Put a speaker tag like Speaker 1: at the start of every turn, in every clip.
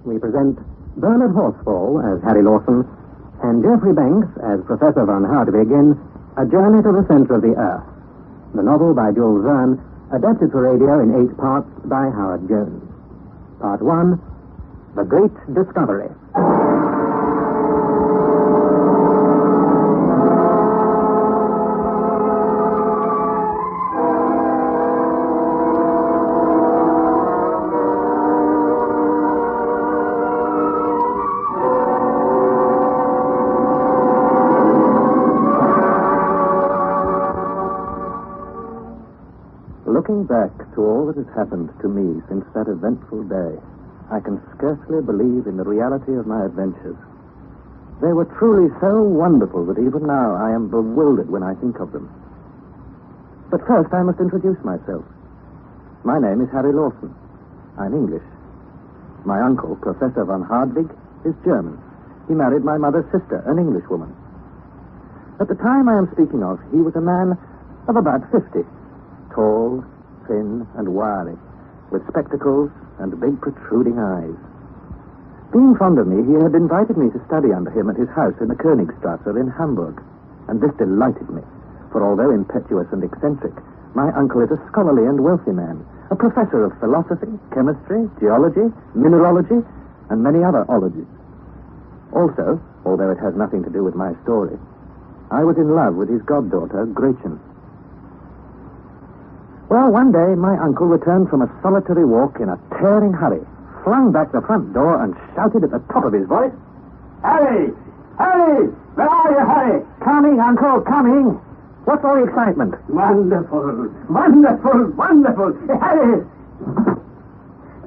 Speaker 1: we present Bernard Horsfall as Harry Lawson and Geoffrey Banks as Professor von Hardwigg in A Journey to the Center of the Earth, the novel by Jules Verne, adapted for radio in 8 parts by Howard Jones. Part 1, The Great Discovery. Looking back to all that has happened to me since that eventful day, I can scarcely believe in the reality of my adventures. They were truly so wonderful that even now I am bewildered when I think of them. But first I must introduce myself. My name is Harry Lawson. I'm English. My uncle, Professor von Hardwigg, is German. He married my mother's sister, an Englishwoman. At the time I am speaking of, he was a man of about 50. Tall, thin, and wiry, with spectacles and big protruding eyes. Being fond of me, he had invited me to study under him at his house in the Königstrasse in Hamburg, and this delighted me, for although impetuous and eccentric, my uncle is a scholarly and wealthy man, a professor of philosophy, chemistry, geology, mineralogy, and many other ologies. Also, although it has nothing to do with my story, I was in love with his goddaughter, Gretchen. Well, one day, my uncle returned from a solitary walk in a tearing hurry, flung back the front door, and shouted at the top of his voice, "Harry! Harry! Where are you, Harry?" "Coming, Uncle, coming. What's all the excitement?"
Speaker 2: "Wonderful, wonderful, wonderful. Harry!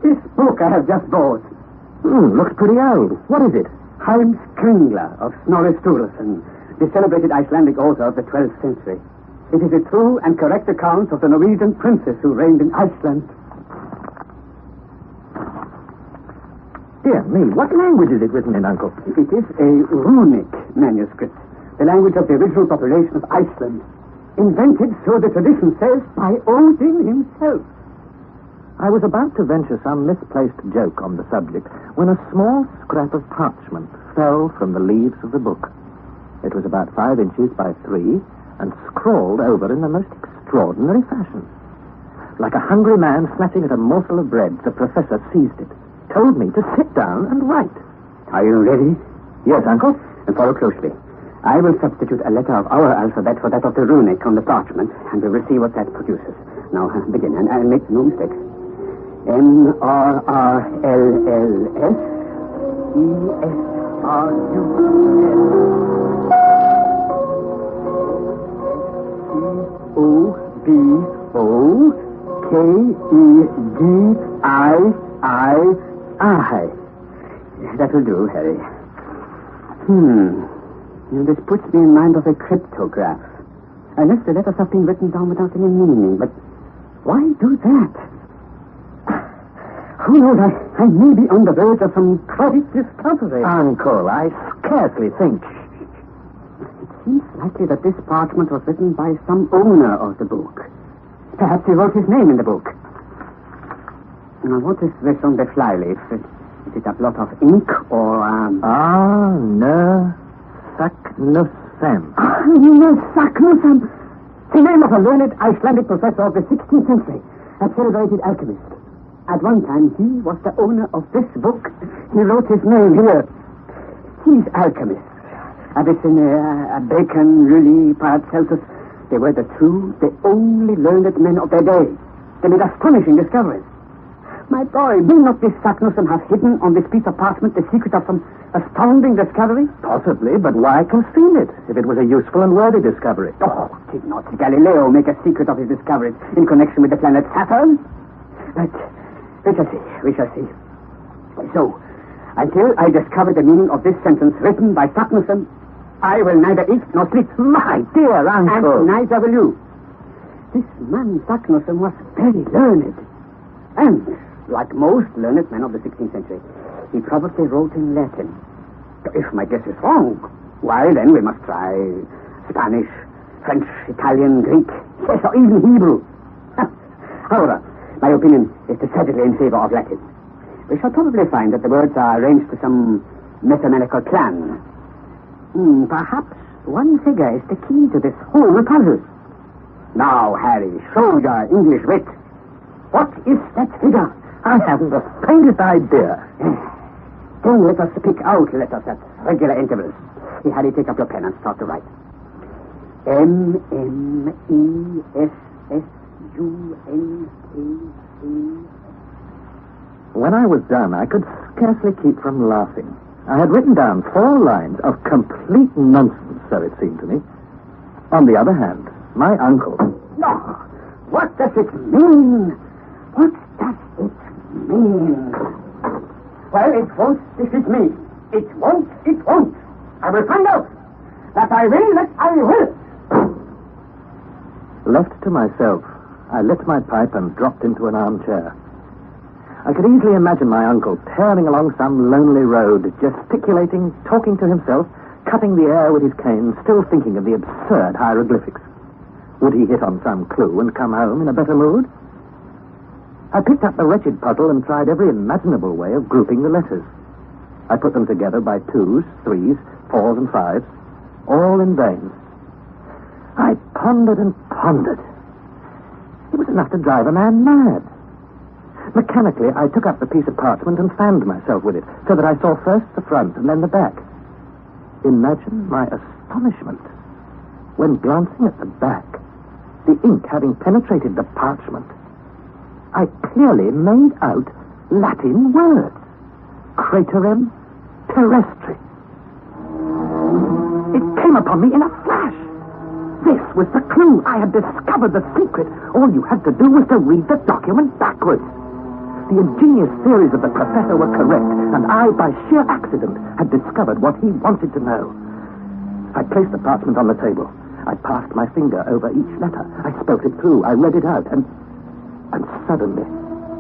Speaker 2: This book I have just bought.
Speaker 1: Looks pretty old. What is it?"
Speaker 2: Heims Kringla of Snorre Turlleson, the celebrated Icelandic author of the 12th century. It is a true and correct account of the Norwegian princess who reigned in Iceland.
Speaker 1: Dear me, what language is it written in, Uncle?
Speaker 2: It is a runic manuscript, the language of the original population of Iceland, invented, so the tradition says, by Odin himself.
Speaker 1: I was about to venture some misplaced joke on the subject when a small scrap of parchment fell from the leaves of the book. It was about 5 inches by 3, and scrawled over in the most extraordinary fashion. Like a hungry man snatching at a morsel of bread, the professor seized it, told me to sit down and write.
Speaker 2: Are you ready?
Speaker 1: Yes, Uncle.
Speaker 2: And follow closely. I will substitute a letter of our alphabet for that of the runic on the parchment, and we will see what that produces. Now, begin, and make no mistakes. N-R-R-L-L-S E-S-R-U-S O-B-O-K-E-D-I-I-I. That will do, Harry. This puts me in mind of a cryptograph. Unless the letters have been written down without any meaning. But why do that? Who knows? I may be on the verge of some great discovery.
Speaker 1: Uncle, I scarcely think.
Speaker 2: Seems likely that this parchment was written by some owner of the book. Perhaps he wrote his name in the book. Now, what is this on the flyleaf? Is it a blot of ink or...
Speaker 1: Arne Saknussemm.
Speaker 2: Arne Saknussemm! The name of a learned Icelandic professor of the 16th century, a celebrated alchemist. At one time, he was the owner of this book. He wrote his name here. He's alchemist. Avicenna, Bacon, Jules, Paracelsus, they were the only learned men of their day. They made astonishing discoveries. My boy, may not this Saknussemm have hidden on this piece of parchment the secret of some astounding discovery?
Speaker 1: Possibly, but why conceal it if it was a useful and worthy discovery?
Speaker 2: Oh, did not Galileo make a secret of his discoveries in connection with the planet Saturn? But we shall see. So, until I discover the meaning of this sentence written by Saknussemm, I will neither eat nor sleep.
Speaker 1: My dear Uncle.
Speaker 2: And neither will you. This man Saknussemm was very learned. And, like most learned men of the 16th century, he probably wrote in Latin. If my guess is wrong, why then we must try Spanish, French, Italian, Greek, yes, or even Hebrew. However, my opinion is decidedly in favor of Latin. We shall probably find that the words are arranged to some mathematical plan. Perhaps one figure is the key to this whole puzzle. Now, Harry, show your English wit. What is that figure?
Speaker 1: I haven't the faintest idea.
Speaker 2: Then let us pick out letters at regular intervals. Here, Harry, take up your pen and start to write. M-M-E-S-S-U-N-K-A.
Speaker 1: When I was done, I could scarcely keep from laughing. I had written down 4 lines of complete nonsense, so it seemed to me. On the other hand, my uncle...
Speaker 2: No! What does it mean? What does it mean? Well, it won't defeat me. It won't. I will find out. That I will.
Speaker 1: Left to myself, I lit my pipe and dropped into an armchair. I could easily imagine my uncle tearing along some lonely road, gesticulating, talking to himself, cutting the air with his cane, still thinking of the absurd hieroglyphics. Would he hit on some clue and come home in a better mood? I picked up the wretched puzzle and tried every imaginable way of grouping the letters. I put them together by 2s, 3s, 4s, and 5s, all in vain. I pondered and pondered. It was enough to drive a man mad. Mechanically, I took up the piece of parchment and fanned myself with it, so that I saw first the front and then the back. Imagine my astonishment when, glancing at the back, the ink having penetrated the parchment, I clearly made out Latin words. Cryptogram, terrestri. It came upon me in a flash. This was the clue. I had discovered the secret. All you had to do was to read the document backwards. The ingenious theories of the professor were correct, and I, by sheer accident, had discovered what he wanted to know. I placed the parchment on the table. I passed my finger over each letter. I spoke it through. I read it out, and suddenly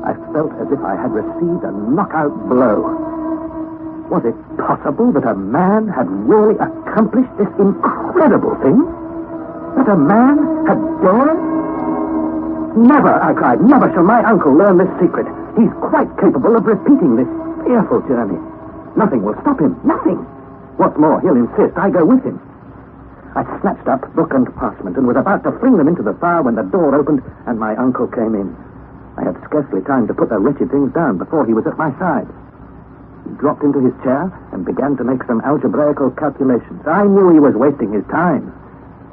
Speaker 1: I felt as if I had received a knockout blow. Was it possible that a man had really accomplished this incredible thing? That a man had dared? Never, I cried, never shall my uncle learn this secret. He's quite capable of repeating this fearful journey. Nothing will stop him, nothing. What's more, he'll insist I go with him. I snatched up book and parchment and was about to fling them into the fire when the door opened and my uncle came in. I had scarcely time to put the wretched things down before he was at my side. He dropped into his chair and began to make some algebraical calculations. I knew he was wasting his time.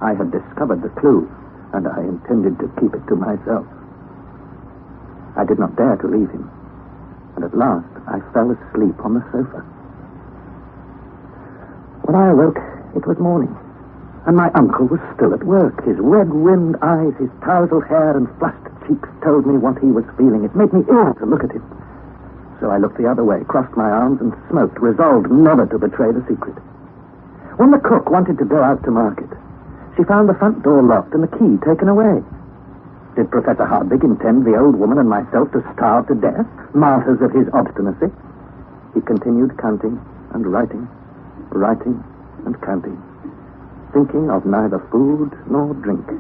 Speaker 1: I had discovered the clue, and I intended to keep it to myself. I did not dare to leave him, and at last I fell asleep on the sofa. When I awoke, it was morning, and my uncle was still at work. His red-rimmed eyes, his tousled hair, and flushed cheeks told me what he was feeling. It made me ill to look at him. So I looked the other way, crossed my arms, and smoked, resolved never to betray the secret. When the cook wanted to go out to market, she found the front door locked and the key taken away. Did Professor Hardwigg intend the old woman and myself to starve to death, martyrs of his obstinacy? He continued counting and writing and counting, thinking of neither food nor drink.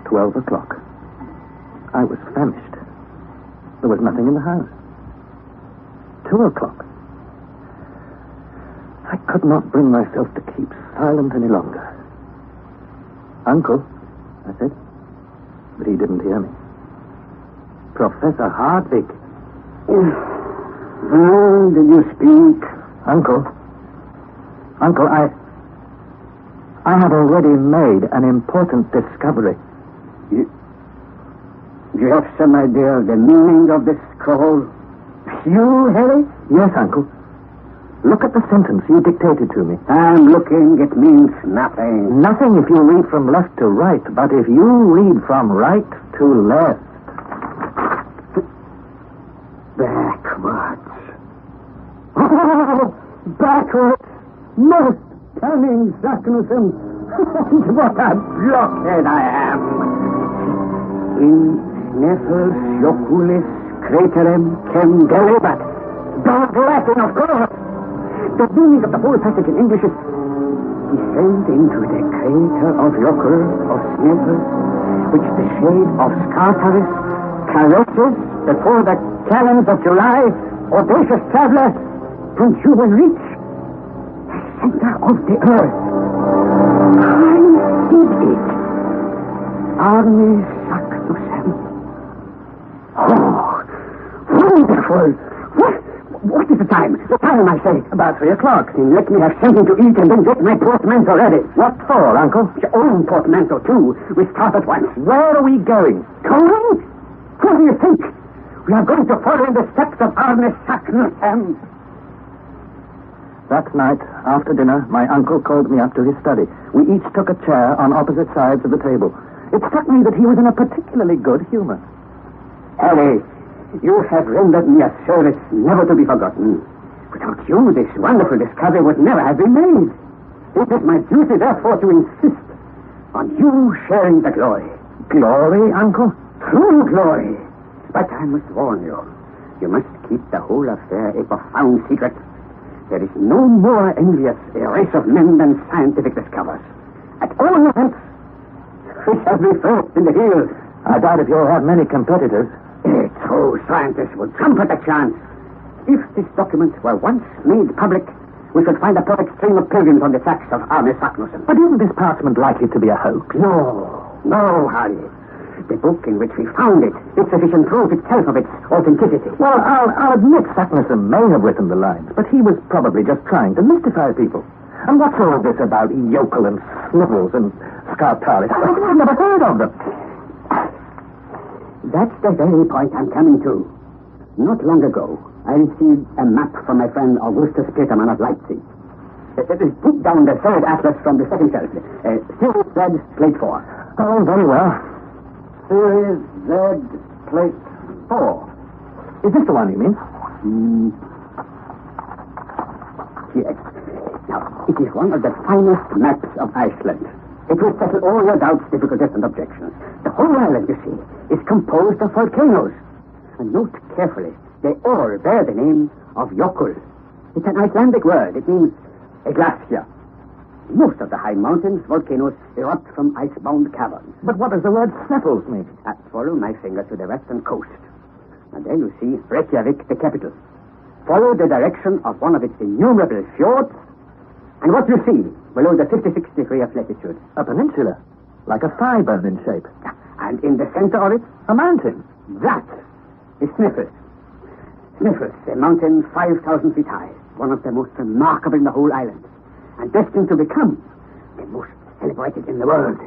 Speaker 1: "12 o'clock. I was famished. There was nothing in the house. 2 o'clock. I could not bring myself to keep silent any longer. "Uncle," I said, but he didn't hear me. "Professor Hardwigg."
Speaker 2: How did you speak?
Speaker 1: Uncle, I have already made an important discovery.
Speaker 2: Do you have some idea of the meaning of this call? You, Harry?
Speaker 1: Yes, Uncle. Look at the sentence you dictated to me.
Speaker 2: I'm looking. It means nothing.
Speaker 1: Nothing if you read from left to right, but if you read from right to left.
Speaker 2: Backwards. Oh, backwards. Most cunning Saknussemm. What a blockhead I am. In Neffels Joculis Craterem Chem Delibat. Dog Latin, of course. The meaning of the whole passage in English is descend into the crater of Jökull of Snæfell, which the shade of Skartaris caresses before the talons of July, audacious traveler, and you will reach the center of the earth. I did it. Arne Saknussemm. Oh, wonderful. What is the time? The time, I say.
Speaker 1: About 3 o'clock.
Speaker 2: Then let me have something to eat and then get my portmanteau ready.
Speaker 1: What for, Uncle?
Speaker 2: Your own portmanteau, too. We start at once.
Speaker 1: Where are we going?
Speaker 2: Going? What do you think? We are going to follow in the steps of Arne Saknussemm.
Speaker 1: That night, after dinner, my uncle called me up to his study. We each took a chair on opposite sides of the table. It struck me that he was in a particularly good humor.
Speaker 2: Harry, you have rendered me a service never to be forgotten. Without you, this wonderful discovery would never have been made. It is my duty, therefore, to insist on you sharing the glory.
Speaker 1: Glory, Uncle?
Speaker 2: True glory. But I must warn you, you must keep the whole affair a profound secret. There is no more envious a race of men than scientific discoverers. At all events, we shall be first in the hills.
Speaker 1: I doubt if you'll have many competitors.
Speaker 2: A true scientist would jump at the chance. If this document were once made public, we should find a perfect stream of pilgrims on the tracks of Arne Saknussemm.
Speaker 1: But isn't this parchment likely to be a hoax?
Speaker 2: No, Harry. The book in which we found it is sufficient proof itself of its authenticity.
Speaker 1: Well, I'll admit Saknussemm may have written the lines, but he was probably just trying to mystify people. And what's all this about Jökull and Snivels and Skartaris? I've never heard of them.
Speaker 2: That's the very point I'm coming to. Not long ago, I received a map from my friend Augustus Petermann of Leipzig. It is put down the third atlas from the second shelf. Series Z, plate 4.
Speaker 1: Oh, very well.
Speaker 2: Series Z, plate 4.
Speaker 1: Is this the one you mean?
Speaker 2: Yes. Now, it is one of the finest maps of Iceland. It will settle all your doubts, difficulties, and objections. The whole island, you see, is composed of volcanoes. And note carefully, they all bear the name of Jökull. It's an Icelandic word. It means a glacier. Most of the high mountains, volcanoes, erupt from ice-bound caverns.
Speaker 1: But what does the word Snivels mean?
Speaker 2: Follow my finger to the western coast. And there you see Reykjavik, the capital. Follow the direction of one of its innumerable fjords, and what you see below the 56th degree of latitude.
Speaker 1: A peninsula, like a thigh bone in shape.
Speaker 2: And in the center of it,
Speaker 1: a mountain.
Speaker 2: That is Snæfell. Snæfell, a mountain 5,000 feet high, one of the most remarkable in the whole island, and destined to become the most celebrated in the world.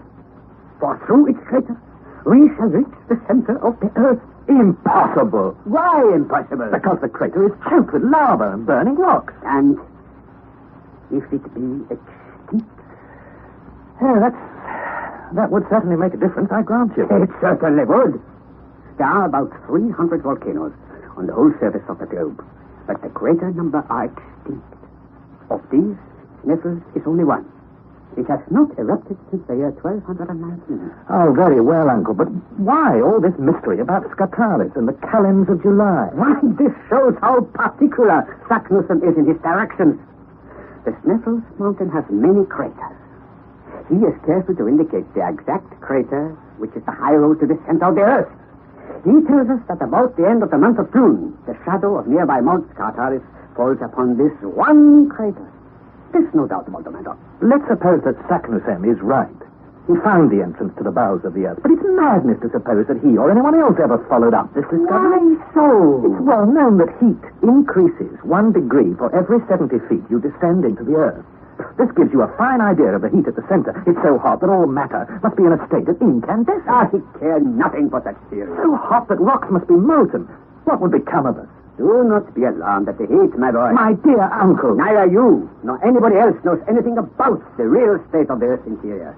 Speaker 2: For through its crater, we shall reach the center of the earth.
Speaker 1: Impossible.
Speaker 2: Why impossible?
Speaker 1: Because the crater is choked with lava and burning rocks.
Speaker 2: And if it be extinct?
Speaker 1: Yeah, that would certainly make a difference, I grant you.
Speaker 2: It certainly would. There are about 300 volcanoes on the whole surface of the globe, but the greater number are extinct. Of these, Snæfell is only one. It has not erupted since the year 1219.
Speaker 1: Oh, very well, Uncle, but why all this mystery about Skartaris and the calends of July?
Speaker 2: Why, this shows how particular Saknussemm is in his directions. The Snæfell mountain has many craters. He is careful to indicate the exact crater, which is the high road to the center of the earth. He tells us that about the end of the month of June, the shadow of nearby Mount Skartaris falls upon this one crater. There's no doubt about the matter.
Speaker 1: Let's suppose that Saknussemm is right. He found the entrance to the bowels of the earth, but it's madness to suppose that he or anyone else ever followed up this discovery.
Speaker 2: Why so?
Speaker 1: It's well known that heat increases 1 degree for every 70 feet you descend into the earth. This gives you a fine idea of the heat at the center. It's so hot that all matter must be in a state of incandescence.
Speaker 2: I care nothing for such theory.
Speaker 1: So hot that rocks must be molten. What would become of us?
Speaker 2: Do not be alarmed at the heat, my boy.
Speaker 1: My dear uncle.
Speaker 2: Neither you nor anybody else knows anything about the real state of the Earth's interior.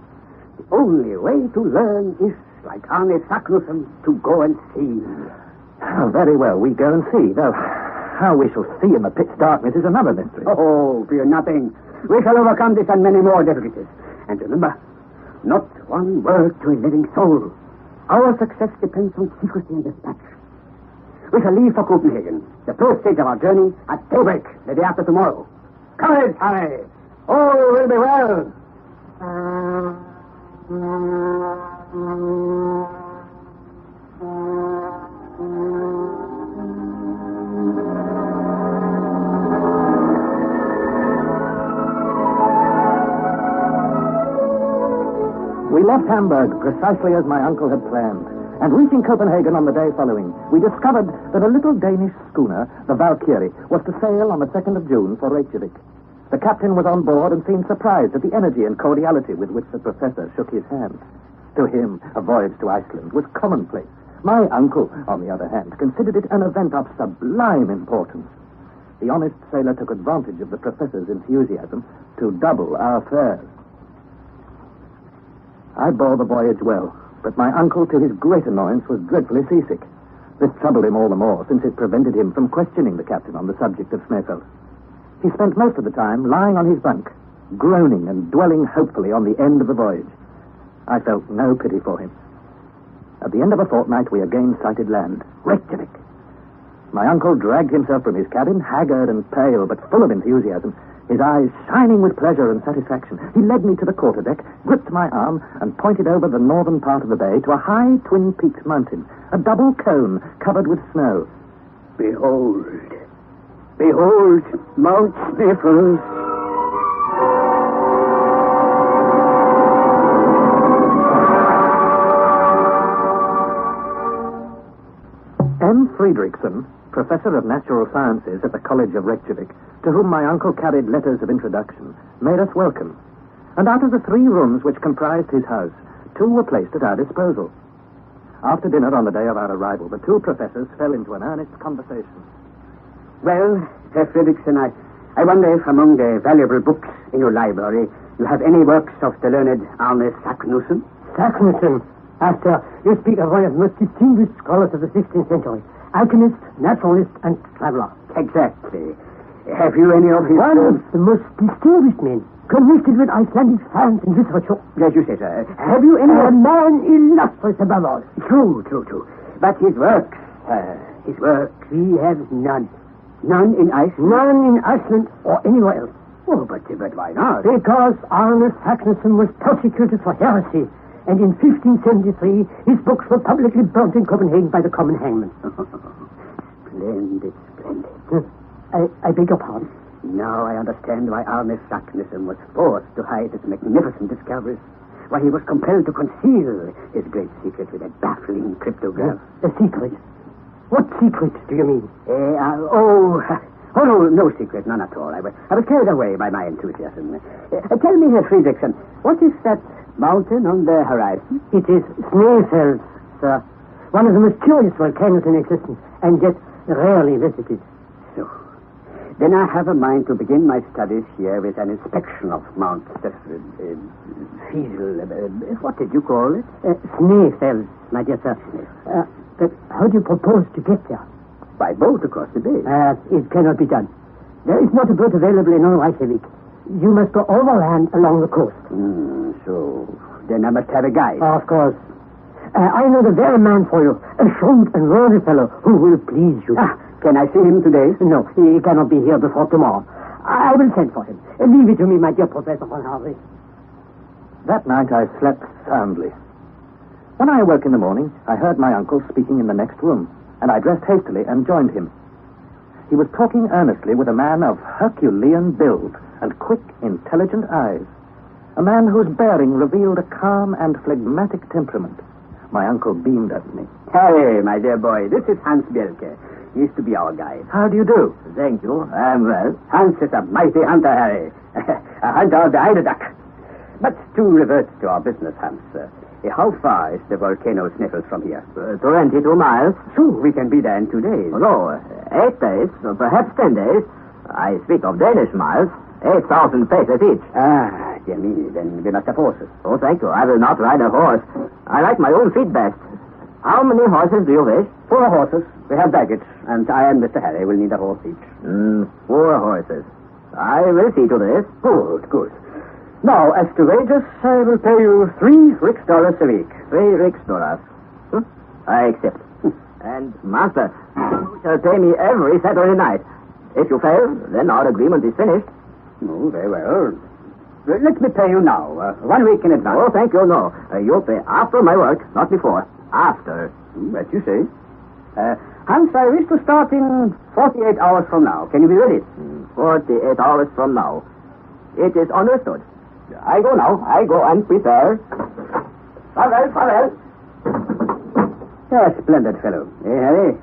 Speaker 2: The only way to learn is, like Arne Saknussemm, to go and see.
Speaker 1: Oh, very well, we go and see. Though how we shall see in the pitch darkness is another mystery.
Speaker 2: Oh, fear nothing. We shall overcome this and many more difficulties. And remember, not one word to a living soul. Our success depends on secrecy and dispatch. We shall leave for Copenhagen, the first stage of our journey, at daybreak the day after tomorrow. Courage, Harry! All will be well.
Speaker 1: We left Hamburg precisely as my uncle had planned, and reaching Copenhagen on the day following, we discovered that a little Danish schooner, the Valkyrie, was to sail on the 2nd of June for Reykjavik. The captain was on board and seemed surprised at the energy and cordiality with which the professor shook his hand. To him, a voyage to Iceland was commonplace. My uncle, on the other hand, considered it an event of sublime importance. The honest sailor took advantage of the professor's enthusiasm to double our fares. I bore the voyage well, but my uncle, to his great annoyance, was dreadfully seasick. This troubled him all the more, since it prevented him from questioning the captain on the subject of Snæfell. He spent most of the time lying on his bunk, groaning and dwelling hopefully on the end of the voyage. I felt no pity for him. At the end of a fortnight, we again sighted land, Reykjavik. My uncle dragged himself from his cabin, haggard and pale, but full of enthusiasm, his eyes shining with pleasure and satisfaction. He led me to the quarterdeck, gripped my arm, and pointed over the northern part of the bay to a high twin-peaked mountain, a double cone covered with snow.
Speaker 2: Behold, behold, Mount Snæfell.
Speaker 1: M. Fredriksson, Professor of Natural Sciences at the College of Reykjavik, to whom my uncle carried letters of introduction, made us welcome. And out of the 3 rooms which comprised his house, 2 were placed at our disposal. After dinner on the day of our arrival, the 2 professors fell into an earnest conversation.
Speaker 2: Well, Herr Fredriksson, I wonder if among the valuable books in your library you have any works of the learned Arne Saknussemm?
Speaker 3: Saknussemm? Master, you speak of one of the most distinguished scholars of the 16th century. Alchemist, naturalist, and traveler.
Speaker 2: Exactly. Have you any of his...
Speaker 3: One of the most distinguished men, connected with Icelandic science and literature.
Speaker 2: As you say, sir. Have you any...
Speaker 3: A man illustrious above all.
Speaker 2: True. But his works,
Speaker 3: We have none.
Speaker 2: none in Iceland?
Speaker 3: None in Iceland or anywhere else.
Speaker 2: Oh, but why not?
Speaker 3: Because Arne Saknussemm was persecuted for heresy. And in 1573, his books were publicly burnt in Copenhagen by the common hangman.
Speaker 2: Splendid.
Speaker 3: I beg your pardon?
Speaker 2: Now I understand why Arne Saknussemm was forced to hide his magnificent discoveries. Why he was compelled to conceal his great secret with a baffling cryptogram.
Speaker 3: A secret? What secret do you mean?
Speaker 2: No secret, none at all. I was carried away by my enthusiasm. Tell me, Herr Fredriksson, what is that mountain on the horizon?
Speaker 3: It is Snæfell, sir. One of the most curious volcanoes in existence, and yet rarely visited.
Speaker 2: So, then I have a mind to begin my studies here with an inspection of Mount what did you call it?
Speaker 3: Snæfell, my dear sir. But how do you propose to get there?
Speaker 2: By boat across the bay.
Speaker 3: It cannot be done. There is not a boat available in all Reykjavik. You must go overland along the coast.
Speaker 2: So then I must have a guide.
Speaker 3: Of course. I know the very man for you. A shrewd and worthy fellow who will please you.
Speaker 2: Can I see him today?
Speaker 3: No, he cannot be here before tomorrow. I will send for him. Leave it to me, my dear Professor von Hardwigg.
Speaker 1: That night I slept soundly. When I awoke in the morning, I heard my uncle speaking in the next room, and I dressed hastily and joined him. He was talking earnestly with a man of Herculean build and quick, intelligent eyes. A man whose bearing revealed a calm and phlegmatic temperament. My uncle beamed at me.
Speaker 2: Hey, my dear boy, this is Hans Bjelke. He used to be our guide.
Speaker 1: How do you do?
Speaker 2: Thank you. I'm well. Hans is a mighty hunter, Harry. A hunter of the Heideduck. But to revert to our business, Hans. How far is the volcano Snæfell from here?
Speaker 3: 22 miles.
Speaker 2: So we can be there in 2 days.
Speaker 3: No, 8 days, or perhaps 10 days. I speak of Danish miles. 8,000 paces each.
Speaker 2: Dear me, then we must have horses.
Speaker 3: Oh, thank you. I will not ride a horse. I like my own feet best. How many horses do you wish?
Speaker 2: 4 horses. We have baggage, and I and Mr. Harry will need a horse each.
Speaker 3: 4 horses. I will see to this.
Speaker 2: Good. Now, as to wages, I will pay you $3 a week.
Speaker 3: 3 Riksdollars. I accept. And, Master, you shall pay me every Saturday night. If you fail, then our agreement is finished.
Speaker 2: Oh, very well. Let me pay you now, 1 week in advance.
Speaker 4: Oh, thank you, no. You'll pay after my work, not before. After.
Speaker 2: As you say. Hans, I wish to start in 48 hours from now. Can you be ready?
Speaker 4: 48 hours from now. It is understood. I go now. I go and prepare. Farewell.
Speaker 2: A splendid fellow. Eh, Harry?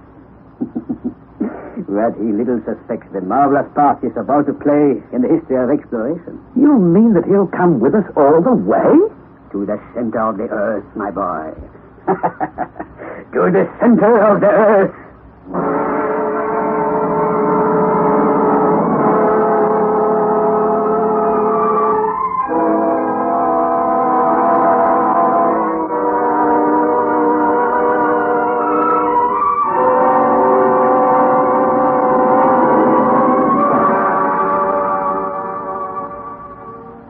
Speaker 2: But he little suspects the marvelous part he's about to play in the history of exploration.
Speaker 1: You mean that he'll come with us all the way?
Speaker 2: To the center of the earth, my boy. To the center of the earth.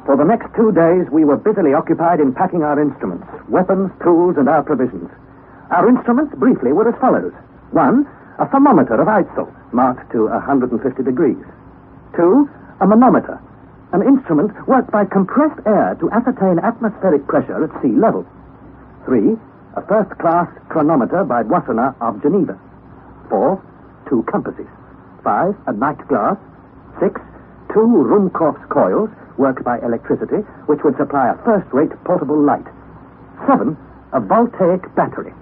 Speaker 1: For the next 2 days, we were busily occupied in packing our instruments, weapons, tools, and our provisions. Our instruments, briefly, were as follows. 1, a thermometer of Iceland, marked to 150 degrees. 2, a manometer, an instrument worked by compressed air to ascertain atmospheric pressure at sea level. 3, a first-class chronometer by Boissonat of Geneva. 4, 2 compasses. 5, a night glass. 6, 2 Ruhmkorff's coils, worked by electricity, which would supply a first-rate portable light. 7, a voltaic battery.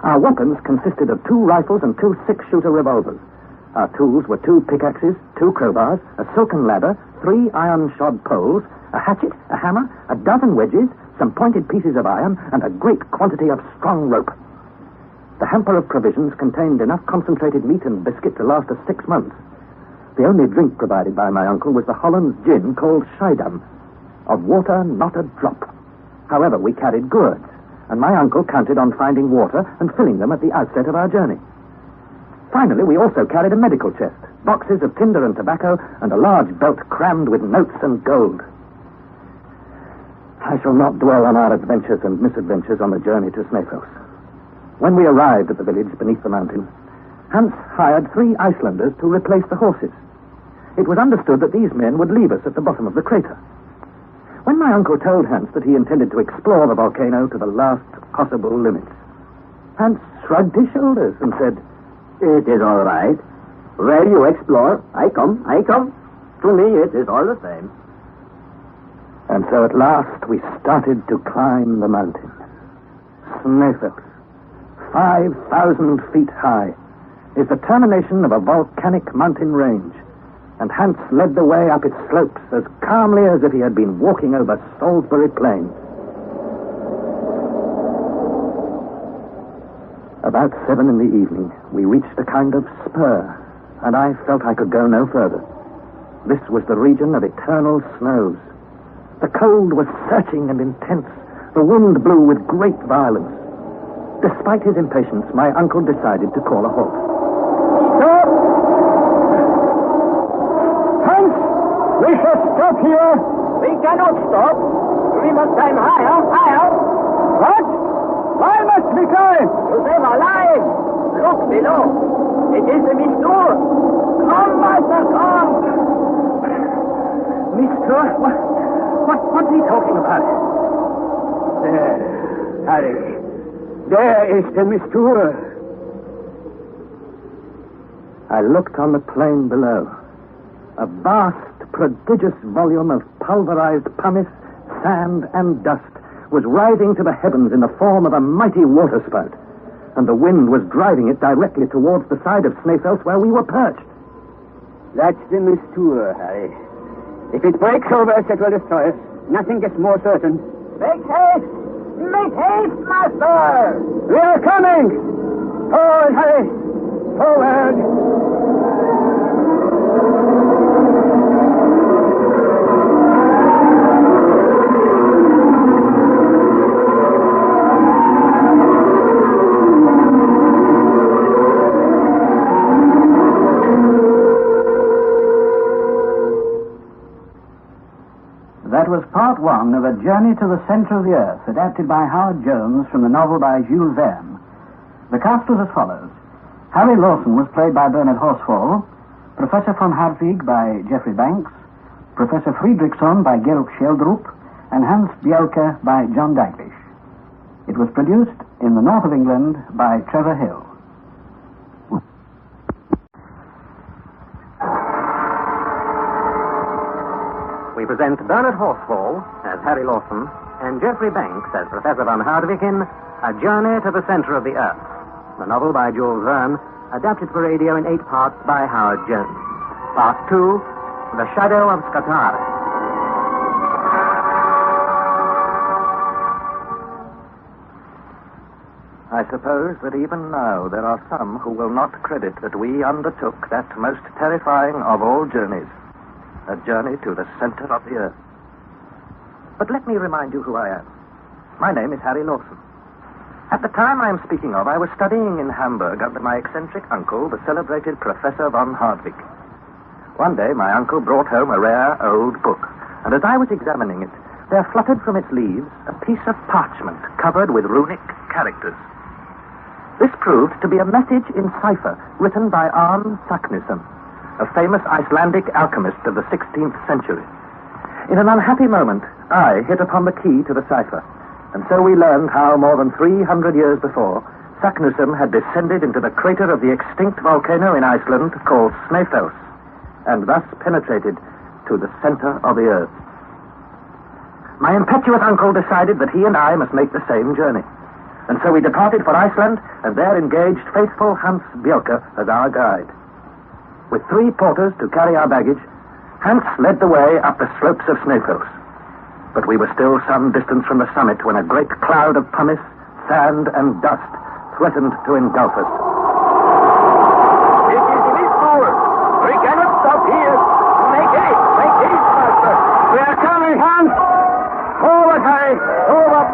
Speaker 1: Our weapons consisted of 2 rifles and 2 6-shooter revolvers. Our tools were 2 pickaxes, 2 crowbars, a silken ladder, 3 iron-shod poles, a hatchet, a hammer, a dozen wedges, some pointed pieces of iron, and a great quantity of strong rope. The hamper of provisions contained enough concentrated meat and biscuit to last us 6 months. The only drink provided by my uncle was the Hollands gin called Schiedam. Of water, not a drop. However, we carried gourds, and my uncle counted on finding water and filling them at the outset of our journey. Finally, we also carried a medical chest, boxes of tinder and tobacco, and a large belt crammed with notes and gold. I shall not dwell on our adventures and misadventures on the journey to Snæfellsnes. When we arrived at the village beneath the mountain, Hans hired 3 Icelanders to replace the horses. It was understood that these men would leave us at the bottom of the crater. When my uncle told Hans that he intended to explore the volcano to the last possible limits, Hans shrugged his shoulders and said,
Speaker 4: It is all right. Where you explore, I come. To me, it is all the same.
Speaker 1: And so at last we started to climb the mountain. Snæfellsnes, 5,000 feet high, is the termination of a volcanic mountain range, and Hans led the way up its slopes as calmly as if he had been walking over Salisbury Plain. About 7 in the evening, we reached a kind of spur, and I felt I could go no further. This was the region of eternal snows. The cold was searching and intense. The wind blew with great violence. Despite his impatience, my uncle decided to call a halt.
Speaker 2: Stop! Hans! We shall stop here!
Speaker 4: We cannot stop. We must climb higher.
Speaker 2: What? Why must we climb?
Speaker 4: To save our lives. Look below. It is the Mistur. Come, master, come.
Speaker 1: Mistur? What's he talking about?
Speaker 2: There, Harry. There is the Mistur.
Speaker 1: I looked on the plain below. A vast, prodigious volume of pulverized pumice, sand, and dust was rising to the heavens in the form of a mighty waterspout, and the wind was driving it directly towards the side of Snæfellsnes where we were perched.
Speaker 2: That's the Mistur, Harry. If it breaks over us, it will destroy us. Nothing gets more certain.
Speaker 4: Make haste! Make haste, master!
Speaker 2: We are coming! Forward, Harry! Forward! That was part 1 of A Journey to the Center of the Earth, adapted by Howard Jones from the novel by Jules Verne. The cast was as follows. Harry Lawson was played by Bernard Horsfall, Professor von Hardwigg by Geoffrey Banks,
Speaker 1: Professor Fridriksson by Georg Scheldrup, and Hans Bjelke by John Daglish. It was produced in the north of England by Trevor Hill.
Speaker 5: We present Bernard Horsfall as Harry Lawson and Geoffrey Banks as Professor von Hardwigg in A Journey to the Center of the Earth, the novel by Jules Verne, adapted for radio in 8 parts by Howard Jones. Part 2, The Shadow of Scutari.
Speaker 1: I suppose that even now there are some who will not credit that we undertook that most terrifying of all journeys, a journey to the center of the earth. But let me remind you who I am. My name is Harry Lawson. At the time I am speaking of, I was studying in Hamburg under my eccentric uncle, the celebrated Professor von Hardwigg. One day my uncle brought home a rare old book, and as I was examining it, there fluttered from its leaves a piece of parchment covered with runic characters. This proved to be a message in cipher written by Arne Saknussemm, a famous Icelandic alchemist of the 16th century. In an unhappy moment, I hit upon the key to the cipher, and so we learned how more than 300 years before, Saknussemm had descended into the crater of the extinct volcano in Iceland called Snæfell, and thus penetrated to the center of the earth. My impetuous uncle decided that he and I must make the same journey, and so we departed for Iceland, and there engaged faithful Hans Bjelke as our guide. With 3 porters to carry our baggage, Hans led the way up the slopes of Snæfell. But we were still some distance from the summit when a great cloud of pumice, sand, and dust threatened to engulf us.
Speaker 4: It is Lisboa. We cannot stop here. Make haste, master.
Speaker 2: We are coming, Hans! Forward, Harry! Forward!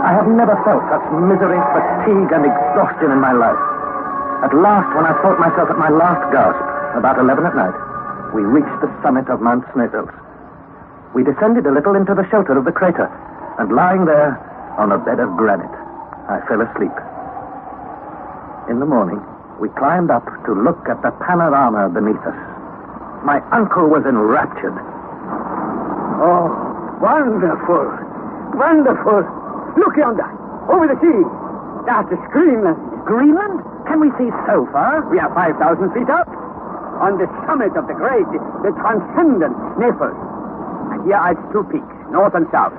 Speaker 1: I have never felt such misery, fatigue, and exhaustion in my life. At last, when I thought myself at my last gasp, about 11 at night, we reached the summit of Mount Snæfell. We descended a little into the shelter of the crater, and lying there on a bed of granite, I fell asleep. In the morning, we climbed up to look at the panorama beneath us. My uncle was enraptured.
Speaker 2: Oh, wonderful! Wonderful! Look yonder! Over the sea! That is Greenland!
Speaker 1: Greenland? Can we see so far?
Speaker 2: We are 5,000 feet up. On the summit of the great, the transcendent Snæfell. And here are its 2 peaks, north and south.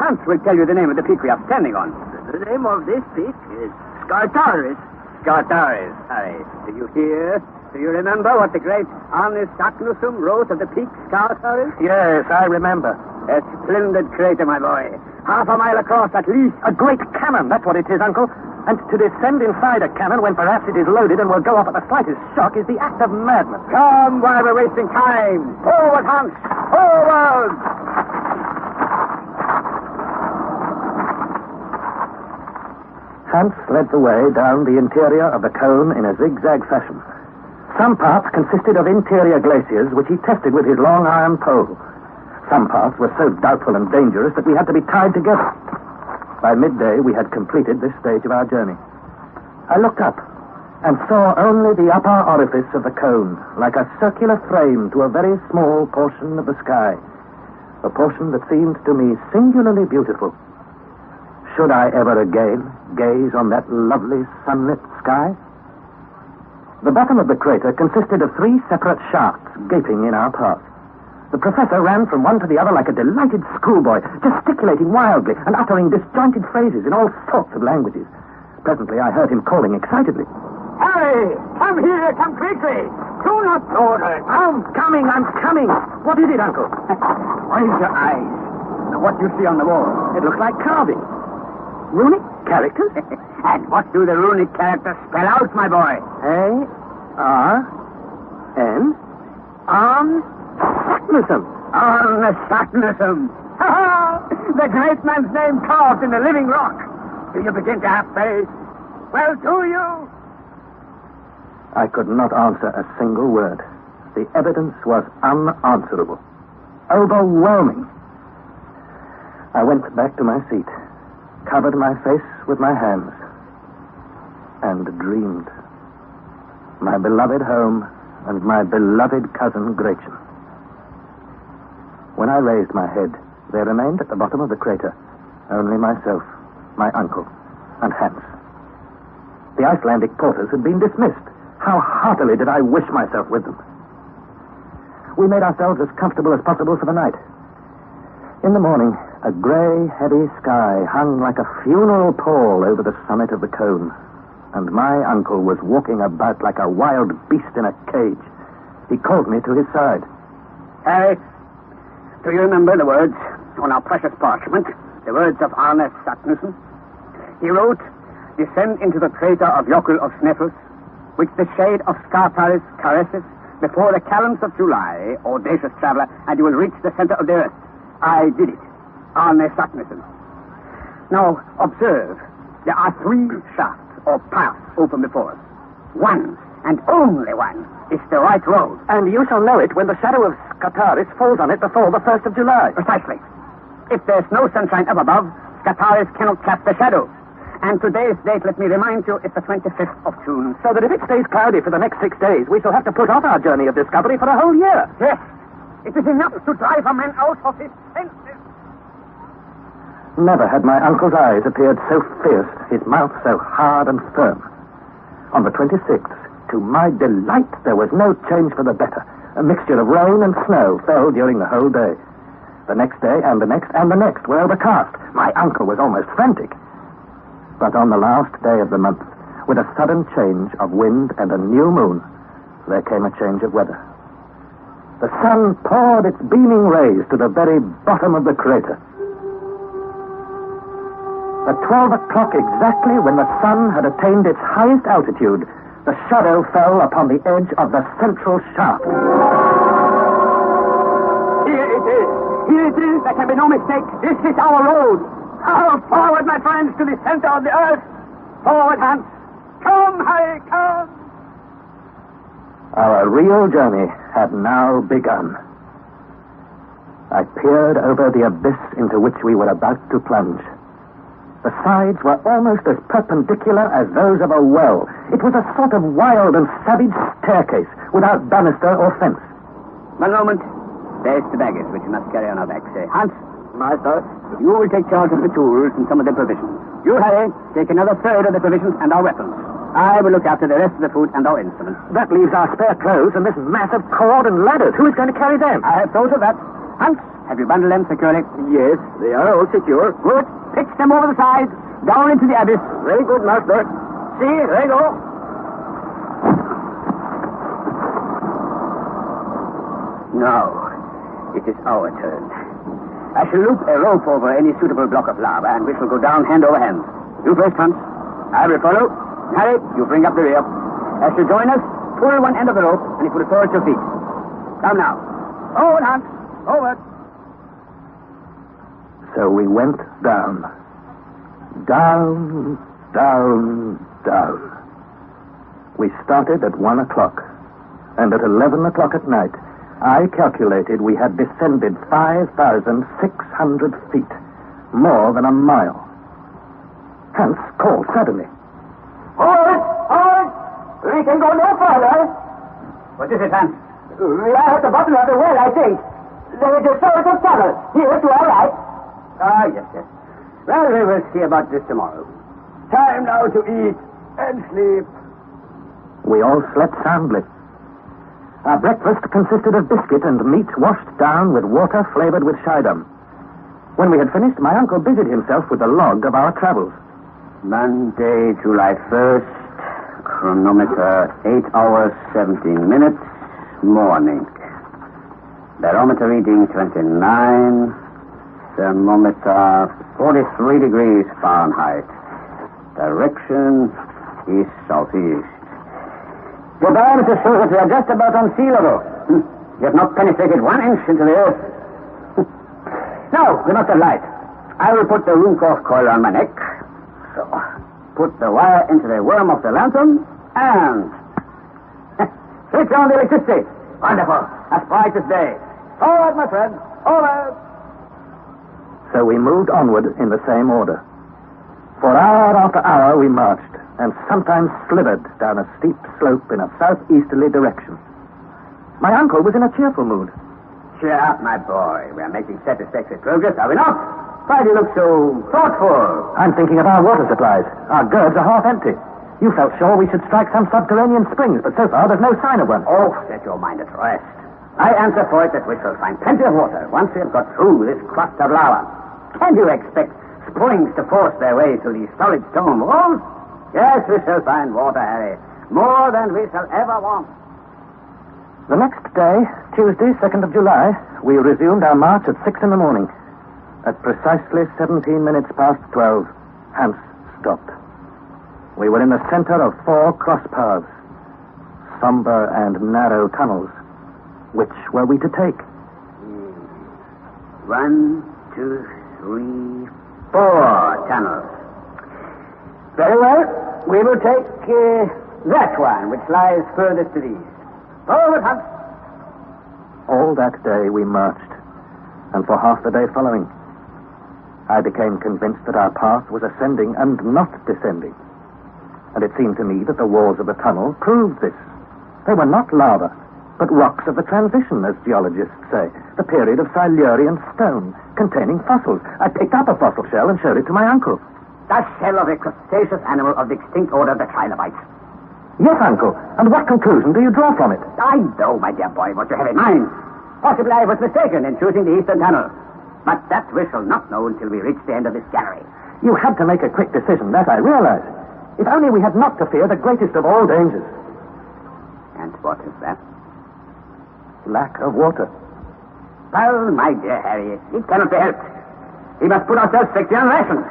Speaker 2: Hans will tell you the name of the peak we are standing on.
Speaker 4: The name of this peak is Scartaris.
Speaker 2: Scartaris, Harry. Do you hear? Do you remember what the great Arne Saknussemm wrote of the peak Scartaris?
Speaker 1: Yes, I remember.
Speaker 2: A splendid crater, my boy. Half a mile across at least.
Speaker 1: A great cannon, that's what it is, Uncle. And to descend inside a cannon when perhaps it is loaded and will go off at the slightest shock is the act of madness.
Speaker 2: Come, while we're wasting time. Forward, Hans! Forward!
Speaker 1: Hans led the way down the interior of the cone in a zigzag fashion. Some parts consisted of interior glaciers, which he tested with his long iron pole. Some parts were so doubtful and dangerous that we had to be tied together. By midday, we had completed this stage of our journey. I looked up and saw only the upper orifice of the cone, like a circular frame to a very small portion of the sky, a portion that seemed to me singularly beautiful. Should I ever again gaze on that lovely sunlit sky? The bottom of the crater consisted of 3 separate shafts gaping in our path. The professor ran from one to the other like a delighted schoolboy, gesticulating wildly and uttering disjointed phrases in all sorts of languages. Presently, I heard him calling excitedly.
Speaker 2: Harry! Come here! Come quickly! Do not order!
Speaker 1: I'm coming! What is it, Uncle?
Speaker 2: Raise your eyes. Now, what do you see on the wall?
Speaker 1: It looks like carving. Runic characters?
Speaker 2: And what do the runic characters spell out, my boy?
Speaker 1: A-R-N Arne Saknussemm.
Speaker 2: Arne Saknussemm. The great man's name carved in the living rock. Do you begin to have faith? Well, do you?
Speaker 1: I could not answer a single word. The evidence was unanswerable. Overwhelming. I went back to my seat, covered my face with my hands. and dreamed. My beloved home and my beloved cousin Gretchen. When I raised my head, there remained at the bottom of the crater only myself, my uncle, and Hans. The Icelandic porters had been dismissed. How heartily did I wish myself with them. We made ourselves as comfortable as possible for the night. In the morning, a grey, heavy sky hung like a funeral pall over the summit of the cone, and my uncle was walking about like a wild beast in a cage. He called me to his side.
Speaker 2: Harry, do you remember the words on our precious parchment? The words of Arne Saknussemm? He wrote, "Descend into the crater of Jökull of Snæfell, which the shade of Skartaris caresses, before the calends of July, audacious traveler, and you will reach the center of the earth." I did it. Arne Saknussemm. Now, observe. There are 3 shafts or paths open before us. One, and only one, is the right road.
Speaker 1: And you shall know it when the shadow of Skartaris falls on it before the 1st of July.
Speaker 2: Precisely. If there's no sunshine up above, Skartaris cannot cast the shadow. And today's date, let me remind you, is the 25th of June.
Speaker 1: So that if it stays cloudy for the next 6 days, we shall have to put off our journey of discovery for a whole year.
Speaker 2: Yes. It is enough to drive a man out of his senses.
Speaker 1: Never had my uncle's eyes appeared so fierce, his mouth so hard and firm. On the 26th, to my delight, there was no change for the better. A mixture of rain and snow fell during the whole day. The next day, and the next, and the next were overcast. My uncle was almost frantic. But on the last day of the month, with a sudden change of wind and a new moon, there came a change of weather. The sun poured its beaming rays to the very bottom of the crater. At 12 o'clock exactly, when the sun had attained its highest altitude, the shadow fell upon the edge of the central shaft.
Speaker 2: Here it is. Here it is. There can be no mistake. This is our road. Now, forward, my friends, to the center of the earth. Forward, Hans. Come, Harry, come.
Speaker 1: Our real journey had now begun. I peered over the abyss into which we were about to plunge. The sides were almost as perpendicular as those of a well. It was a sort of wild and savage staircase, without banister or fence.
Speaker 2: One moment. There's the baggage which we must carry on our backs. Hans, Master, you will take charge of the tools and some of the provisions. You, Harry, take another third of the provisions and our weapons. I will look after the rest of the food and our instruments.
Speaker 1: That leaves our spare clothes and this mass of cord and ladders. Who is going to carry them?
Speaker 2: I have thought of that. Hans, have you bundled them securely?
Speaker 4: Yes, they are all secure.
Speaker 2: Good. Pitch them over the side, down into the abyss.
Speaker 4: Very good, Master.
Speaker 2: See, there you go. Now, it is our turn. I shall loop a rope over any suitable block of lava, and we shall go down hand over hand. You first, Hans. I will follow. Harry, you bring up the rear. As you join us, pull one end of the rope, and you put it forward to your feet. Come now. Forward, Hans. Forward.
Speaker 1: So we went down. Down, down, down. We started at 1 o'clock, and at 11 o'clock at night, I calculated we had descended 5,600 feet, more than a mile. Hans called suddenly.
Speaker 2: Hold! Hold! We can go no further. What is it, Hans? We are at the bottom of the well, I think. There is a sort of tunnel. Here to our right. Ah, yes, yes. Well, we will see about this tomorrow. Time now to eat and sleep.
Speaker 1: We all slept soundly. Our breakfast consisted of biscuit and meat washed down with water flavored with Schiedam. When we had finished, my uncle busied himself with the log of our travels.
Speaker 2: Monday, July 1st. Chronometer 8 hours, 17 minutes. Morning. Barometer reading 29. Thermometer 43 degrees Fahrenheit. Direction east southeast. The barometer shows that we are just about on sea level. We have not penetrated 1 inch into the earth. Now, we must have light. I will put the Ruhmkorff coil on my neck. So, put the wire into the worm of the lantern, and switch on the electricity. Wonderful. As bright as day. Forward, my friend. Forward.
Speaker 1: So we moved onward in the same order. For hour after hour we marched, and sometimes slithered down a steep slope in a southeasterly direction. My uncle was in a cheerful mood.
Speaker 4: Cheer up, my boy. We are making satisfactory progress, are we not? Why do you look so thoughtful?
Speaker 1: I'm thinking of our water supplies. Our gourds are half empty. You felt sure we should strike some subterranean springs, but so far there's no sign of one.
Speaker 4: Oh, set your mind at rest. I answer for it that we shall find plenty of water once we have got through this crust of lava. Can you expect springs to force their way through these solid stone walls? Yes, we shall find water, Harry. More than we shall ever want.
Speaker 1: The next day, Tuesday, 2nd of July, we resumed our march at 6 in the morning. At precisely 17 minutes past 12, Heims stopped. We were in the center of 4 cross paths, somber and narrow tunnels. Which were we to take?
Speaker 4: 1, 2, 3, 4 tunnels. Very well. We will take that one, which lies furthest to the east. Forward, Hans.
Speaker 1: All that day we marched, and for half the day following. I became convinced that our path was ascending and not descending. And it seemed to me that the walls of the tunnel proved this. They were not lava, but rocks of the transition, as geologists say, the period of Silurian stone, containing fossils. I picked up a fossil shell and showed it to my uncle.
Speaker 4: The shell of a crustaceous animal of the extinct order of the trilobites.
Speaker 1: Yes, uncle. And what conclusion do you draw from it?
Speaker 4: I know, my dear boy, what you have in mind. Possibly I was mistaken in choosing the eastern tunnel. But that we shall not know until we reach the end of this gallery.
Speaker 1: You had to make a quick decision, that I realize. If only we had not to fear the greatest of all dangers.
Speaker 4: And what is that?
Speaker 1: Lack of water.
Speaker 4: Well, my dear Harry, it cannot be helped. We must put ourselves strictly on rations.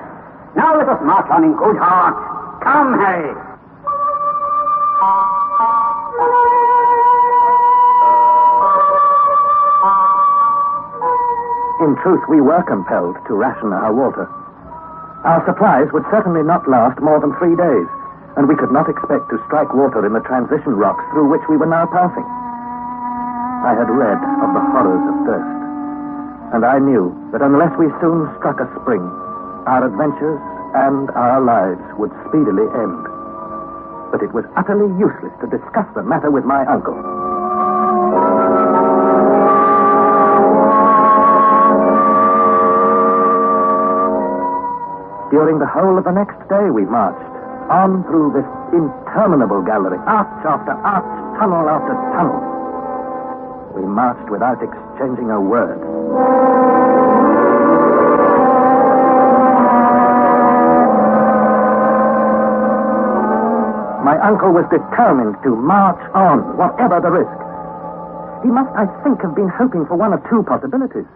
Speaker 4: Now let us march on in good heart. Come, Harry.
Speaker 1: In truth, we were compelled to ration our water. Our supplies would certainly not last more than 3 days, and we could not expect to strike water in the transition rocks through which we were now passing. I had read of the horrors of thirst, and I knew that unless we soon struck a spring, our adventures and our lives would speedily end. But it was utterly useless to discuss the matter with my uncle. During the whole of the next day we marched, on through this interminable gallery, arch after arch, tunnel after tunnel. We marched without exchanging a word. My uncle was determined to march on, whatever the risk. He must, I think, have been hoping for one of 2 possibilities.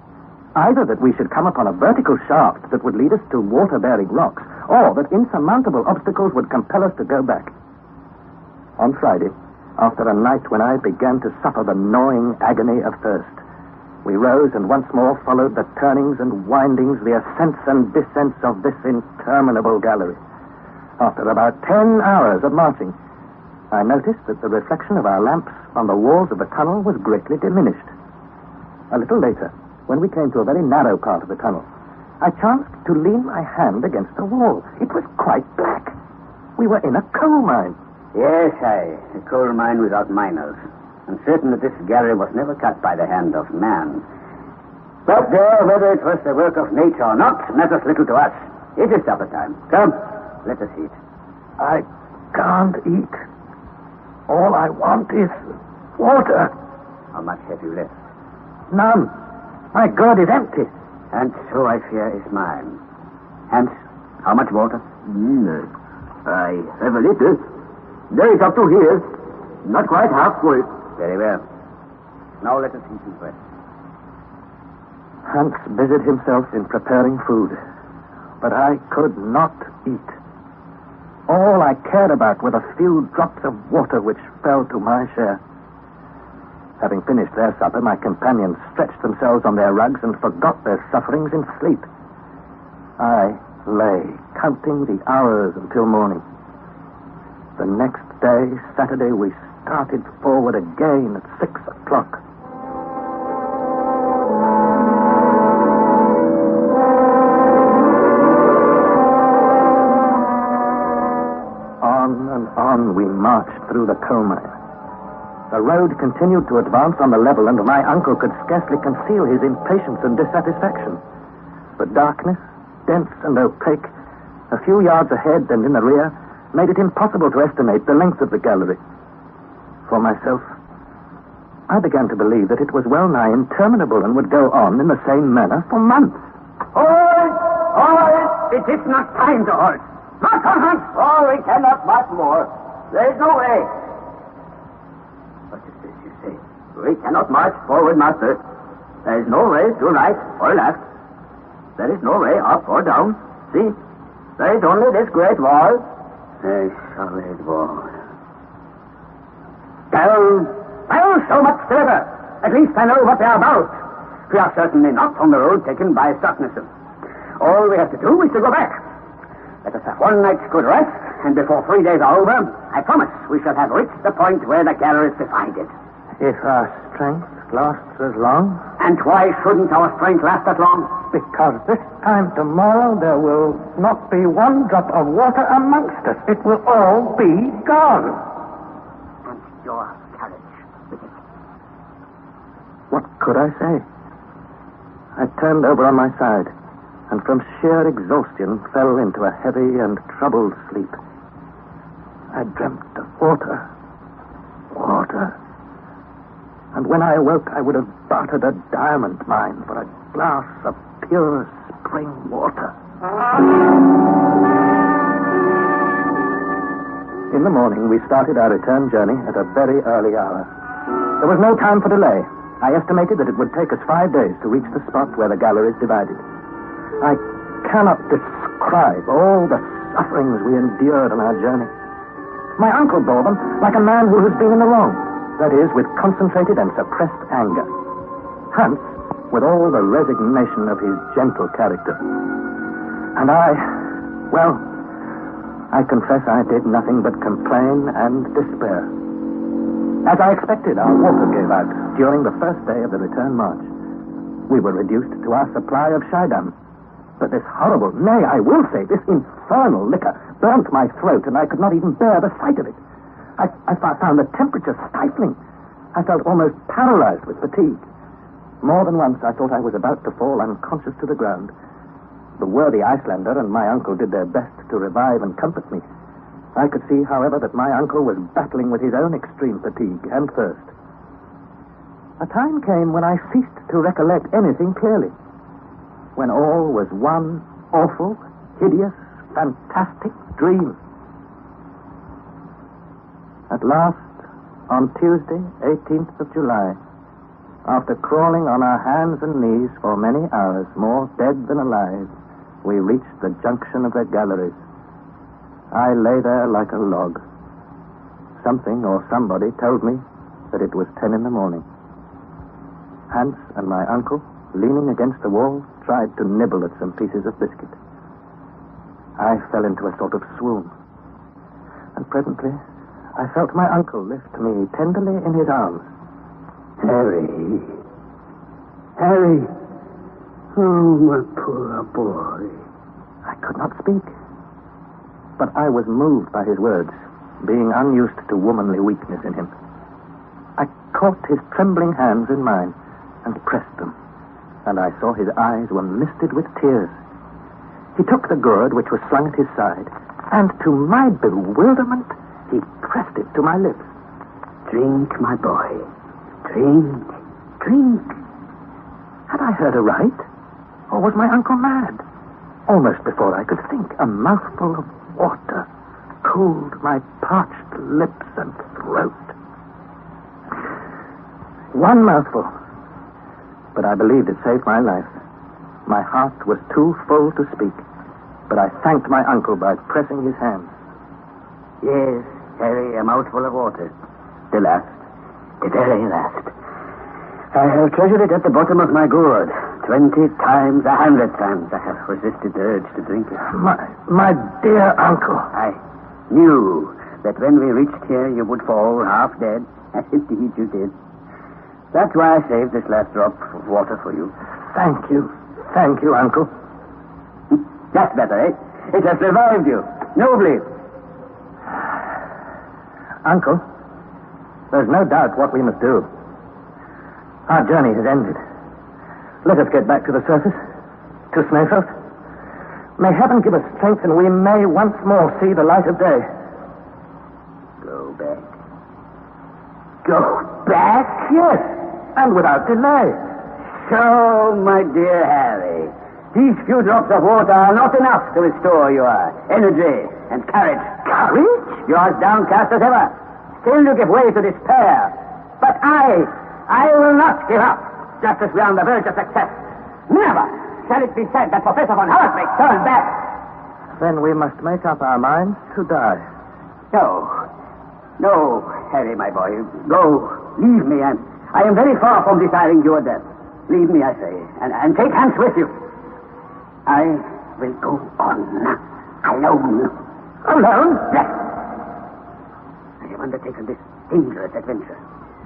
Speaker 1: Either that we should come upon a vertical shaft that would lead us to water-bearing rocks, or that insurmountable obstacles would compel us to go back. On Friday, after a night when I began to suffer the gnawing agony of thirst, we rose and once more followed the turnings and windings, the ascents and descents of this interminable gallery. After about 10 hours of marching, I noticed that the reflection of our lamps on the walls of the tunnel was greatly diminished. A little later, when we came to a very narrow part of the tunnel, I chanced to lean my hand against a wall. It was quite black. We were in a coal mine.
Speaker 4: Yes, a coal mine without miners. I'm certain that this gallery was never cut by the hand of man. But whether it was the work of nature or not matters little to us. It is supper time. Come, let us eat.
Speaker 1: I can't eat. All I want is water.
Speaker 4: How much have you left?
Speaker 1: None. My gourd is empty.
Speaker 4: And so I fear is mine. Hans, how much water?
Speaker 6: I have a little. There is up to here. Not quite half full.
Speaker 4: Very well. Now let us eat and rest.
Speaker 1: Hans busied himself in preparing food, but I could not eat. All I cared about were the few drops of water which fell to my share. Having finished their supper, my companions stretched themselves on their rugs and forgot their sufferings in sleep. I lay, counting the hours until morning. The next day, Saturday, we started forward again at 6 o'clock. On On we marched through the coal mine. The road continued to advance on the level, and my uncle could scarcely conceal his impatience and dissatisfaction. The darkness, dense and opaque, a few yards ahead and in the rear, made it impossible to estimate the length of the gallery. For myself, I began to believe that it was well nigh interminable and would go on in the same manner for months.
Speaker 4: Halt! Halt! It is not time to halt. Not for hunt! Oh, we cannot march more. There is no way. What is this you say? We cannot march forward, master. There is no way to right or left. There is no way up or down. See? There is only this great wall. A solid wall. Well, so much the better. At least I know what they are about. We are certainly not on the road taken by Saknussemm. All we have to do is to go back. Let us have one night's good rest, and before 3 days are over, I promise we shall have reached the point where the gallery is divided.
Speaker 1: If our strength lasts as long?
Speaker 4: And why shouldn't our strength last that long?
Speaker 3: Because this time tomorrow there will not be one drop of water amongst us. It will all be gone.
Speaker 4: And your carriage with it.
Speaker 1: What could I say? I turned over on my side, and from sheer exhaustion fell into a heavy and troubled sleep. I dreamt of water. And when I awoke, I would have bartered a diamond mine for a glass of pure spring water. In the morning, we started our return journey at a very early hour. There was no time for delay. I estimated that it would take us 5 days to reach the spot where the gallery is divided. I cannot describe all the sufferings we endured on our journey. My uncle bore them like a man who has been in the wrong. That is, with concentrated and suppressed anger. Hans, with all the resignation of his gentle character. And I confess I did nothing but complain and despair. As I expected, our water gave out during the first day of the return march. We were reduced to our supply of Schiedam. But this horrible, nay, I will say, this infernal liquor burnt my throat, and I could not even bear the sight of it. I found the temperature stifling. I felt almost paralyzed with fatigue. More than once I thought I was about to fall unconscious to the ground. The worthy Icelander and my uncle did their best to revive and comfort me. I could see, however, that my uncle was battling with his own extreme fatigue and thirst. A time came when I ceased to recollect anything clearly. When all was one awful, hideous, fantastic dream. At last, on Tuesday, 18th of July, after crawling on our hands and knees for many hours, more dead than alive, we reached the junction of the galleries. I lay there like a log. Something or somebody told me that it was 10 in the morning. Hans and my uncle, leaning against the wall, tried to nibble at some pieces of biscuit. I fell into a sort of swoon. And presently, I felt my uncle lift me tenderly in his arms.
Speaker 2: Harry. Oh, my poor boy.
Speaker 1: I could not speak. But I was moved by his words, being unused to womanly weakness in him. I caught his trembling hands in mine and pressed them, and I saw his eyes were misted with tears. He took the gourd which was slung at his side, and to my bewilderment, he pressed it to my lips.
Speaker 2: Drink, my boy. Drink.
Speaker 1: Had I heard aright? Or was my uncle mad? Almost before I could think, a mouthful of water cooled my parched lips and throat. One mouthful. But I believed it saved my life. My heart was too full to speak, but I thanked my uncle by pressing his hand.
Speaker 4: Yes, Harry, a mouthful of water. The last. The very last. I have treasured it at the bottom of my gourd. 20 times, 100 times I have resisted the urge to drink it.
Speaker 1: My dear uncle.
Speaker 4: I knew that when we reached here you would fall half dead. As indeed you did. That's why I saved this last drop of water for you.
Speaker 1: Thank you, uncle.
Speaker 4: That's better, eh? It has revived you. Nobly.
Speaker 1: Uncle, there's no doubt what we must do. Our journey has ended. Let us get back to the surface, to Snæfell. May heaven give us strength, and we may once more see the light of day.
Speaker 4: Go back. Go back?
Speaker 1: Yes, and without delay.
Speaker 4: So, my dear Harry, these few drops of water are not enough to restore your energy and courage.
Speaker 1: Courage?
Speaker 4: You're as downcast as ever. Still you give way to despair. But I will not give up, just as we are on the verge of success. Never shall it be said that Professor von Hardwigg turned back.
Speaker 1: Then we must make up our minds to die.
Speaker 4: No, Harry, my boy. Go. Leave me. I am very far from desiring your death. Leave me, I say, and take Hans with you. I will go on alone.
Speaker 1: Alone?
Speaker 4: Yes. I have undertaken this dangerous adventure.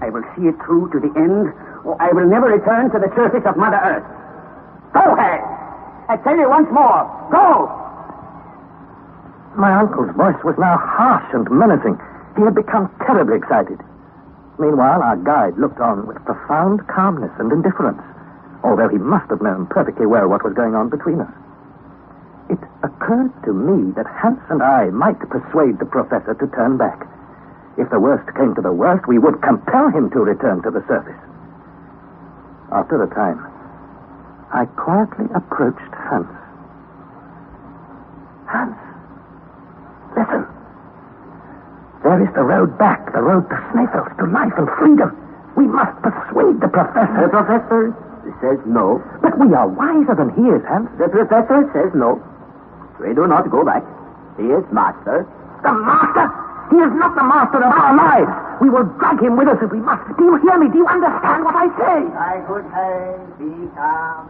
Speaker 4: I will see it through to the end, or I will never return to the surface of Mother Earth. Go, Harry! I tell you once more, go!
Speaker 1: My uncle's voice was now harsh and menacing. He had become terribly excited. Meanwhile, our guide looked on with profound calmness and indifference, although he must have known perfectly well what was going on between us. It occurred to me that Hans and I might persuade the professor to turn back. If the worst came to the worst, we would compel him to return to the surface. After a time, I quietly approached Hans. Hans, listen. There is the road back, the road to Snæfell, to life and freedom. We must persuade the professor.
Speaker 6: The professor says no.
Speaker 1: But we are wiser than he is, Hans.
Speaker 6: The professor says no. We do not go back. He is master.
Speaker 1: The master? He is not the master of our lives. We will drag him with us if we must. Do you hear me? Do you understand what I say?
Speaker 4: My good Harry, be calm.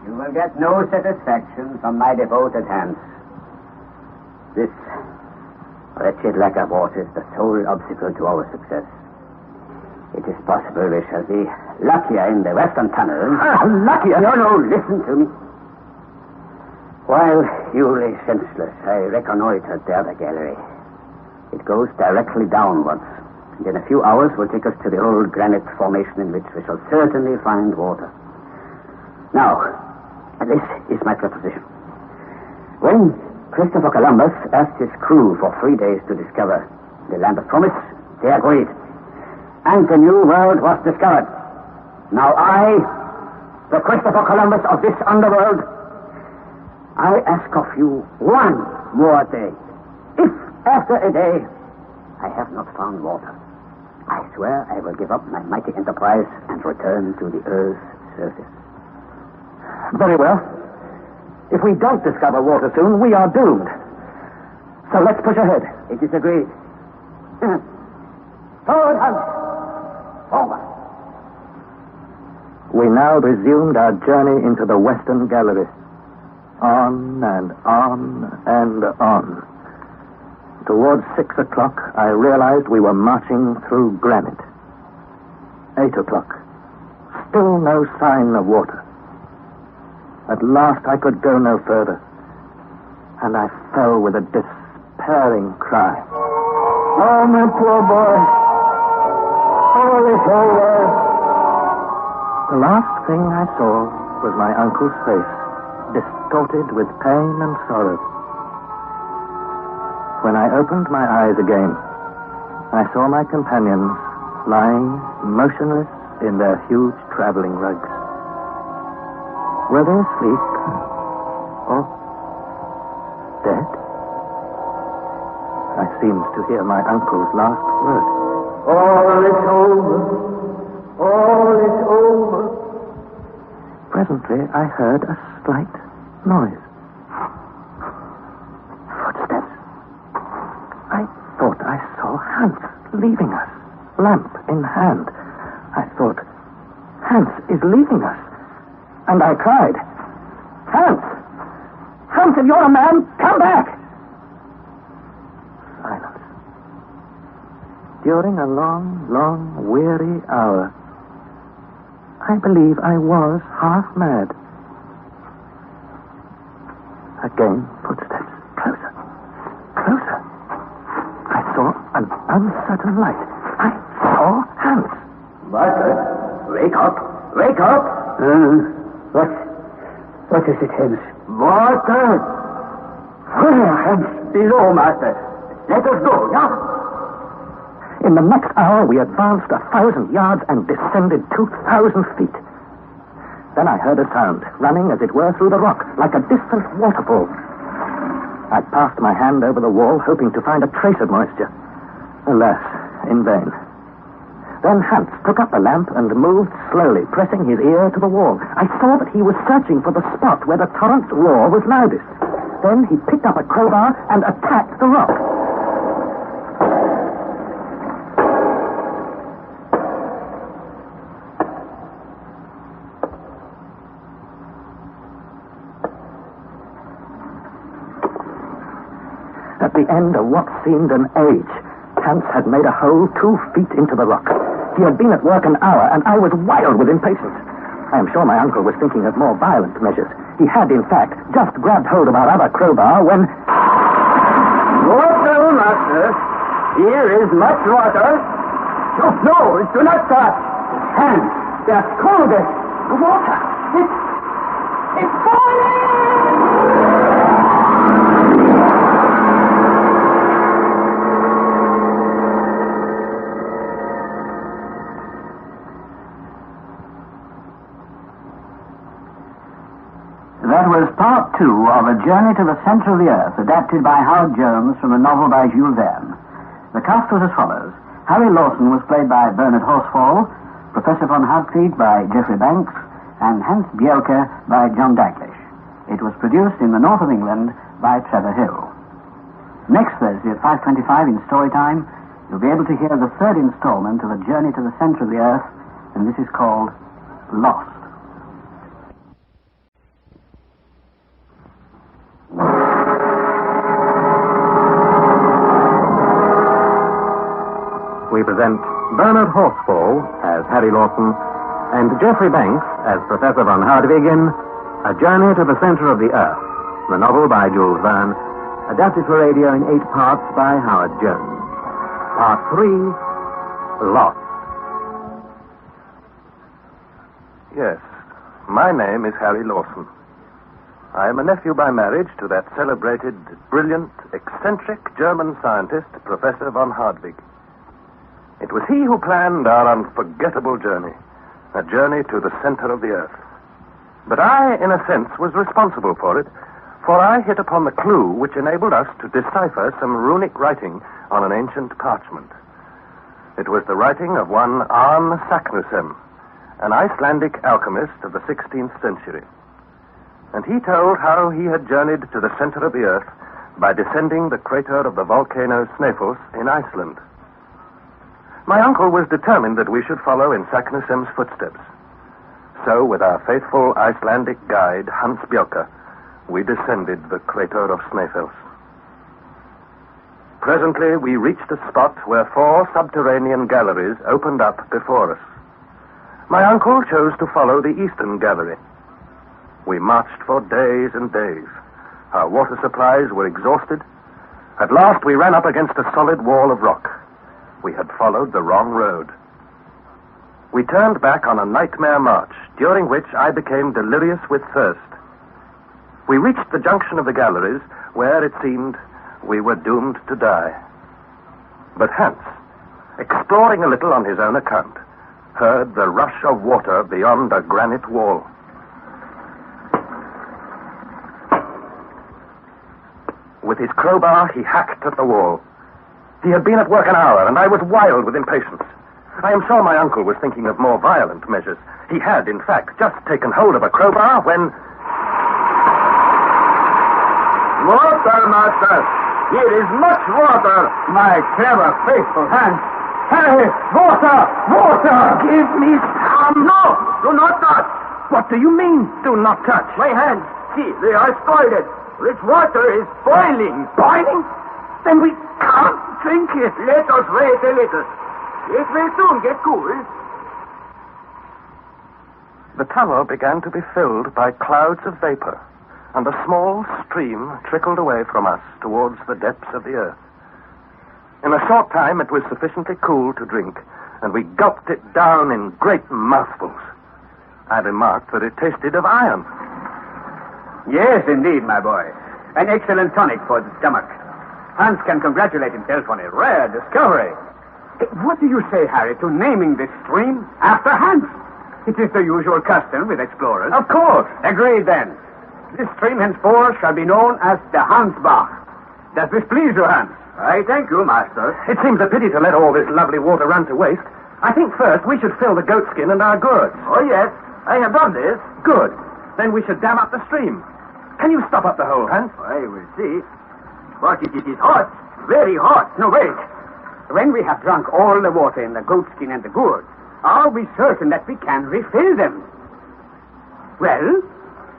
Speaker 4: You will get no satisfaction from my devoted Hans. This wretched lack of water is the sole obstacle to our success. It is possible we shall be luckier in the western tunnel.
Speaker 1: Luckier?
Speaker 4: No, listen to me. While you lay senseless, I reconnoitered the other gallery. It goes directly downwards, and in a few hours will take us to the old granite formation in which we shall certainly find water. Now, this is my proposition. When Christopher Columbus asked his crew for 3 days to discover the land of promise, they agreed. And the new world was discovered. Now I, the Christopher Columbus of this underworld, I ask of you 1 more day. If after a day I have not found water, I swear I will give up my mighty enterprise and return to the Earth's surface.
Speaker 1: Very well. If we don't discover water soon, we are doomed. So let's push ahead.
Speaker 4: It is agreed. Forward, Hans. Forward.
Speaker 1: We now resumed our journey into the western gallery. On and on and on. Towards 6 o'clock, I realized we were marching through granite. 8 o'clock. Still no sign of water. At last I could go no further, and I fell with a despairing cry.
Speaker 3: Oh, my poor boy. All is over.
Speaker 1: The last thing I saw was my uncle's face, distorted with pain and sorrow. When I opened my eyes again, I saw my companions lying motionless in their huge traveling rugs. Were they asleep or dead? I seemed to hear my uncle's last word.
Speaker 3: All is over. All is over.
Speaker 1: Presently, I heard a slight noise. Footsteps. I thought I saw Hans leaving us, lamp in hand. I thought, Hans is leaving us. And I cried, Hans! Hans, if you're a man, come back! Silence. During a long, weary hour, I believe I was half mad. Again, footsteps. Closer. Closer. I uncertain light, I saw Hans.
Speaker 4: Master, wake up! Wake up!
Speaker 2: What is it, Heims?
Speaker 4: Water!
Speaker 2: Where, Heims?
Speaker 4: Below, Master. Let us go, yeah?
Speaker 1: In the next hour, we advanced 1,000 yards and descended 2,000 feet. Then I heard a sound, running as it were through the rock, like a distant waterfall. I passed my hand over the wall, hoping to find a trace of moisture. Alas, in vain. Then Hans took up the lamp and moved slowly, pressing his ear to the wall. I saw that he was searching for the spot where the torrent's roar was loudest. Then he picked up a crowbar and attacked the rock. At the end of what seemed an age, Hans had made a hole 2 feet into the rock. He had been at work an hour, and I was wild with impatience. I am sure my uncle was thinking of more violent measures. He had, in fact, just grabbed hold of our other crowbar when...
Speaker 4: Water, Master. Here is much water. No, do not touch. Hands, they are coldest. The water. It's boiling!
Speaker 7: That was part 2 of A Journey to the Center of the Earth, adapted by Howard Jones from a novel by Jules Verne. The cast was as follows. Harry Lawson was played by Bernard Horsfall, Professor von Hardwigg by Geoffrey Banks, and Hans Bjelke by John Daglish. It was produced in the north of England by Trevor Hill. Next Thursday at 5:25 in Storytime, you'll be able to hear the 3rd installment of A Journey to the Center of the Earth, and this is called Lost.
Speaker 5: We present Bernard Horsfall as Harry Lawson and Geoffrey Banks as Professor von Hardwigg in A Journey to the Center of the Earth, the novel by Jules Verne, adapted for radio in 8 parts by Howard Jones. Part 3, Lost.
Speaker 8: Yes, my name is Harry Lawson. I am a nephew by marriage to that celebrated, brilliant, eccentric German scientist, Professor von Hardwigg. It was he who planned our unforgettable journey, a journey to the center of the earth. But I, in a sense, was responsible for it, for I hit upon the clue which enabled us to decipher some runic writing on an ancient parchment. It was the writing of one Arne Saknussemm, an Icelandic alchemist of the 16th century. And he told how he had journeyed to the center of the earth by descending the crater of the volcano Snæfellsnes in Iceland. My uncle was determined that we should follow in Saknussemm's footsteps. So, with our faithful Icelandic guide, Hans Bjelke, we descended the crater of Snæfellsnes. Presently, we reached a spot where 4 subterranean galleries opened up before us. My uncle chose to follow the eastern gallery. We marched for days and days. Our water supplies were exhausted. At last, we ran up against a solid wall of rock. We had followed the wrong road. We turned back on a nightmare march, during which I became delirious with thirst. We reached the junction of the galleries, where it seemed we were doomed to die. But Hans, exploring a little on his own account, heard the rush of water beyond a granite wall. With his crowbar, he hacked at the wall. He had been at work an hour, and I was wild with impatience. I am sure my uncle was thinking of more violent measures. He had, in fact, just taken hold of a crowbar when...
Speaker 4: Water, Master! Here is much water! My clever, faithful hand. Hey, water! Water!
Speaker 5: Give me some!
Speaker 4: No! Do not touch!
Speaker 5: What do you mean, do not touch?
Speaker 4: My hands, see, they are scalded. This water is boiling.
Speaker 5: Boiling? Then we can't drink it.
Speaker 4: Let us wait a little. It will soon get cool.
Speaker 8: The tunnel began to be filled by clouds of vapor, and a small stream trickled away from us towards the depths of the earth. In a short time, it was sufficiently cool to drink, and we gulped it down in great mouthfuls. I remarked that it tasted of iron.
Speaker 4: Yes, indeed, my boy. An excellent tonic for the stomach. Hans can congratulate himself on a rare discovery. What do you say, Harry, to naming this stream after Hans? It is the usual custom with explorers. Of course. Agreed, then. This stream henceforth shall be known as the Hansbach. Does this please you, Hans? I thank you, master.
Speaker 8: It seems a pity to let all this lovely water run to waste. I think first we should fill the goatskin and our gourds.
Speaker 6: Oh, yes. I have done this.
Speaker 8: Good. Then we should dam up the stream. Can you stop up the hole, Hans?
Speaker 6: I will see. But it is hot. Very hot.
Speaker 4: No, wait. When we have drunk all the water in the goatskin and the gourds, are we certain that we can refill them? Well,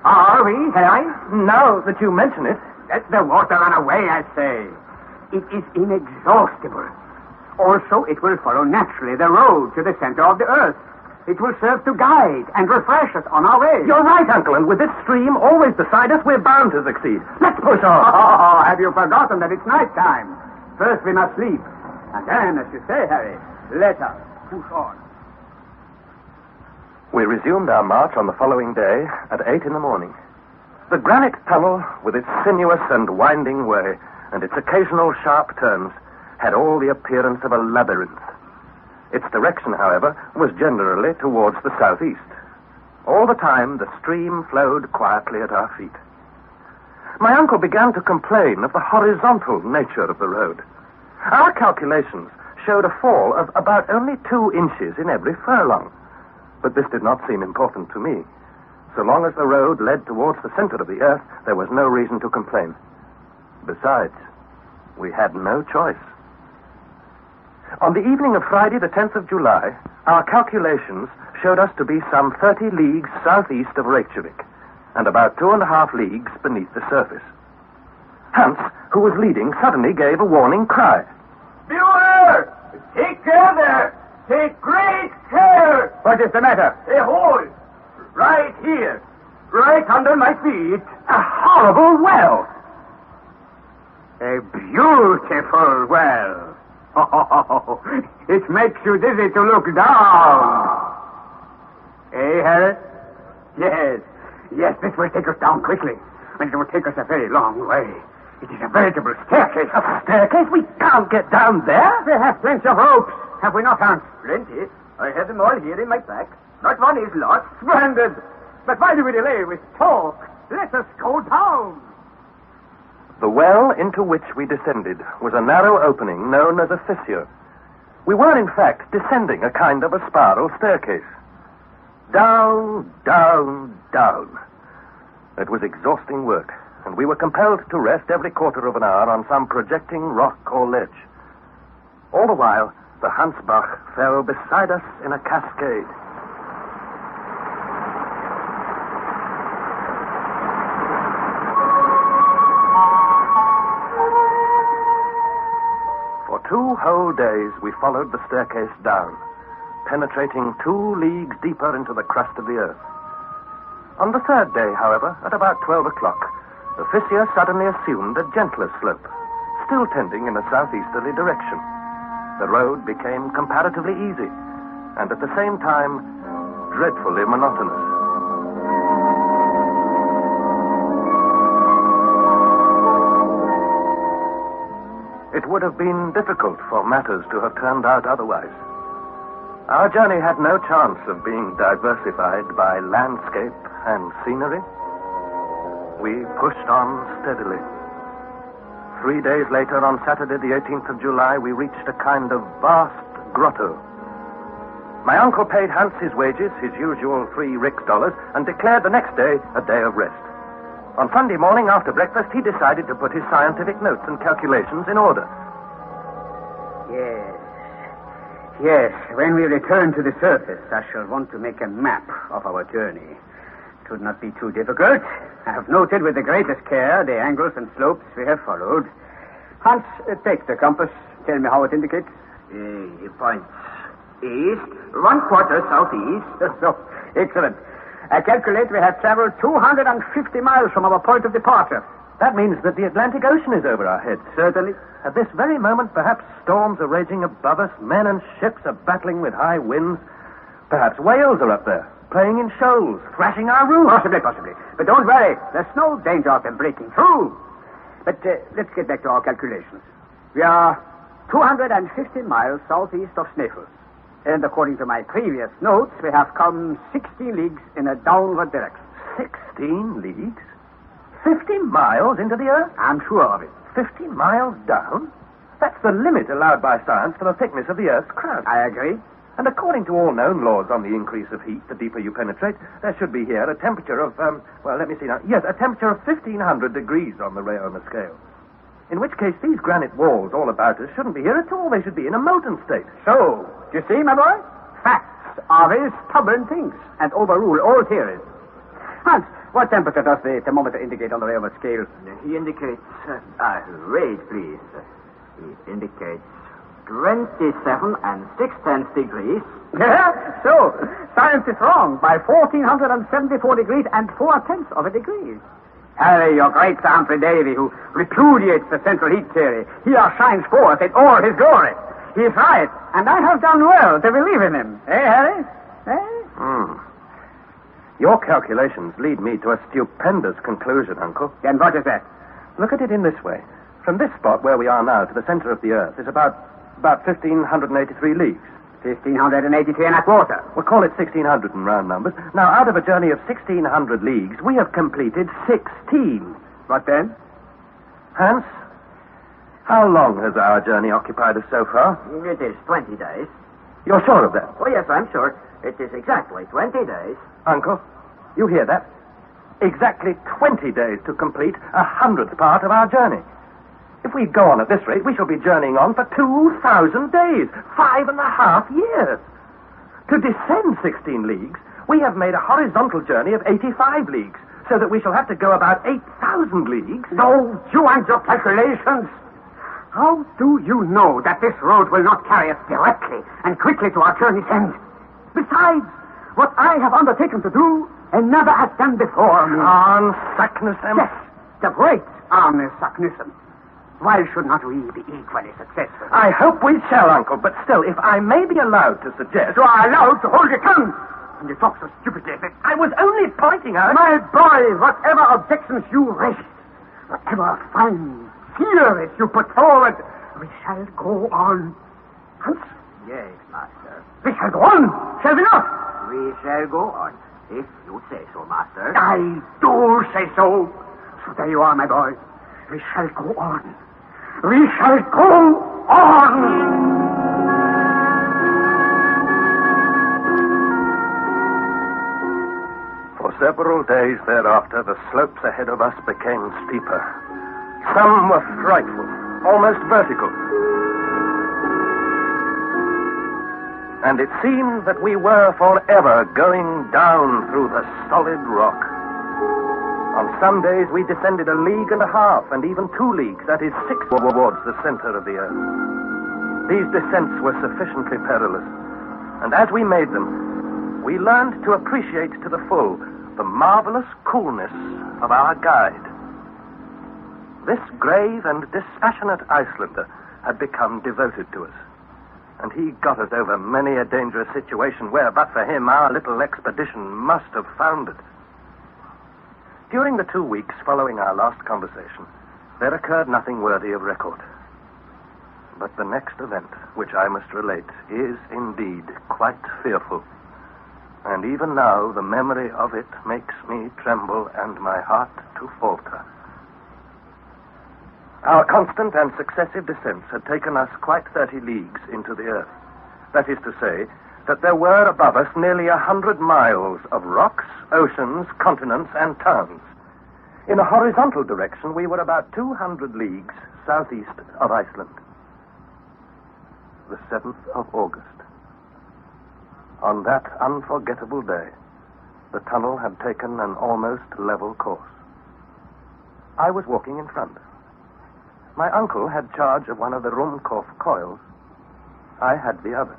Speaker 4: are we, Harry?
Speaker 8: Now that you mention it.
Speaker 4: Let the water run away, I say. It is inexhaustible. Also, it will follow naturally the road to the center of the earth. It will serve to guide and refresh us on our way.
Speaker 8: You're right, Uncle, and with this stream always beside us, we're bound to succeed. Let's push on.
Speaker 4: Oh, have you forgotten that it's night time? First we must sleep. And then, as you say, Harry, let us push on.
Speaker 8: We resumed our march on the following day at 8 in the morning. The granite tunnel, with its sinuous and winding way, and its occasional sharp turns, had all the appearance of a labyrinth. Its direction, however, was generally towards the southeast. All the time, the stream flowed quietly at our feet. My uncle began to complain of the horizontal nature of the road. Our calculations showed a fall of about only 2 inches in every furlong. But this did not seem important to me. So long as the road led towards the center of the earth, there was no reason to complain. Besides, we had no choice. On the evening of Friday, the 10th of July, our calculations showed us to be some 30 leagues southeast of Reykjavik, and about 2.5 leagues beneath the surface. Hans, who was leading, suddenly gave a warning cry.
Speaker 6: Beware! Take care there! Take great care!
Speaker 4: What is the matter?
Speaker 6: A hole! Right here! Right under my feet!
Speaker 4: A horrible well! A beautiful well! Oh, it makes you dizzy to look down. Eh, Harry? Yes, this will take us down quickly. And it will take us a very long way. It is a veritable staircase.
Speaker 8: A staircase? We can't get down there.
Speaker 4: We have plenty of ropes. Have we not, Hans?
Speaker 6: Plenty. I have them all here in my pack. Not one is lost.
Speaker 4: Splendid. But why do we delay with talk? Let us go down.
Speaker 8: The well into which we descended was a narrow opening known as a fissure. We were, in fact, descending a kind of a spiral staircase. Down, down, down. It was exhausting work, and we were compelled to rest every quarter of an hour on some projecting rock or ledge. All the while, the Hansbach fell beside us in a cascade. For 2 whole days, we followed the staircase down, penetrating 2 leagues deeper into the crust of the earth. On the 3rd day, however, at about 12 o'clock, the fissure suddenly assumed a gentler slope, still tending in a southeasterly direction. The road became comparatively easy, and at the same time, dreadfully monotonous. It would have been difficult for matters to have turned out otherwise. Our journey had no chance of being diversified by landscape and scenery. We pushed on steadily. 3 days later, on Saturday, the 18th of July, we reached a kind of vast grotto. My uncle paid Hans his wages, his usual 3 rix dollars, and declared the next day a day of rest. On Sunday morning, after breakfast, he decided to put his scientific notes and calculations in order.
Speaker 4: Yes, when we return to the surface, I shall want to make a map of our journey. It would not be too difficult. I have noted with the greatest care the angles and slopes we have followed. Hans, take the compass. Tell me how it indicates.
Speaker 6: It points east, 1/4 southeast.
Speaker 4: So, excellent. I calculate we have traveled 250 miles from our point of departure.
Speaker 8: That means that the Atlantic Ocean is over our heads.
Speaker 4: Certainly.
Speaker 8: At this very moment, perhaps storms are raging above us, men and ships are battling with high winds. Perhaps whales are up there, playing in shoals, thrashing our roofs.
Speaker 4: Possibly. But don't worry, there's no danger of them breaking through. But let's get back to our calculations. We are 250 miles southeast of Naples. And according to my previous notes, we have come 16 leagues in a downward direction.
Speaker 8: 16 leagues? 50 miles into the Earth?
Speaker 4: I'm sure of it.
Speaker 8: 50 miles down? That's the limit allowed by science for the thickness of the Earth's crust.
Speaker 4: I agree.
Speaker 8: And according to all known laws on the increase of heat, the deeper you penetrate, there should be here a temperature of, let me see now. Yes, a temperature of 1,500 degrees on the Rheomer scale. In which case, these granite walls all about us shouldn't be here at all. They should be in a molten state.
Speaker 4: So, do you see, my boy? Facts are very stubborn things and overrule all theories. Hans, what temperature does the thermometer indicate on the Rheomer scale?
Speaker 6: He indicates... wait, please. He indicates 27 and 6/10 degrees.
Speaker 4: Yeah, so, science is wrong by 1,474 degrees and 4/10 of a degree. Harry, your great Sir Humphrey Davy, who repudiates the central heat theory, here shines forth in all his glory. He is right, and I have done well to believe in him. Eh, Harry? Eh?
Speaker 8: Your calculations lead me to a stupendous conclusion, Uncle.
Speaker 4: Then what is that?
Speaker 8: Look at it in this way. From this spot where we are now to the center of the Earth is about 1,583 leagues.
Speaker 4: 1,583 and a quarter.
Speaker 8: We'll call it 1,600 in round numbers. Now, out of a journey of 1,600 leagues, we have completed 16.
Speaker 4: What then?
Speaker 8: Hans, how long has our journey occupied us so far?
Speaker 6: It is 20 days.
Speaker 8: You're sure of that?
Speaker 6: Oh, yes, I'm sure. It is exactly 20 days.
Speaker 8: Uncle, you hear that? Exactly 20 days to complete 100th part of our journey. If we go on at this rate, we shall be journeying on for 2,000 days, 5.5 years. To descend 16 leagues, we have made a horizontal journey of 85 leagues, so that we shall have to go about 8,000 leagues.
Speaker 4: No, you and your calculations. How do you know that this road will not carry us directly and quickly to our journey's end? Besides, what I have undertaken to do, and never has done before me.
Speaker 8: Arne Saknussemm?
Speaker 4: Yes, the great Arne Saknussemm. Why should not we be equally successful?
Speaker 8: I hope we shall, Uncle, but still, if I may be allowed to suggest...
Speaker 4: You are allowed to hold your tongue. And you talk so stupidly.
Speaker 8: I was only pointing out...
Speaker 4: My boy, whatever objections you raise, whatever fine theories you put forward, we shall go on. Hans?
Speaker 6: Yes, master.
Speaker 4: We shall go on, shall we not?
Speaker 6: We shall go on, if you say so, master.
Speaker 4: I do say so. So there you are, my boy. We shall go on. We shall go on.
Speaker 8: For several days thereafter, the slopes ahead of us became steeper. Some were frightful, almost vertical. And it seemed that we were forever going down through the solid rock. On some days, we descended 1.5 leagues, and even 2 leagues, that is 6 towards the center of the Earth. These descents were sufficiently perilous, and as we made them, we learned to appreciate to the full the marvelous coolness of our guide. This grave and dispassionate Icelander had become devoted to us, and he got us over many a dangerous situation where, but for him, our little expedition must have foundered. During the 2 weeks following our last conversation, there occurred nothing worthy of record. But the next event, which I must relate, is indeed quite fearful. And even now, the memory of it makes me tremble and my heart to falter. Our constant and successive descents had taken us quite 30 leagues into the earth. That is to say, that there were above us nearly 100 miles of rocks, oceans, continents, and towns. In a horizontal direction, we were about 200 leagues southeast of Iceland. The 7th of August. On that unforgettable day, the tunnel had taken an almost level course. I was walking in front. My uncle had charge of one of the Ruhmkorff coils. I had the other.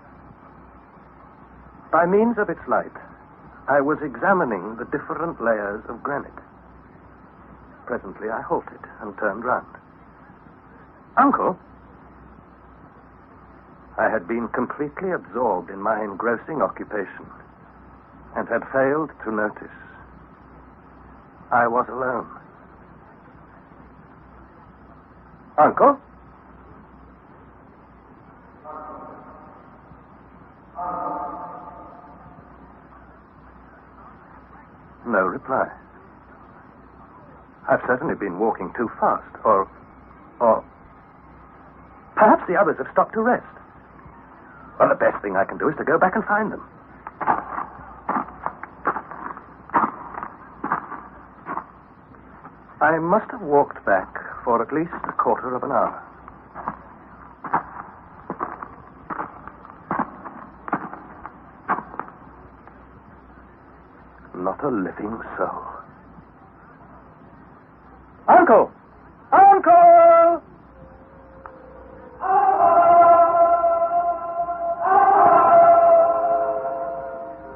Speaker 8: By means of its light, I was examining the different layers of granite. presently I halted and turned round. Uncle? I had been completely absorbed in my engrossing occupation and had failed to notice I was alone. Uncle? No reply. I've certainly been walking too fast, or perhaps the others have stopped to rest. Well, the best thing I can do is to go back and find them. I must have walked back for at least a quarter of an hour. Not a living soul. Uncle! Uncle!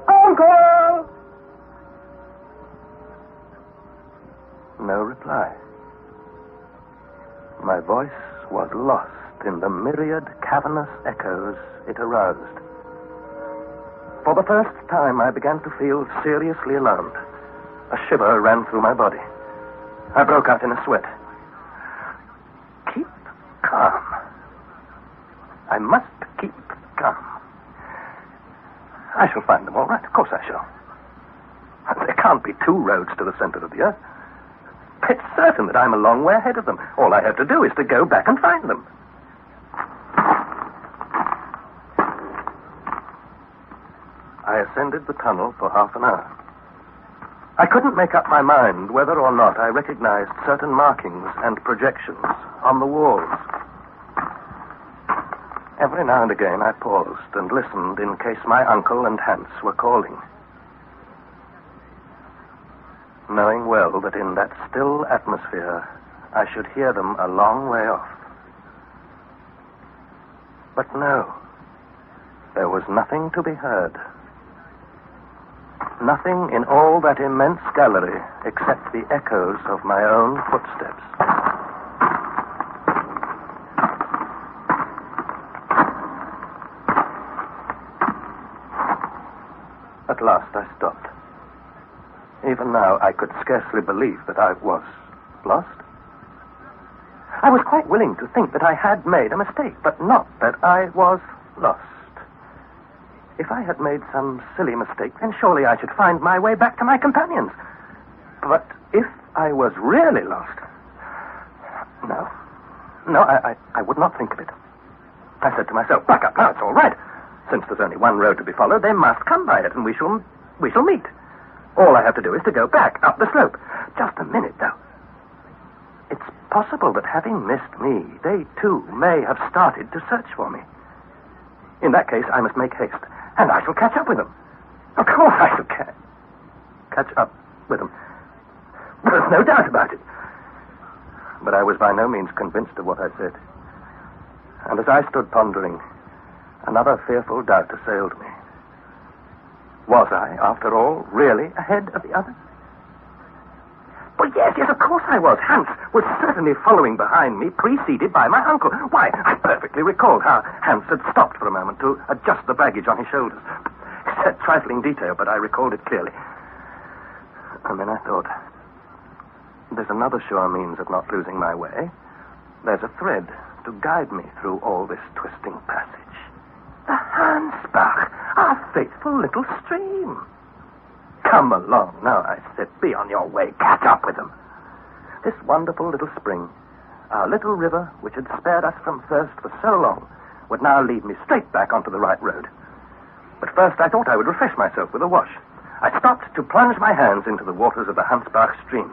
Speaker 8: Uncle! No reply. My voice was lost in the myriad cavernous echoes it aroused. For the first time, I began to feel seriously alarmed. A shiver ran through my body. I broke out in a sweat. Keep calm. I must keep calm. I shall find them all right. Of course I shall. There can't be two roads to the center of the earth. It's certain that I'm a long way ahead of them. All I have to do is to go back and find them. I ascended the tunnel for half an hour. I couldn't make up my mind whether or not I recognized certain markings and projections on the walls. Every now and again I paused and listened in case my uncle and Hans were calling, knowing well that in that still atmosphere I should hear them a long way off. But no, there was nothing to be heard. Nothing in all that immense gallery except the echoes of my own footsteps. At last I stopped. Even now I could scarcely believe that I was lost. I was quite willing to think that I had made a mistake, but not that I was lost. If I had made some silly mistake, then surely I should find my way back to my companions. But if I was really lost... No, I would not think of it. I said to myself, back up now, it's all right. Since there's only one road to be followed, they must come by it, and we shall meet. All I have to do is to go back, up the slope. Just a minute, though. It's possible that having missed me, they, too, may have started to search for me. In that case, I must make haste, and I shall catch up with them. Of course I shall catch up with them. There's no doubt about it. But I was by no means convinced of what I said. And as I stood pondering, another fearful doubt assailed me. Was I, after all, really ahead of the others? Well, yes, of course I was. Hans was certainly following behind me, preceded by my uncle. Why, I perfectly recalled how Hans had stopped for a moment to adjust the baggage on his shoulders. It's a trifling detail, but I recalled it clearly. And then I thought, there's another sure means of not losing my way. There's a thread to guide me through all this twisting passage. The Hansbach, our faithful little stream. Come along now, I said. Be on your way. Catch up with them. This wonderful little spring, our little river, which had spared us from thirst for so long, would now lead me straight back onto the right road. But first I thought I would refresh myself with a wash. I stopped to plunge my hands into the waters of the Hansbach stream.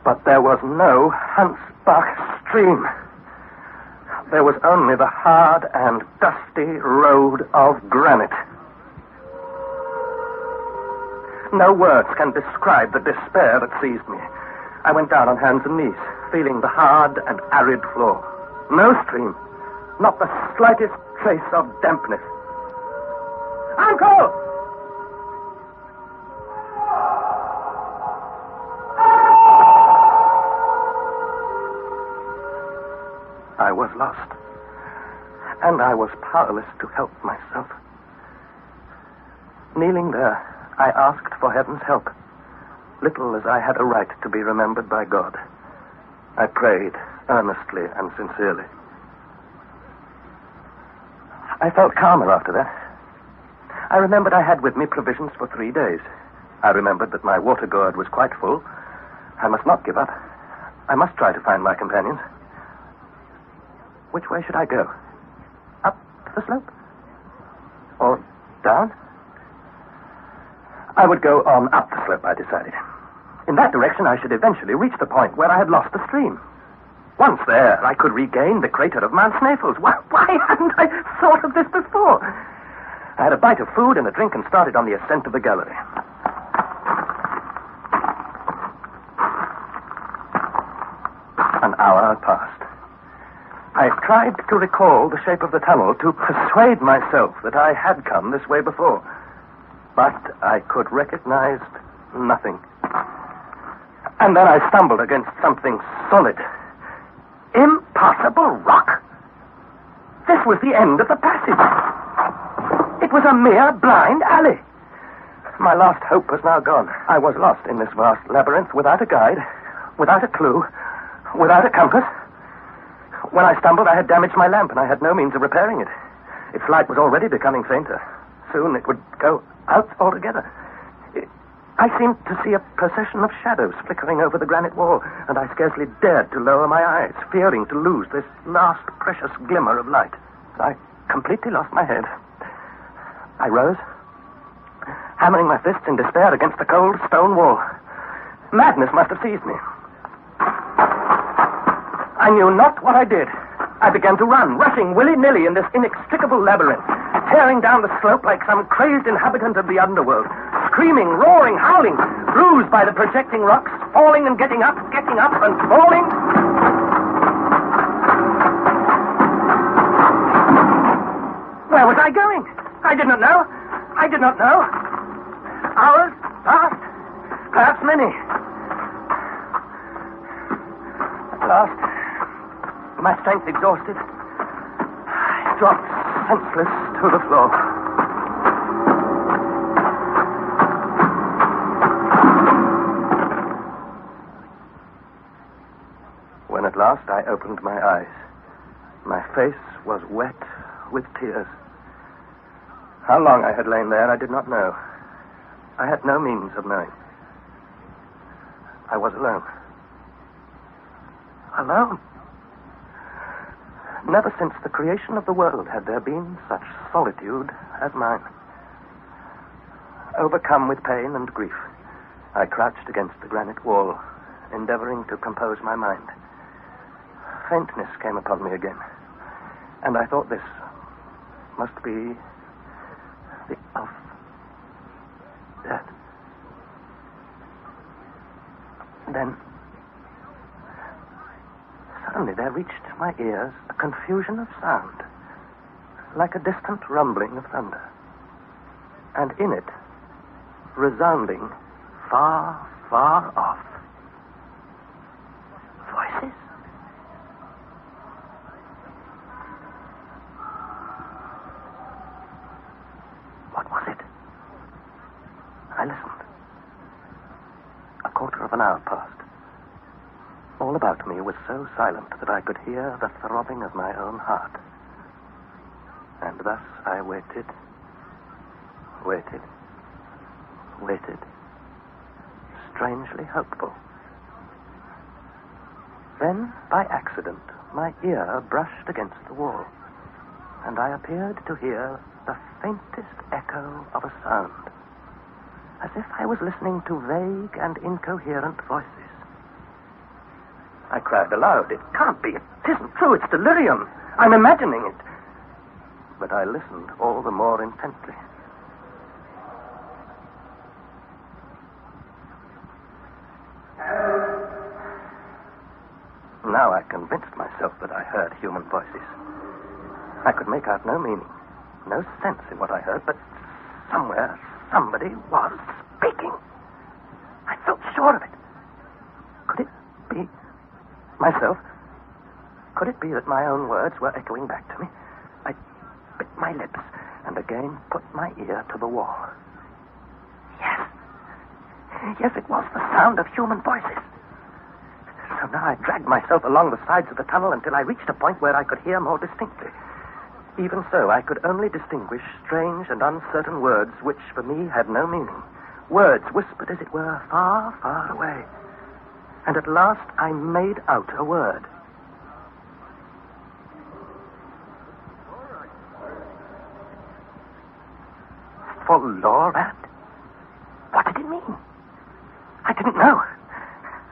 Speaker 8: But there was no Hansbach stream. There was only the hard and dusty road of granite. No words can describe the despair that seized me. I went down on hands and knees, feeling the hard and arid floor. No stream, not the slightest trace of dampness. Uncle! was lost. And I was powerless to help myself. Kneeling there, I asked for heaven's help, little as I had a right to be remembered by God. I prayed earnestly and sincerely. I felt calmer after that. I remembered I had with me provisions for 3 days. I remembered that my water gourd was quite full. I must not give up. I must try to find my companions. Which way should I go? Up the slope? Or down? I would go on up the slope, I decided. In that direction, I should eventually reach the point where I had lost the stream. Once there, I could regain the crater of Mount Snæfell's. Why hadn't I thought of this before? I had a bite of food and a drink and started on the ascent of the gallery. An hour passed. I tried to recall the shape of the tunnel to persuade myself that I had come this way before. But I could recognize nothing. And then I stumbled against something solid. Impossible rock! This was the end of the passage. It was a mere blind alley. My last hope was now gone. I was lost in this vast labyrinth without a guide, without a clue, without a compass. When I stumbled, I had damaged my lamp, and I had no means of repairing it. Its light was already becoming fainter. Soon it would go out altogether. I seemed to see a procession of shadows flickering over the granite wall, and I scarcely dared to lower my eyes, fearing to lose this last precious glimmer of light. I completely lost my head. I rose, hammering my fists in despair against the cold stone wall. Madness must have seized me. I knew not what I did. I began to run, rushing willy-nilly in this inextricable labyrinth, tearing down the slope like some crazed inhabitant of the underworld, screaming, roaring, howling, bruised by the projecting rocks, falling and getting up and falling. Where was I going? I did not know. Hours passed, perhaps many. At last, my strength exhausted, I dropped senseless to the floor. When at last I opened my eyes, my face was wet with tears. How long I had lain there, I did not know. I had no means of knowing. I was alone. Alone? Never since the creation of the world had there been such solitude as mine. Overcome with pain and grief, I crouched against the granite wall, endeavoring to compose my mind. Faintness came upon me again, and I thought this must be the of death. Then, suddenly there reached my ears a confusion of sound, like a distant rumbling of thunder. And in it, resounding far, far off, voices. What was it? I listened. A quarter of an hour passed. All about me was so silent that I could hear the throbbing of my own heart. And thus I waited, strangely hopeful. Then, by accident, my ear brushed against the wall, and I appeared to hear the faintest echo of a sound, as if I was listening to vague and incoherent voices. I cried aloud, "It can't be, it isn't true, it's delirium. I'm imagining it." But I listened all the more intently. Now I convinced myself that I heard human voices. I could make out no meaning, no sense in what I heard, but somewhere somebody was speaking. I felt sure of it. Could it be myself? Could it be that my own words were echoing back to me? I bit my lips and again put my ear to the wall. Yes. Yes, it was the sound of human voices. So now I dragged myself along the sides of the tunnel until I reached a point where I could hear more distinctly. Even so, I could only distinguish strange and uncertain words which, for me, had no meaning. Words whispered, as it were, far, far away. And at last I made out a word. Forlorat? What did it mean? I didn't know.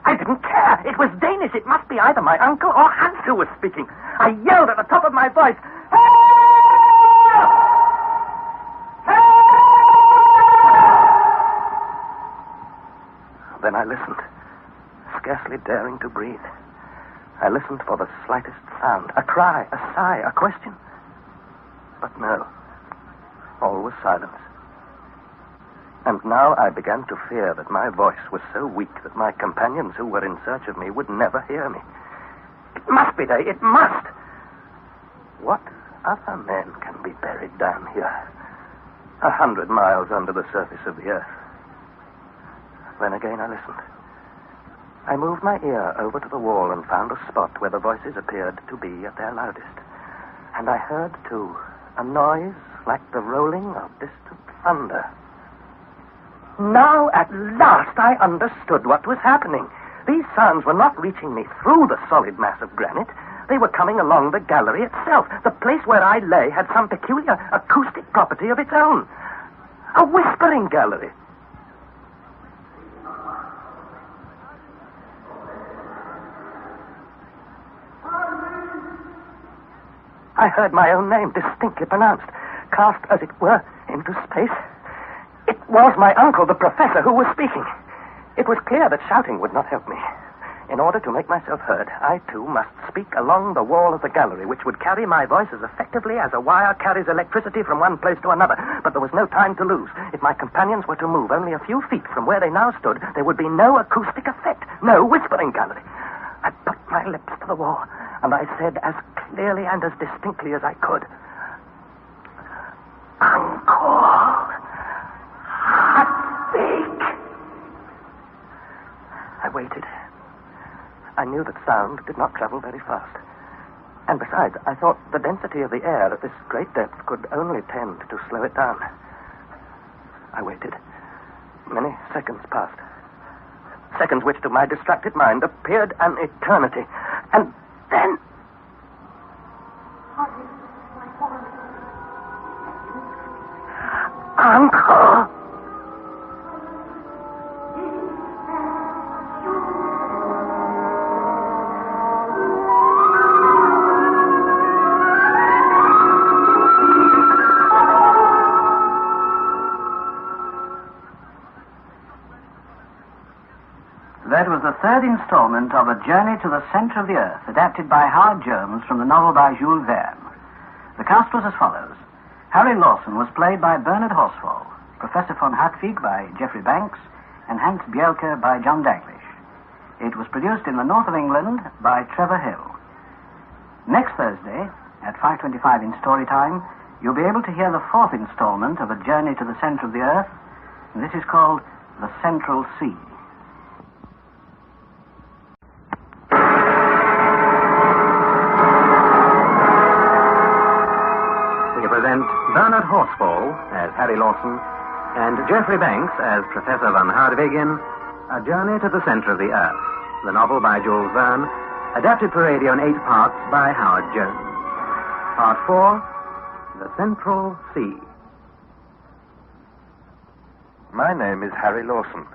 Speaker 8: I didn't care. It was Danish. It must be either my uncle or Hans who was speaking. I yelled at the top of my voice, "Help! Help!" Then I listened, scarcely daring to breathe. I listened for the slightest sound, a cry, a sigh, a question. But no, all was silence. And now I began to fear that my voice was so weak that my companions who were in search of me would never hear me. It must be they, it must! What other men can be buried down here, 100 miles under the surface of the earth? Then again I listened. I moved my ear over to the wall and found a spot where the voices appeared to be at their loudest. And I heard, too, a noise like the rolling of distant thunder. Now, at last, I understood what was happening. These sounds were not reaching me through the solid mass of granite. They were coming along the gallery itself. The place where I lay had some peculiar acoustic property of its own. A whispering gallery. I heard my own name distinctly pronounced, cast, as it were, into space. It was my uncle, the professor, who was speaking. It was clear that shouting would not help me. In order to make myself heard, I, too, must speak along the wall of the gallery, which would carry my voice as effectively as a wire carries electricity from one place to another. But there was no time to lose. If my companions were to move only a few feet from where they now stood, there would be no acoustic effect, no whispering gallery. I put my lips to the wall, and I said as clearly and as distinctly as I could, "Uncle Hardwigg." I waited. I knew that sound did not travel very fast. And besides, I thought the density of the air at this great depth could only tend to slow it down. I waited. Many seconds passed. Seconds which to my distracted mind appeared an eternity. And then... Uncle!
Speaker 7: That was the third installment of A Journey to the Center of the Earth, adapted by Howard Jones from the novel by Jules Verne. The cast was as follows. Harry Lawson was played by Bernard Horsfall, Professor von Hardwigg by Geoffrey Banks, and Hans Bjelke by John Daglish. It was produced in the north of England by Trevor Hill. Next Thursday, at 5:25 in story time, you'll be able to hear the fourth installment of A Journey to the Center of the Earth. And this is called The Central Sea.
Speaker 5: Present Bernard Horsfall as Harry Lawson and Geoffrey Banks as Professor von Hardwigg in A Journey to the Center of the Earth, the novel by Jules Verne, adapted for radio in 8 parts by Howard Jones. Part 4, The Central Sea.
Speaker 8: My name is Harry Lawson.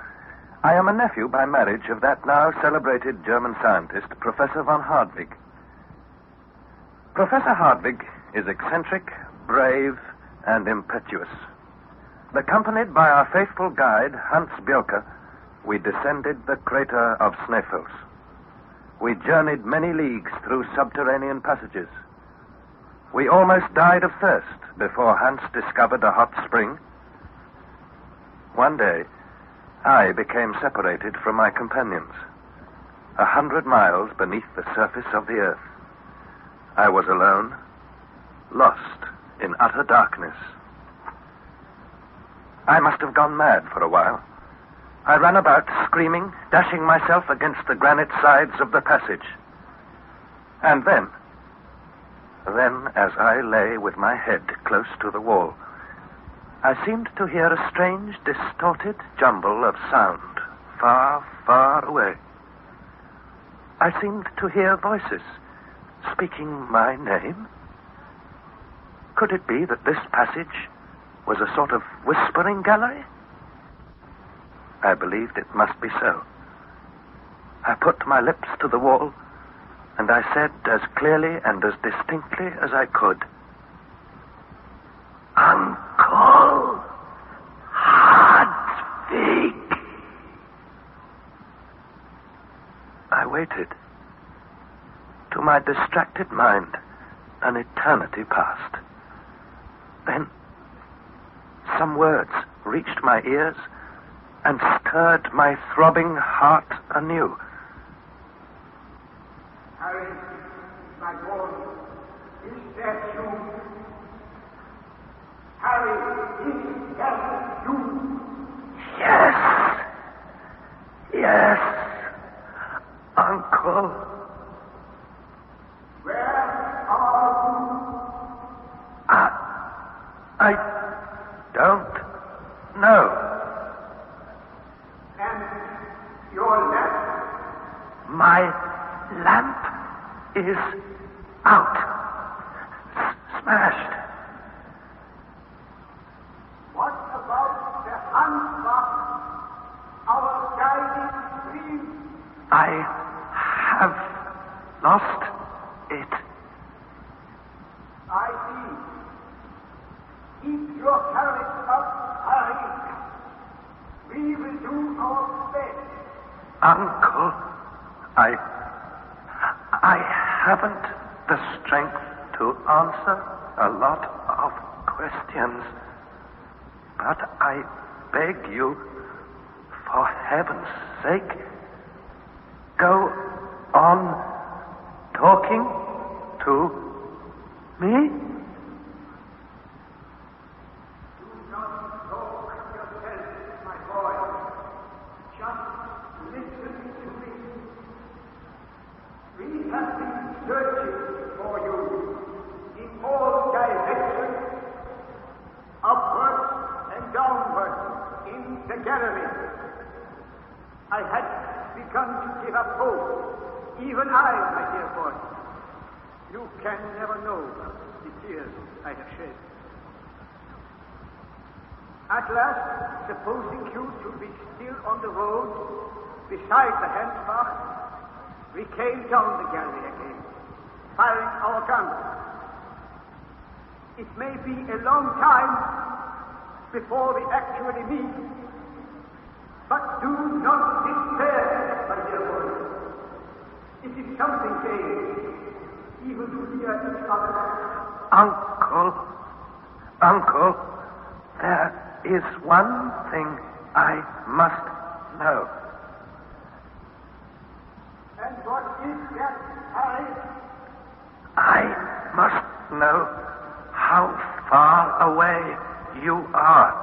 Speaker 8: I am a nephew by marriage of that now celebrated German scientist, Professor von Hardwigg. Professor Hardwigg is eccentric, brave, and impetuous. Accompanied by our faithful guide, Hans Bjelke, we descended the crater of Snæfell. We journeyed many leagues through subterranean passages. We almost died of thirst before Hans discovered a hot spring. One day, I became separated from my companions, 100 miles beneath the surface of the earth. I was alone, lost in utter darkness. I must have gone mad for a while. I ran about, screaming, dashing myself against the granite sides of the passage. And then, as I lay with my head close to the wall, I seemed to hear a strange, distorted jumble of sound far, far away. I seemed to hear voices speaking my name. Could it be that this passage was a sort of whispering gallery? I believed it must be so. I put my lips to the wall, and I said as clearly and as distinctly as I could, "Uncle Hardwigg." I waited. To my distracted mind, an eternity passed. Then some words reached my ears and stirred my throbbing heart anew.
Speaker 2: Harry, my boy, is that you? Harry, is that you?
Speaker 8: Yes. Yes, Uncle.
Speaker 2: Where are you?
Speaker 8: I don't know.
Speaker 2: And your lamp?
Speaker 8: My lamp is out. Smashed.
Speaker 2: What about the handbag, our guiding stream?
Speaker 8: I have lost it.
Speaker 2: I see. Keep your courage up, Harry. We will do our best.
Speaker 8: Uncle, I haven't the strength to answer a lot of questions, but I beg you, for heaven's sake, go on talking to me.
Speaker 2: Do not talk yourself, my boy. Just listen to me. We have been searching for you in all directions, upwards and downwards in the gallery. I had begun to give up hope, even I, my dear boy. You can never know the tears I have shed. At last, supposing you to be still on the road, beside the Hensbach, we came down the gallery again, firing our guns. It may be a long time before we actually meet, but do not despair, my dear boy. It is something gained, even to hear each other.
Speaker 8: Uncle, there is one thing I must know.
Speaker 2: And what is that, Harry?
Speaker 8: I must know how far away you are.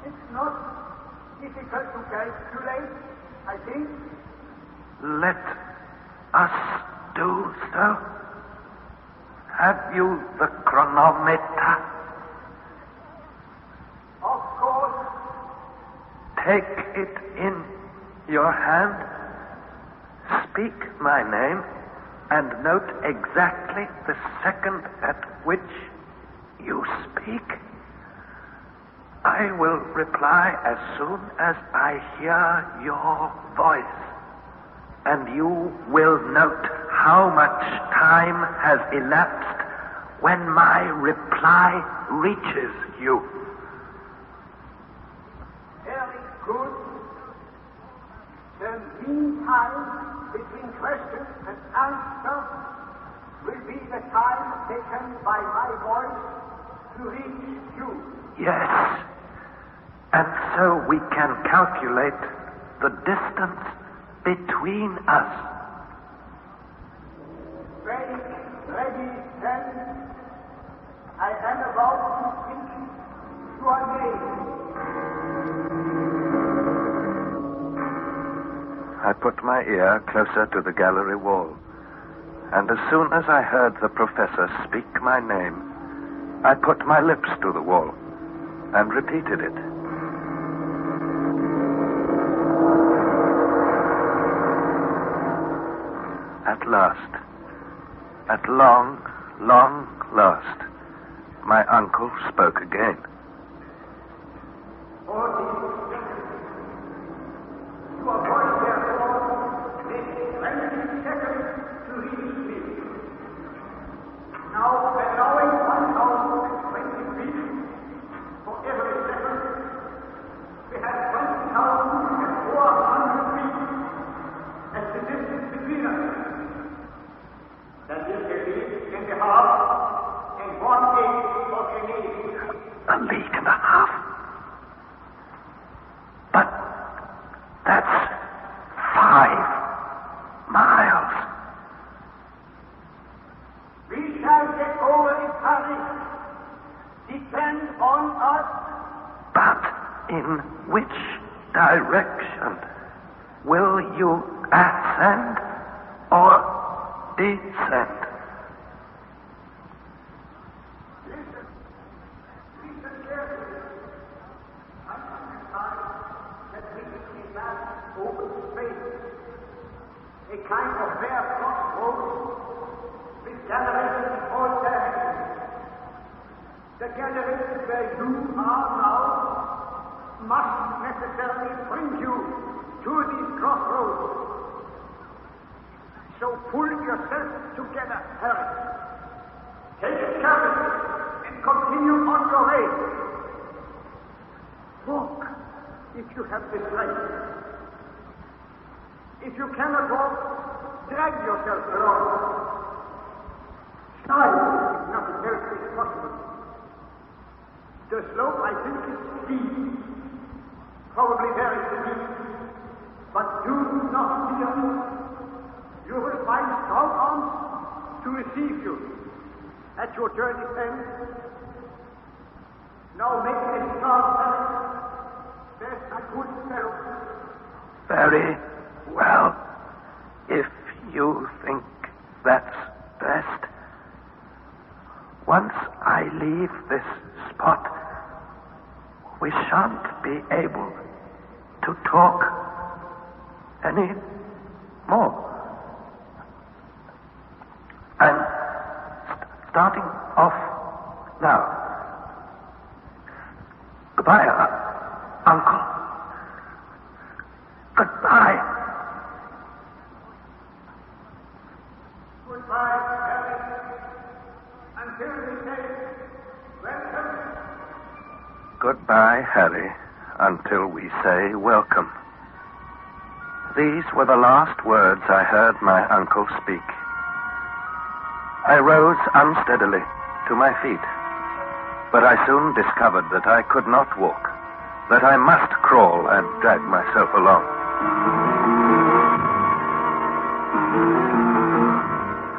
Speaker 2: It's not difficult to calculate, I think.
Speaker 8: Let us do so. Have you the chronometer?
Speaker 2: Of course.
Speaker 8: Take it in your hand. Speak my name and note exactly the second at which you speak. I will reply as soon as I hear your voice, and you will note how much time has elapsed when my reply reaches you.
Speaker 2: Very good. The meantime between question and answer will be the time taken by my voice to reach you.
Speaker 8: Yes, and so we can calculate the distance between us.
Speaker 2: Break
Speaker 8: I put my ear closer to the gallery wall, and as soon as I heard the professor speak my name, I put my lips to the wall and repeated it. At last, at long, long last, my uncle spoke again.
Speaker 9: You are going, therefore, take 20 seconds to reach me. Now, allowing 1,020 feet for every second, we have 20,400 feet as the distance between us. That is a league and a half and 1/8 of a league.
Speaker 8: A league and a half? But that's 5 miles.
Speaker 9: We shall get over it, Harry. Depend on us.
Speaker 8: But in which direction? Will you ascend or descend?
Speaker 9: Listen carefully. I decide that we will be back open space, a kind of bare crossroads with galleries in all directions. The galleries where you are now must necessarily bring you to these crossroads. So pull yourself together, Harry. Take it carefully and continue on your way. Walk if you have the strength. If you cannot walk, drag yourself along. Slide if nothing else is possible. The slope, I think, is steep, probably very steep, but do not fear. You will find strong arms to receive you at your journey's end. Now make a start, Harry. There's a good fellow.
Speaker 8: Very well. If you think that's best. Once I leave this spot, we shan't be able to talk any more. I'm starting off now. Goodbye, Uncle. Goodbye.
Speaker 9: Goodbye, Harry. Until we say welcome.
Speaker 8: Goodbye, Harry, until we say welcome. These were the last words I heard my uncle speak. I rose unsteadily to my feet, but I soon discovered that I could not walk, that I must crawl and drag myself along.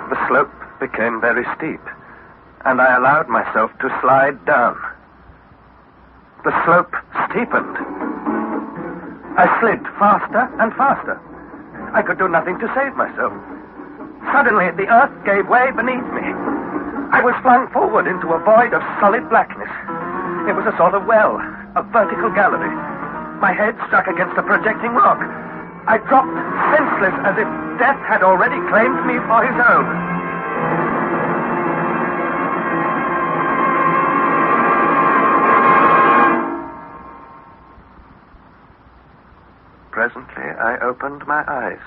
Speaker 8: The slope became very steep, and I allowed myself to slide down. The slope steepened. I slid faster and faster. I could do nothing to save myself. Suddenly, the earth gave way beneath me. I was flung forward into a void of solid blackness. It was a sort of well, a vertical gallery. My head struck against a projecting rock. I dropped senseless as if death had already claimed me for his own. Presently, I opened my eyes.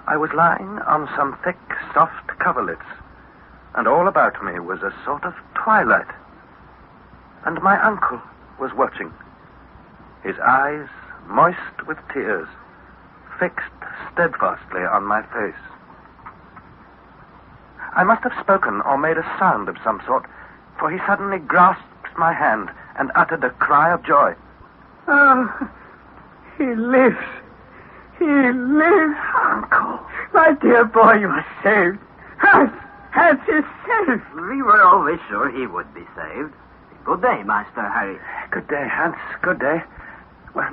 Speaker 8: I was lying on some thick, soft coverlets, and all about me was a sort of twilight. And my uncle was watching, his eyes moist with tears, fixed steadfastly on my face. I must have spoken or made a sound of some sort, for he suddenly grasped my hand and uttered a cry of joy.
Speaker 2: Oh, he lives. He lives.
Speaker 8: Uncle.
Speaker 2: My dear boy, you are saved. Has he saved?
Speaker 4: We were always sure he would be saved. Good day, Master Harry.
Speaker 8: Good day, Hans. Good day. Well,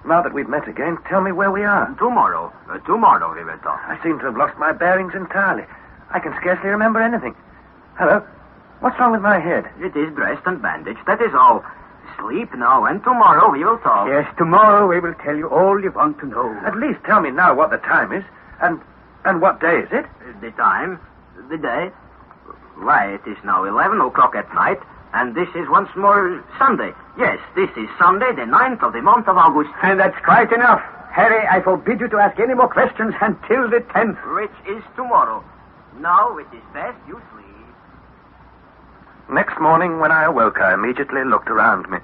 Speaker 8: Now that we've met again, tell me where we are.
Speaker 6: Tomorrow we will talk.
Speaker 8: I seem to have lost my bearings entirely. I can scarcely remember anything. Hello? What's wrong with my head?
Speaker 6: It is dressed and bandaged, that is all. Sleep now, and tomorrow we will talk.
Speaker 2: Yes, tomorrow we will tell you all you want to know.
Speaker 8: At least tell me now what the time is, and what day is it?
Speaker 6: The time? The day? Why, it is now 11 o'clock at night, and this is once more Sunday. Yes, this is Sunday, the 9th of the month of August.
Speaker 2: And that's quite enough. Harry, I forbid you to ask any more questions until the 10th.
Speaker 6: Which is tomorrow. Now it is best you sleep.
Speaker 8: Next morning, when I awoke, I immediately looked around me.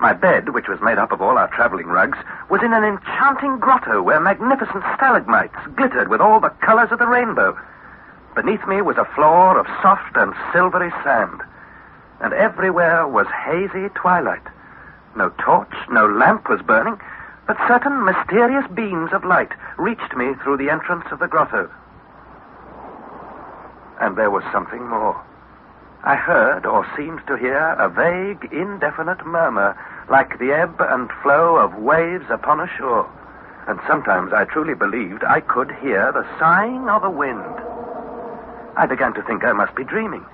Speaker 8: My bed, which was made up of all our traveling rugs, was in an enchanting grotto where magnificent stalagmites glittered with all the colors of the rainbow. Beneath me was a floor of soft and silvery sand, and everywhere was hazy twilight. No torch, no lamp was burning, but certain mysterious beams of light reached me through the entrance of the grotto. And there was something more. I heard, or seemed to hear, a vague, indefinite murmur, like the ebb and flow of waves upon a shore. And sometimes I truly believed I could hear the sighing of a wind. I began to think I must be dreaming.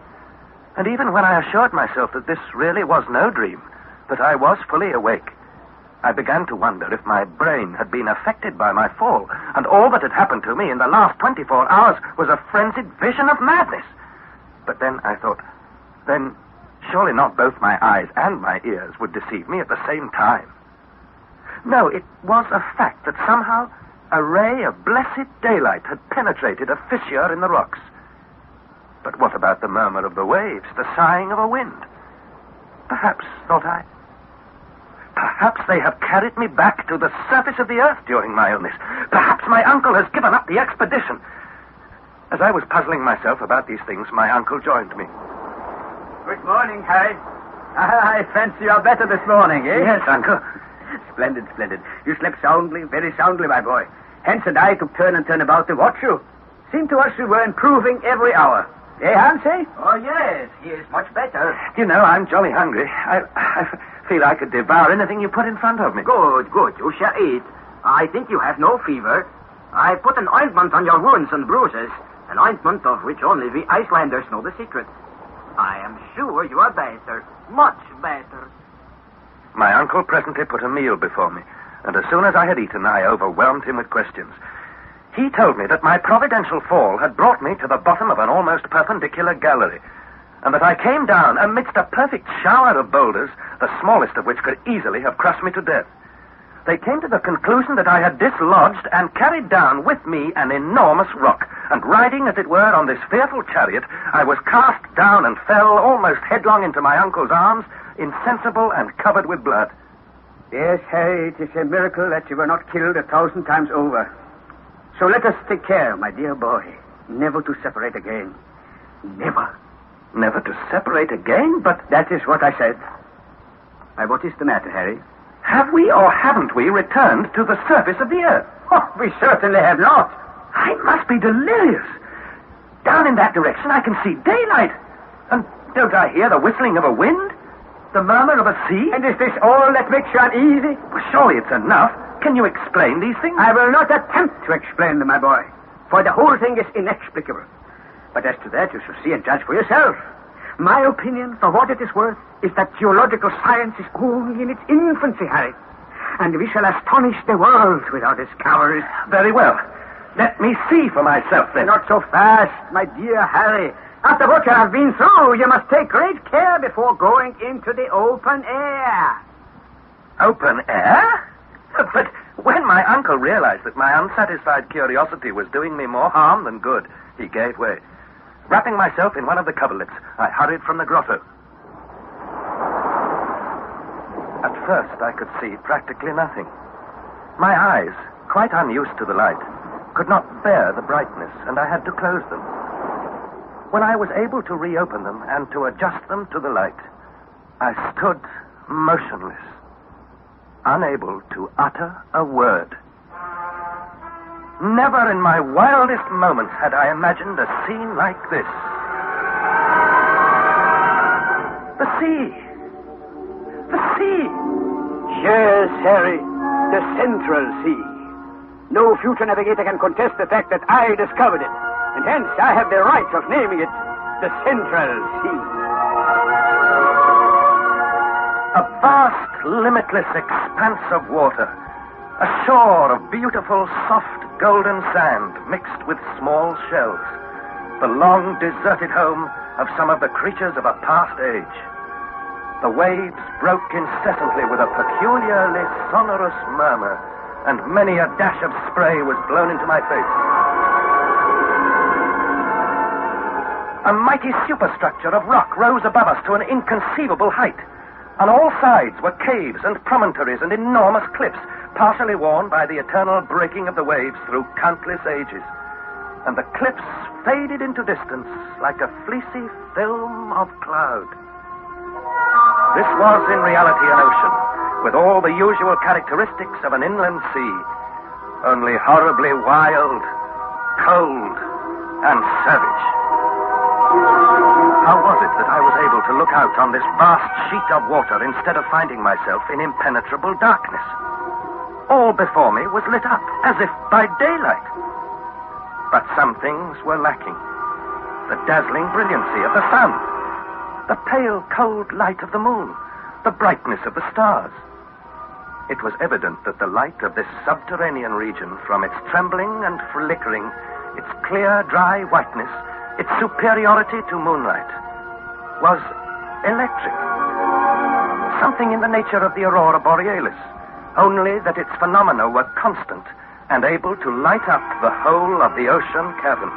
Speaker 8: And even when I assured myself that this really was no dream, that I was fully awake, I began to wonder if my brain had been affected by my fall, and all that had happened to me in the last 24 hours was a frenzied vision of madness. But then I thought, then surely not both my eyes and my ears would deceive me at the same time. No, it was a fact that somehow a ray of blessed daylight had penetrated a fissure in the rocks. But what about the murmur of the waves, the sighing of a wind? Perhaps, thought I, perhaps they have carried me back to the surface of the earth during my illness. Perhaps my uncle has given up the expedition. As I was puzzling myself about these things, my uncle joined me.
Speaker 2: Good morning, Harry. I fancy you are better this morning, eh?
Speaker 8: Yes, Uncle.
Speaker 2: Splendid, splendid. You slept soundly, very soundly, my boy. Hans and I took turn and turn about to watch you. Seemed to us you were improving every hour. Eh, Hans, eh?
Speaker 6: Oh, yes, he is much better.
Speaker 8: You know, I'm jolly hungry. I feel I could devour anything you put in front of me.
Speaker 6: Good, you shall eat. I think you have no fever. I put an ointment on your wounds and bruises, an ointment of which only we Icelanders know the secret. I am sure you are better, much better.
Speaker 8: My uncle presently put a meal before me, and as soon as I had eaten, I overwhelmed him with questions. He told me that my providential fall had brought me to the bottom of an almost perpendicular gallery, and that I came down amidst a perfect shower of boulders, the smallest of which could easily have crushed me to death. They came to the conclusion that I had dislodged and carried down with me an enormous rock, and riding, as it were, on this fearful chariot, I was cast down and fell almost headlong into my uncle's arms, insensible and covered with blood.
Speaker 2: Yes, Harry, it is a miracle that you were not killed 1,000 times over. So let us take care, my dear boy, never to separate again. Never.
Speaker 8: Never to separate again? But
Speaker 2: that is what I said. Why, what is the matter, Harry?
Speaker 8: Have we or haven't we returned to the surface of the earth?
Speaker 2: Oh, we certainly have not.
Speaker 8: I must be delirious. Down in that direction I can see daylight. And don't I hear the whistling of a wind? The murmur of a sea?
Speaker 2: And is this all that makes you uneasy?
Speaker 8: Well, surely it's enough. Can you explain these things?
Speaker 2: I will not attempt to explain them, my boy, for the whole thing is inexplicable. But as to that, you shall see and judge for yourself. My opinion, for what it is worth, is that geological science is only in its infancy, Harry. And we shall astonish the world with our discoveries.
Speaker 8: Very well. Let me see for myself, then.
Speaker 2: Not so fast, my dear Harry. After what you have been through, you must take great care before going into the open air.
Speaker 8: Open air? But when my uncle realized that my unsatisfied curiosity was doing me more harm than good, he gave way. Wrapping myself in one of the coverlets, I hurried from the grotto. At first, I could see practically nothing. My eyes, quite unused to the light, could not bear the brightness, and I had to close them. When I was able to reopen them and to adjust them to the light, I stood motionless, unable to utter a word. Never in my wildest moments had I imagined a scene like this. The sea! The sea!
Speaker 2: Yes, Harry.
Speaker 9: The Central Sea. No future navigator can contest the fact that I discovered it, and hence I have the right of naming it the Central Sea.
Speaker 8: A vast, limitless expanse of water. A shore of beautiful, soft, golden sand mixed with small shells. The long, deserted home of some of the creatures of a past age. The waves broke incessantly with a peculiarly sonorous murmur, and many a dash of spray was blown into my face. A mighty superstructure of rock rose above us to an inconceivable height. On all sides were caves and promontories and enormous cliffs, partially worn by the eternal breaking of the waves through countless ages. And the cliffs faded into distance like a fleecy film of cloud. This was in reality an ocean, with all the usual characteristics of an inland sea, only horribly wild, cold, and savage. How was it that I was able to look out on this vast sheet of water instead of finding myself in impenetrable darkness? All before me was lit up, as if by daylight. But some things were lacking. The dazzling brilliancy of the sun, the pale, cold light of the moon, the brightness of the stars. It was evident that the light of this subterranean region, from its trembling and flickering, its clear, dry whiteness, its superiority to moonlight, was electric. Something in the nature of the aurora borealis, only that its phenomena were constant and able to light up the whole of the ocean cavern.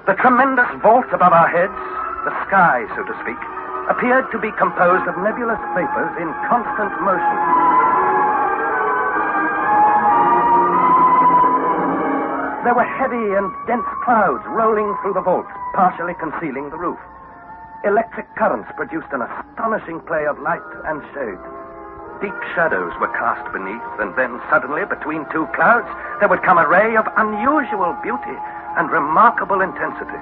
Speaker 8: The tremendous vault above our heads, the sky, so to speak, appeared to be composed of nebulous vapors in constant motion. There were heavy and dense clouds rolling through the vault, partially concealing the roof. Electric currents produced an astonishing play of light and shade. Deep shadows were cast beneath, and then suddenly, between two clouds, there would come a ray of unusual beauty and remarkable intensity.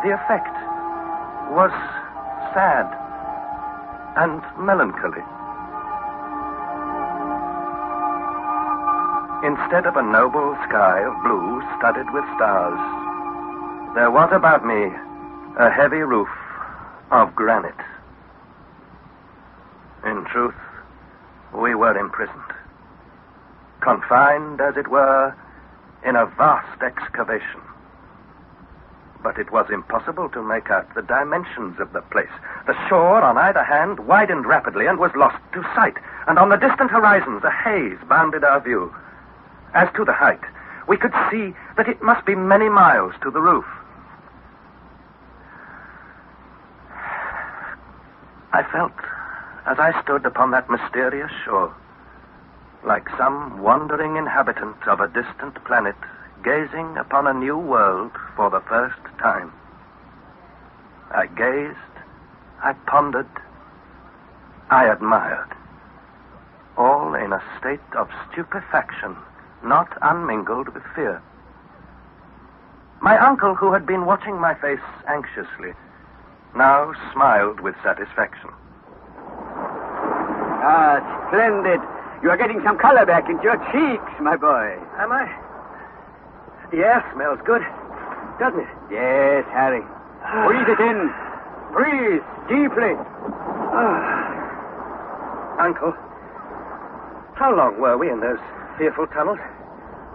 Speaker 8: The effect was sad and melancholy. Instead of a noble sky of blue studded with stars, there was about me a heavy roof of granite. In truth, we were imprisoned, confined, as it were, in a vast excavation. But it was impossible to make out the dimensions of the place. The shore on either hand widened rapidly and was lost to sight, and on the distant horizons a haze bounded our view. As to the height, we could see that it must be many miles to the roof. I felt, as I stood upon that mysterious shore, like some wandering inhabitant of a distant planet gazing upon a new world for the first time. I gazed, I pondered, I admired, all in a state of stupefaction, not unmingled with fear. My uncle, who had been watching my face anxiously, now smiled with satisfaction.
Speaker 9: Ah, splendid. You are getting some color back into your cheeks, my boy.
Speaker 8: Am I? The air smells good, doesn't it?
Speaker 9: Yes, Harry. Breathe it in. Breathe deeply.
Speaker 8: Uncle, how long were we in those fearful tunnels?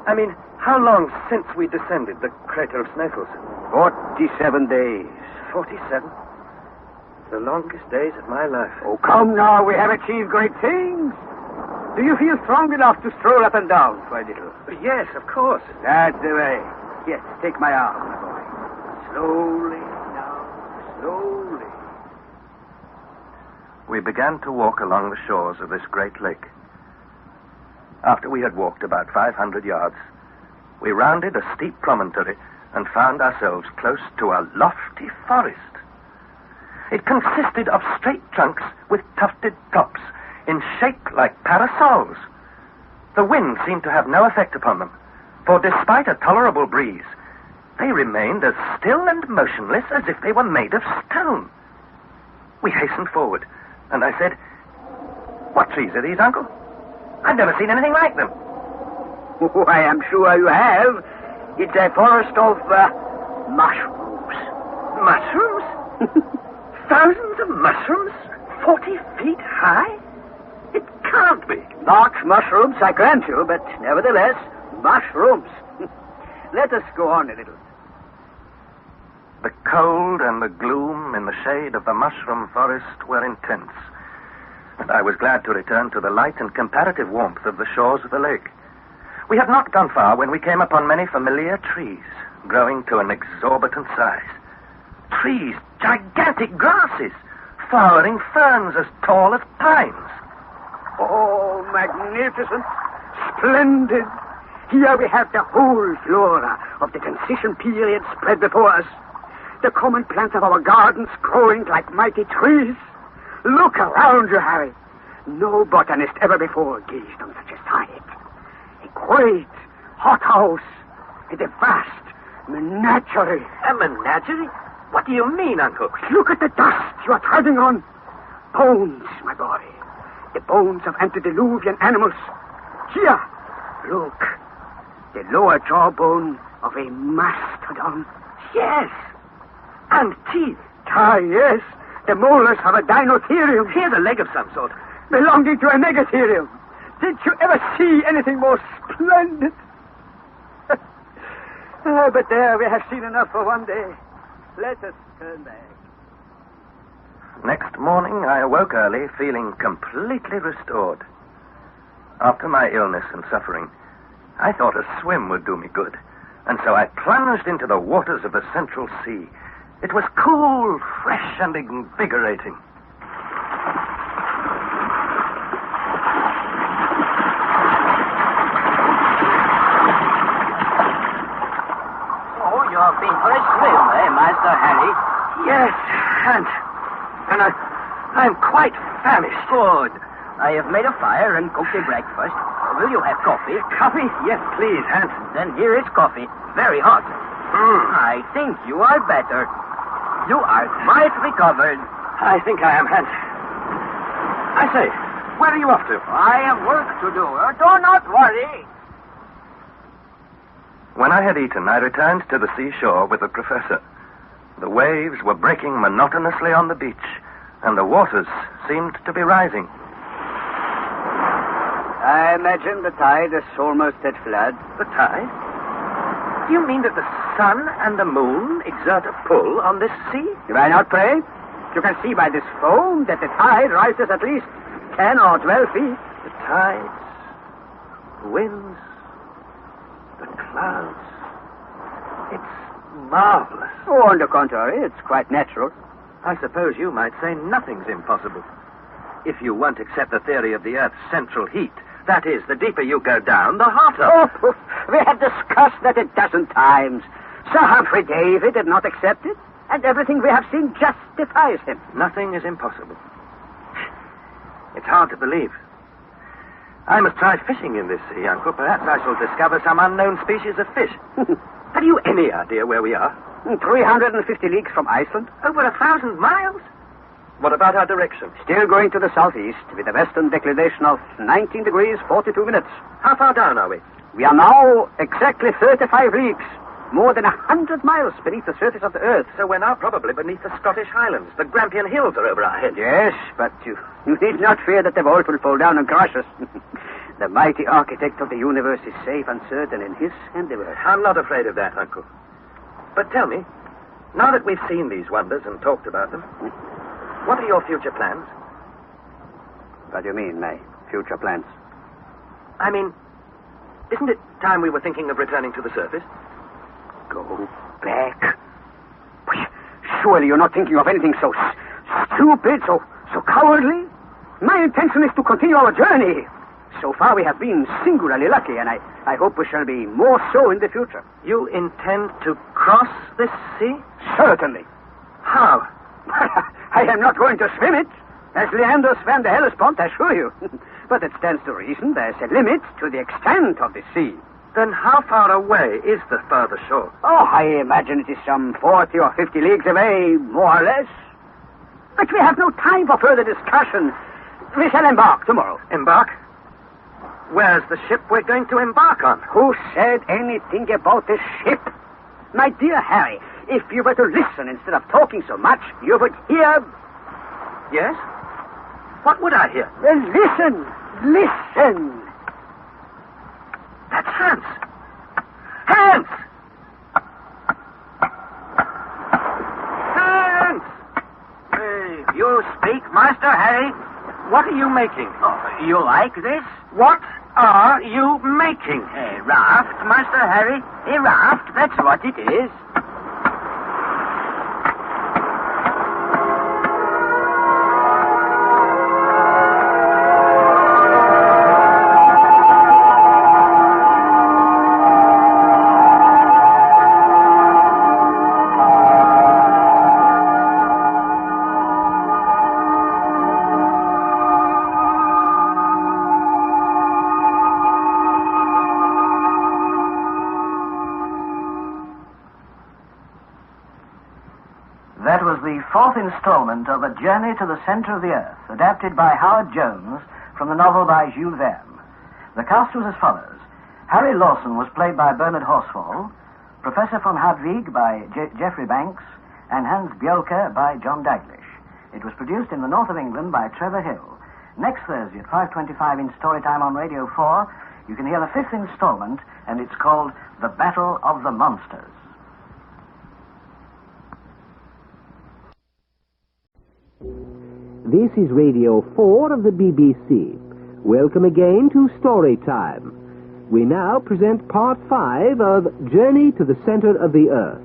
Speaker 8: I mean, how long since we descended the crater of Snæfell's?
Speaker 9: 47 days.
Speaker 8: 47? The longest days of my life.
Speaker 9: Oh, come now. We have achieved great things. Do you feel strong enough to stroll up and down for a little?
Speaker 8: Yes, of course.
Speaker 9: That's the way. Yes, take my arm, my boy. Slowly now, slowly.
Speaker 8: We began to walk along the shores of this great lake. After we had walked about 500 yards, we rounded a steep promontory and found ourselves close to a lofty forest. It consisted of straight trunks with tufted tops, in shape like parasols. The wind seemed to have no effect upon them, for despite a tolerable breeze, they remained as still and motionless as if they were made of stone. We hastened forward, and I said, What trees are these, Uncle? I've never seen anything like them.
Speaker 4: Oh, I am sure you have. It's a forest of mushrooms.
Speaker 8: Mushrooms? Thousands of mushrooms? 40 feet high? It can't be.
Speaker 4: Not mushrooms, I grant you, but nevertheless, mushrooms. Let us go on a little.
Speaker 8: The cold and the gloom in the shade of the mushroom forest were intense, and I was glad to return to the light and comparative warmth of the shores of the lake. We had not gone far when we came upon many familiar trees, growing to an exorbitant size. Trees, gigantic grasses, flowering ferns as tall as pines.
Speaker 4: Oh, magnificent, splendid. Here we have the whole flora of the transition period spread before us. The common plants of our gardens growing like mighty trees. Look around you, Harry. No botanist ever before gazed on such a sight. A great hothouse and a vast menagerie.
Speaker 8: A menagerie? What do you mean, Uncle?
Speaker 4: Look at the dust you are treading on. Bones, my boy. The bones of antediluvian animals. Here, look. The lower jawbone of a mastodon.
Speaker 8: Yes. And teeth.
Speaker 4: Ah, yes. The molars of a dinotherium.
Speaker 8: Here's a leg of some sort.
Speaker 4: Belonging to a megatherium. Did you ever see anything more splendid? But there, we have seen enough for one day. Let us turn back.
Speaker 8: Next morning, I awoke early, feeling completely restored. After my illness and suffering, I thought a swim would do me good, and so I plunged into the waters of the Central Sea. It was cool, fresh, and invigorating.
Speaker 4: Oh, you're been for a swim, eh, Master Harry?
Speaker 8: Yes, and I'm quite famished.
Speaker 4: Good. I have made a fire and cooked a breakfast. Will you have coffee?
Speaker 8: Coffee? Yes, please, Hans.
Speaker 4: Then here is coffee. Very hot. I think you are better. You are quite recovered.
Speaker 8: I think I am, Hans. I say, where are you off to?
Speaker 4: I have work to do. Do not worry.
Speaker 8: When I had eaten, I returned to the seashore with the professor. The waves were breaking monotonously on the beach, and the waters seemed to be rising.
Speaker 4: I imagine the tide is almost at flood.
Speaker 8: The tide? Do you mean that the sun and the moon exert a pull on this sea?
Speaker 4: Do I not, pray? You can see by this foam that the tide rises at least 10 or 12 feet.
Speaker 8: The tides, the winds, the clouds. It's marvelous.
Speaker 4: Oh, on the contrary, it's quite natural.
Speaker 8: I suppose you might say nothing's impossible. If you won't accept the theory of the Earth's central heat, that is, the deeper you go down, the hotter.
Speaker 4: Oh, we have discussed that a dozen times. Sir Humphrey Davy did not accept it, and everything we have seen justifies him.
Speaker 8: Nothing is impossible. It's hard to believe. I must try fishing in this sea, Uncle. Perhaps I shall discover some unknown species of fish. Have you any idea where we are?
Speaker 4: 350 leagues from Iceland.
Speaker 8: Over 1,000 miles? What about our direction?
Speaker 4: Still going to the southeast, with a western declination of 19 degrees, 42 minutes.
Speaker 8: How far down are we?
Speaker 4: We are now exactly 35 leagues, more than 100 miles beneath the surface of the earth.
Speaker 8: So we're now probably beneath the Scottish Highlands. The Grampian Hills are over our heads.
Speaker 4: Yes, but you need not fear that the vault will fall down and crush us. The mighty architect of the universe is safe and certain in his handiwork.
Speaker 8: I'm not afraid of that, Uncle. But tell me, now that we've seen these wonders and talked about them, what are your future plans?
Speaker 4: What do you mean, my future plans?
Speaker 8: I mean, isn't it time we were thinking of returning to the surface?
Speaker 4: Go back? Surely you're not thinking of anything so stupid, so cowardly? My intention is to continue our journey. So far we have been singularly lucky, and I hope we shall be more so in the future.
Speaker 8: You intend to cross this sea?
Speaker 4: Certainly.
Speaker 8: How?
Speaker 4: I am not going to swim it, as Leander swam the Hellespont, I assure you. But it stands to reason there's a limit to the extent of the sea.
Speaker 8: Then how far away is the further shore?
Speaker 4: Oh, I imagine it is some 40 or 50 leagues away, more or less. But we have no time for further discussion. We shall embark tomorrow.
Speaker 5: Embark? Where's the ship we're going to embark on?
Speaker 4: Who said anything about the ship? My dear Harry, if you were to listen instead of talking so much, you would hear...
Speaker 5: Yes? What would I hear?
Speaker 4: Well, listen! Listen!
Speaker 5: That's Hans! Hans! Hans!
Speaker 6: Hey, you speak, Master Harry?
Speaker 5: What are you making?
Speaker 6: Oh, you like this?
Speaker 5: What are you making?
Speaker 6: A raft, Master Harry. A raft, that's what it is.
Speaker 7: That was the fourth installment of A Journey to the Center of the Earth, adapted by Howard Jones from the novel by Jules Verne. The cast was as follows. Harry Lawson was played by Bernard Horsfall, Professor von Hardwigg by Geoffrey Banks, and Hans Bjelke by John Daglish. It was produced in the north of England by Trevor Hill. Next Thursday at 5:25 in Storytime on Radio 4, you can hear the fifth installment, and it's called The Battle of the Monsters.
Speaker 10: This is Radio 4 of the BBC. Welcome again to Storytime. We now present Part 5 of Journey to the Center of the Earth.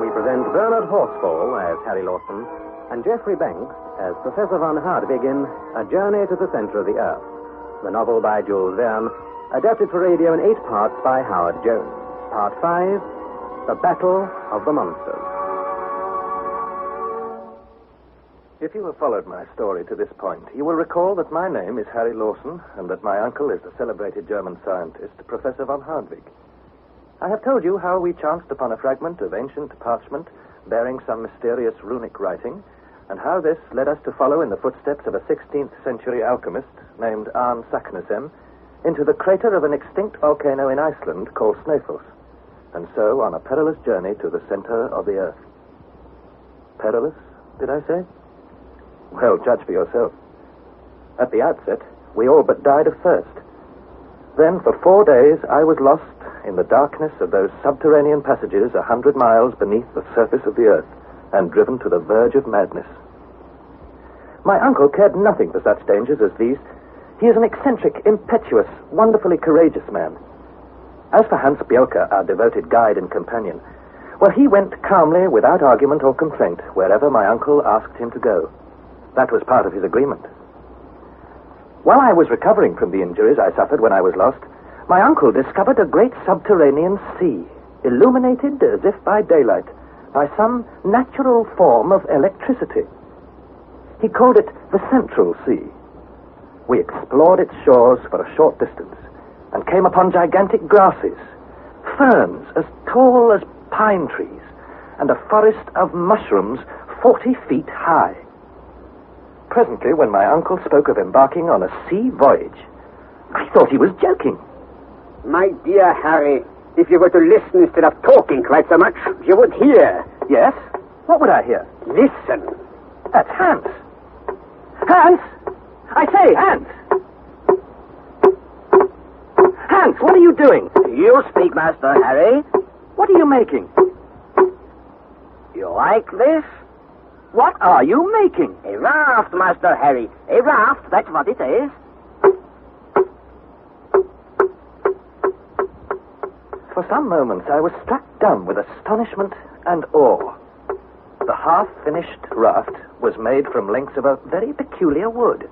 Speaker 5: We present Bernard Horsfall as Harry Lawson and Geoffrey Banks as Professor von Hardwigg in A Journey to the Center of the Earth, the novel by Jules Verne, adapted for radio in 8 parts by Howard Jones. Part 5, The Battle of the Monsters.
Speaker 8: If you have followed my story to this point, you will recall that my name is Harry Lawson and that my uncle is the celebrated German scientist, Professor von Hardwigg. I have told you how we chanced upon a fragment of ancient parchment bearing some mysterious runic writing, and how this led us to follow in the footsteps of a 16th century alchemist named Arne Saknussemm into the crater of an extinct volcano in Iceland called Snorre, and so on a perilous journey to the center of the earth. Perilous, did I say? Well, judge for yourself. At the outset, we all but died of thirst. Then, for 4 days, I was lost in the darkness of those subterranean passages 100 miles beneath the surface of the earth, and driven to the verge of madness. My uncle cared nothing for such dangers as these. He is an eccentric, impetuous, wonderfully courageous man. As for Hans Bjelke, our devoted guide and companion, well, he went calmly, without argument or complaint, wherever my uncle asked him to go. That was part of his agreement. While I was recovering from the injuries I suffered when I was lost, my uncle discovered a great subterranean sea, illuminated as if by daylight, by some natural form of electricity. He called it the Central Sea. We explored its shores for a short distance and came upon gigantic grasses, ferns as tall as pine trees, and a forest of mushrooms 40 feet high. Presently, when my uncle spoke of embarking on a sea voyage, I thought he was joking.
Speaker 4: My dear Harry, if you were to listen instead of talking quite so much, you would hear.
Speaker 8: Yes? What would I hear?
Speaker 4: Listen.
Speaker 8: That's Hans. Hans! I say, Hans! Hans, what are you doing?
Speaker 4: You speak, Master Harry.
Speaker 8: What are you making?
Speaker 4: You like this?
Speaker 8: What are you making?
Speaker 4: A raft, Master Harry. A raft, that's what it is.
Speaker 8: For some moments I was struck dumb with astonishment and awe. The half-finished raft was made from lengths of a very peculiar wood,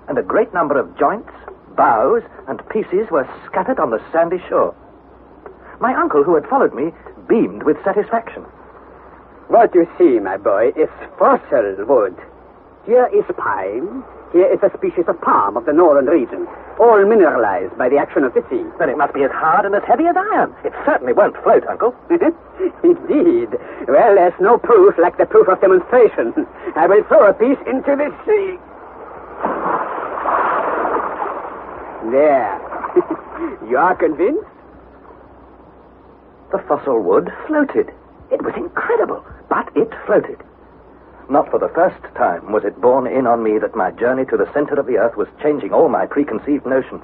Speaker 8: and a great number of joints, boughs, and pieces were scattered on the sandy shore. My uncle, who had followed me, beamed with satisfaction.
Speaker 4: What you see, my boy, is fossil wood. Here is pine,
Speaker 2: Here is a species of palm of the northern region, all mineralized by the action of the sea.
Speaker 5: Then it must be as hard and as heavy as iron. It certainly won't float, Uncle.
Speaker 2: Indeed. Well, there's no proof like the proof of demonstration. I will throw a piece into the sea. There. You are convinced?
Speaker 5: The fossil wood floated. It was incredible, but it floated. Not for the first time was it borne in on me that my journey to the center of the earth was changing all my preconceived notions.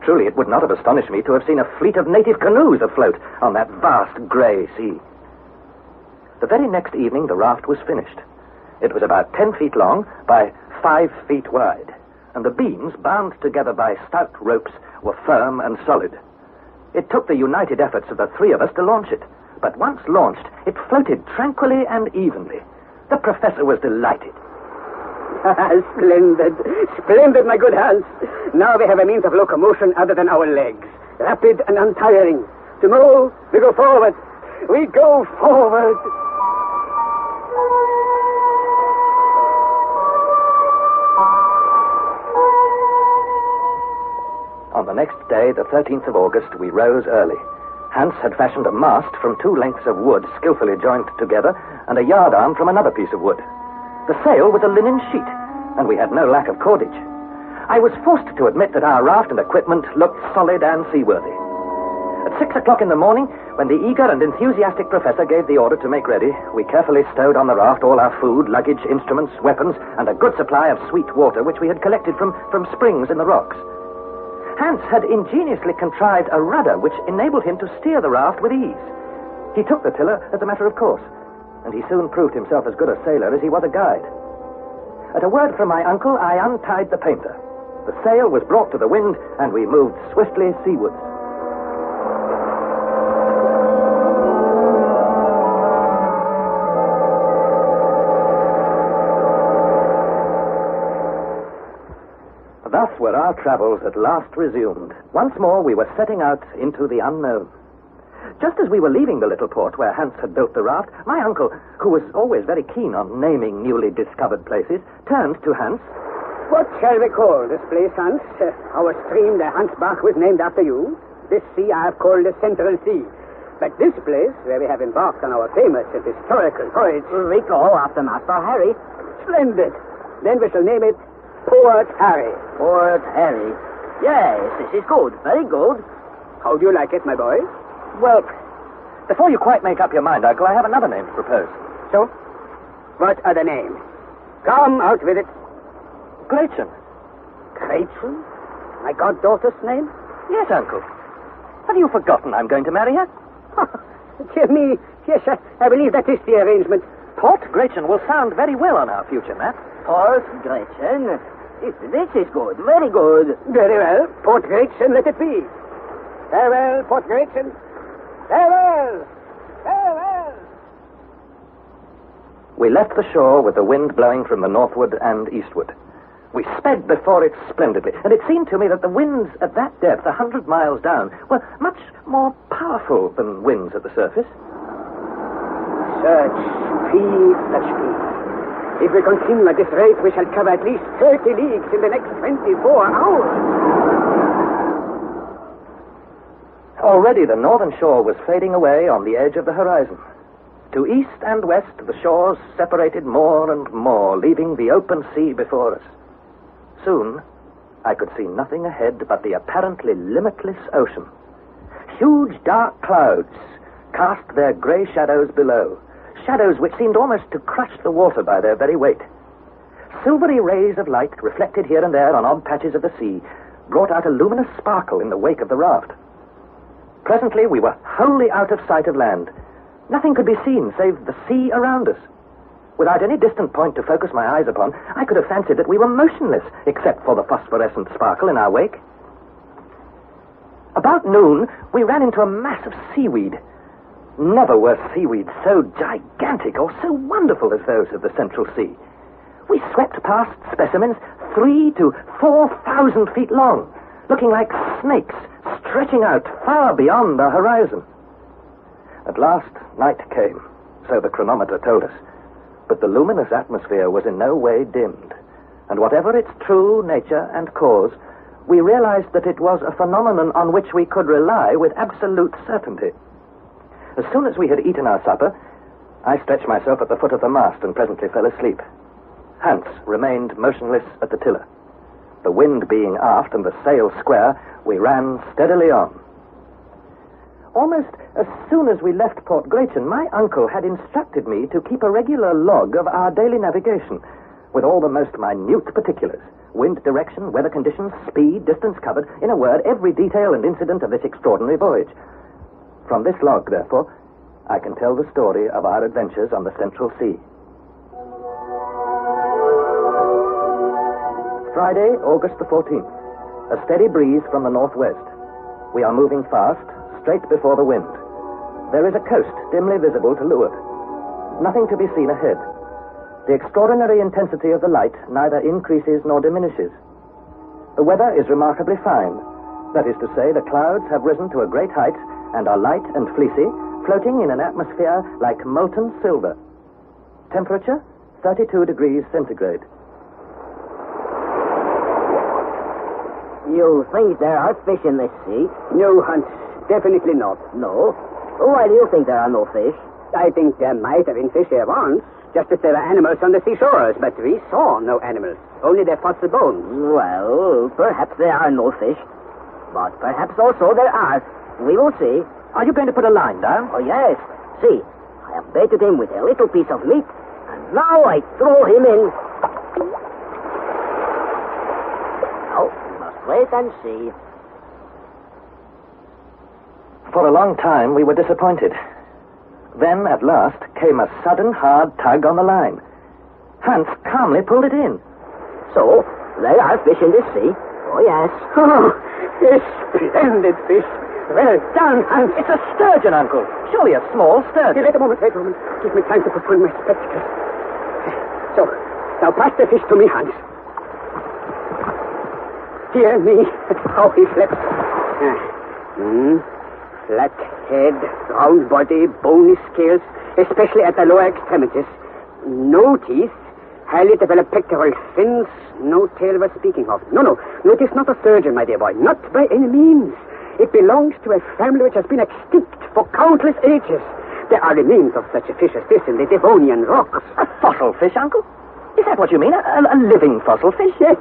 Speaker 5: Truly, it would not have astonished me to have seen a fleet of native canoes afloat on that vast grey sea. The very next evening, the raft was finished. It was about 10 feet long by 5 feet wide, and the beams, bound together by stout ropes, were firm and solid. It took the united efforts of the three of us to launch it, but once launched, it floated tranquilly and evenly. The professor was delighted.
Speaker 2: Splendid. Splendid, my good Hans. Now we have a means of locomotion other than our legs. Rapid and untiring. Tomorrow, we go forward. We go forward.
Speaker 5: On the next day, the 13th of August, we rose early. Hans had fashioned a mast from 2 lengths of wood skillfully joined together and a yardarm from another piece of wood. The sail was a linen sheet, and we had no lack of cordage. I was forced to admit that our raft and equipment looked solid and seaworthy. At 6 o'clock in the morning, when the eager and enthusiastic professor gave the order to make ready, we carefully stowed on the raft all our food, luggage, instruments, weapons, and a good supply of sweet water which we had collected from springs in the rocks. Hans had ingeniously contrived a rudder which enabled him to steer the raft with ease. He took the tiller as a matter of course, and he soon proved himself as good a sailor as he was a guide. At a word from my uncle, I untied the painter. The sail was brought to the wind, and we moved swiftly seawards. Thus were our travels at last resumed. Once more we were setting out into the unknown. Just as we were leaving the little port where Hans had built the raft, my uncle, who was always very keen on naming newly discovered places, turned to Hans.
Speaker 2: What shall we call this place, Hans? Our stream, the Hansbach, was named after you. This sea I have called the Central Sea. But this place, where we have embarked on our famous and historical voyage...
Speaker 4: We go after Master Harry.
Speaker 2: Splendid. Then we shall name it Port Harry.
Speaker 4: Port Harry. Yes, this is good. Very good.
Speaker 2: How do you like it, my boy?
Speaker 5: Well, before you quite make up your mind, Uncle, I have another name to propose.
Speaker 2: So? What other name? Come, out with it.
Speaker 5: Gretchen.
Speaker 2: Gretchen? My goddaughter's name?
Speaker 5: Yes, Uncle. Have you forgotten I'm going to marry her?
Speaker 2: Dear me. Yes, I believe that is the arrangement.
Speaker 5: Port Gretchen will sound very well on our future map.
Speaker 4: Port Gretchen. This is good. Very good.
Speaker 2: Very well. Port Gretchen, let it be. Farewell, Port Gretchen. Farewell. Farewell.
Speaker 5: We left the shore with the wind blowing from the northward and eastward. We sped before it splendidly, and it seemed to me that the winds at that depth, 100 miles down, were much more powerful than winds at the surface.
Speaker 2: Such speed. If we continue at this rate, we shall cover at least 30 leagues in the next 24 hours.
Speaker 5: Already the northern shore was fading away on the edge of the horizon. To east and west, the shores separated more and more, leaving the open sea before us. Soon, I could see nothing ahead but the apparently limitless ocean. Huge dark clouds cast their grey shadows below, shadows which seemed almost to crush the water by their very weight. Silvery rays of light, reflected here and there on odd patches of the sea, brought out a luminous sparkle in the wake of the raft. Presently, we were wholly out of sight of land. Nothing could be seen save the sea around us. Without any distant point to focus my eyes upon, I could have fancied that we were motionless, except for the phosphorescent sparkle in our wake. About noon, we ran into a mass of seaweed. Never were seaweeds so gigantic or so wonderful as those of the Central Sea. We swept past specimens 3,000 to 4,000 feet long, looking like snakes stretching out far beyond the horizon. At last, night came, so the chronometer told us. But the luminous atmosphere was in no way dimmed.
Speaker 1: And whatever its true nature and cause, we realized that it was a phenomenon on which we could rely with absolute certainty. As soon as we had eaten our supper, I stretched myself at the foot of the mast and presently fell asleep. Hans remained motionless at the tiller. The wind being aft and the sail square, we ran steadily on. Almost as soon as we left Port Gretchen, my uncle had instructed me to keep a regular log of our daily navigation, with all the most minute particulars: wind direction, weather conditions, speed, distance covered, in a word, every detail and incident of this extraordinary voyage. From this log, therefore, I can tell the story of our adventures on the Central Sea. Friday, August the 14th. A steady breeze from the northwest. We are moving fast, straight before the wind. There is a coast dimly visible to leeward. Nothing to be seen ahead. The extraordinary intensity of the light neither increases nor diminishes. The weather is remarkably fine. That is to say, the clouds have risen to a great height and are light and fleecy, floating in an atmosphere like molten silver. Temperature, 32 degrees centigrade.
Speaker 4: You think there are fish in this sea?
Speaker 2: No, Hans. Definitely not.
Speaker 4: No. Why do you think there are no fish?
Speaker 2: I think there might have been fish here once, just as there were animals on the seashores, but we saw no animals, only their fossil bones.
Speaker 4: Well, perhaps there are no fish, but perhaps also there are. We will see.
Speaker 1: Are you going to put a line down?
Speaker 4: Oh, yes. See, I have baited him with a little piece of meat, and now I throw him in. Now, we must wait and see.
Speaker 1: For a long time, we were disappointed. Then, at last, came a sudden, hard tug on the line. Hans calmly pulled it in.
Speaker 4: So, there are fish in this sea. Oh, yes.
Speaker 2: Oh, a splendid fish. Well done, Hans.
Speaker 1: It's a sturgeon, Uncle. Surely a small sturgeon.
Speaker 2: Wait a moment. Give me time to put on my spectacles. So, now pass the fish to me, Hans. Dear me, how he slept. Flat head, round body, bony scales, especially at the lower extremities. No teeth, highly developed pectoral fins, no tail worth speaking of. No, it is not a sturgeon, my dear boy. Not by any means. It belongs to a family which has been extinct for countless ages. There are remains of such a fish as this in the Devonian rocks.
Speaker 1: A fossil fish, Uncle? Is that what you mean? A living fossil fish?
Speaker 2: Yes.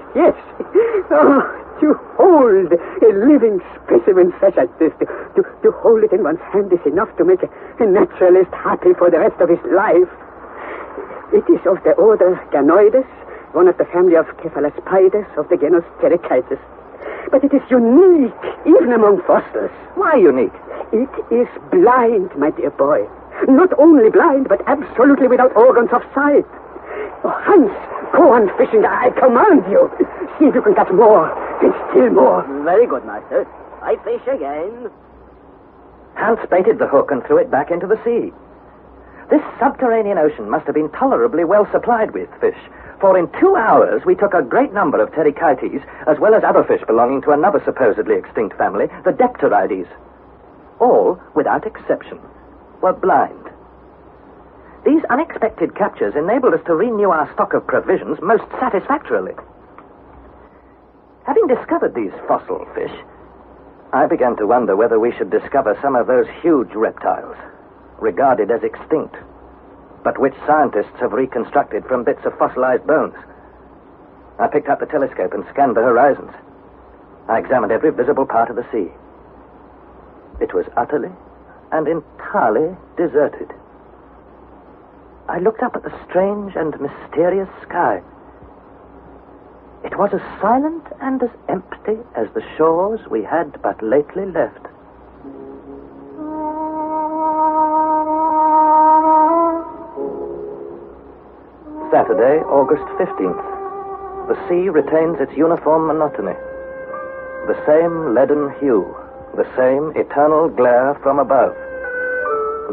Speaker 2: Oh, to hold a living specimen such as this, to hold it in one's hand is enough to make a naturalist happy for the rest of his life. It is of the order Ganoides, one of the family of Cephalospiders of the genus Pterychitis. But it is unique, even among fossils.
Speaker 1: Why unique?
Speaker 2: It is blind, my dear boy. Not only blind, but absolutely without organs of sight. Oh, Hans, go on fishing, I command you. See if you can catch more, and still more.
Speaker 4: Very good, master. I fish again.
Speaker 1: Hans baited the hook and threw it back into the sea. This subterranean ocean must have been tolerably well supplied with fish, for in 2 hours we took a great number of pterychites, as well as other fish belonging to another supposedly extinct family, the Dipterides. All, without exception, were blind. These unexpected captures enabled us to renew our stock of provisions most satisfactorily. Having discovered these fossil fish, I began to wonder whether we should discover some of those huge reptiles, regarded as extinct, but which scientists have reconstructed from bits of fossilized bones. I picked up the telescope and scanned the horizons. I examined every visible part of the sea. It was utterly and entirely deserted. I looked up at the strange and mysterious sky. It was as silent and as empty as the shores we had but lately left. Saturday, August 15th. The sea retains its uniform monotony. The same leaden hue, the same eternal glare from above.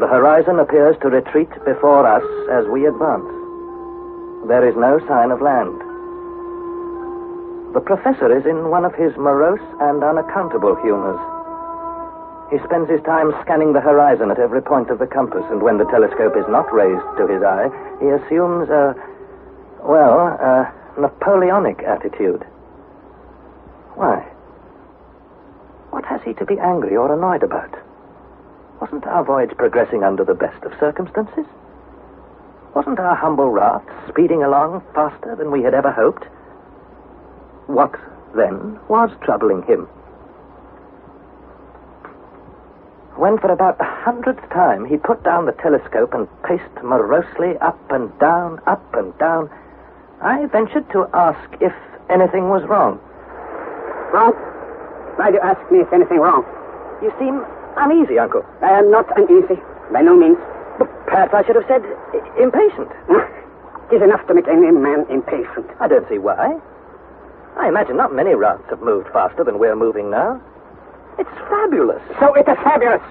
Speaker 1: The horizon appears to retreat before us as we advance. There is no sign of land. The professor is in one of his morose and unaccountable humors. He spends his time scanning the horizon at every point of the compass, and when the telescope is not raised to his eye, he assumes Napoleonic attitude. Why? What has he to be angry or annoyed about? Wasn't our voyage progressing under the best of circumstances? Wasn't our humble raft speeding along faster than we had ever hoped? What, then, was troubling him? When for about the 100th time he put down the telescope and paced morosely up and down, I ventured to ask if anything was wrong.
Speaker 2: Wrong? Why do you ask me if anything wrong?
Speaker 1: You seem uneasy, Uncle.
Speaker 2: I am not uneasy, by no means.
Speaker 1: But perhaps I should have said impatient.
Speaker 2: It is enough to make any man impatient.
Speaker 1: I don't see why. I imagine not many rafts have moved faster than we're moving now. It's fabulous.
Speaker 2: So it is fabulous.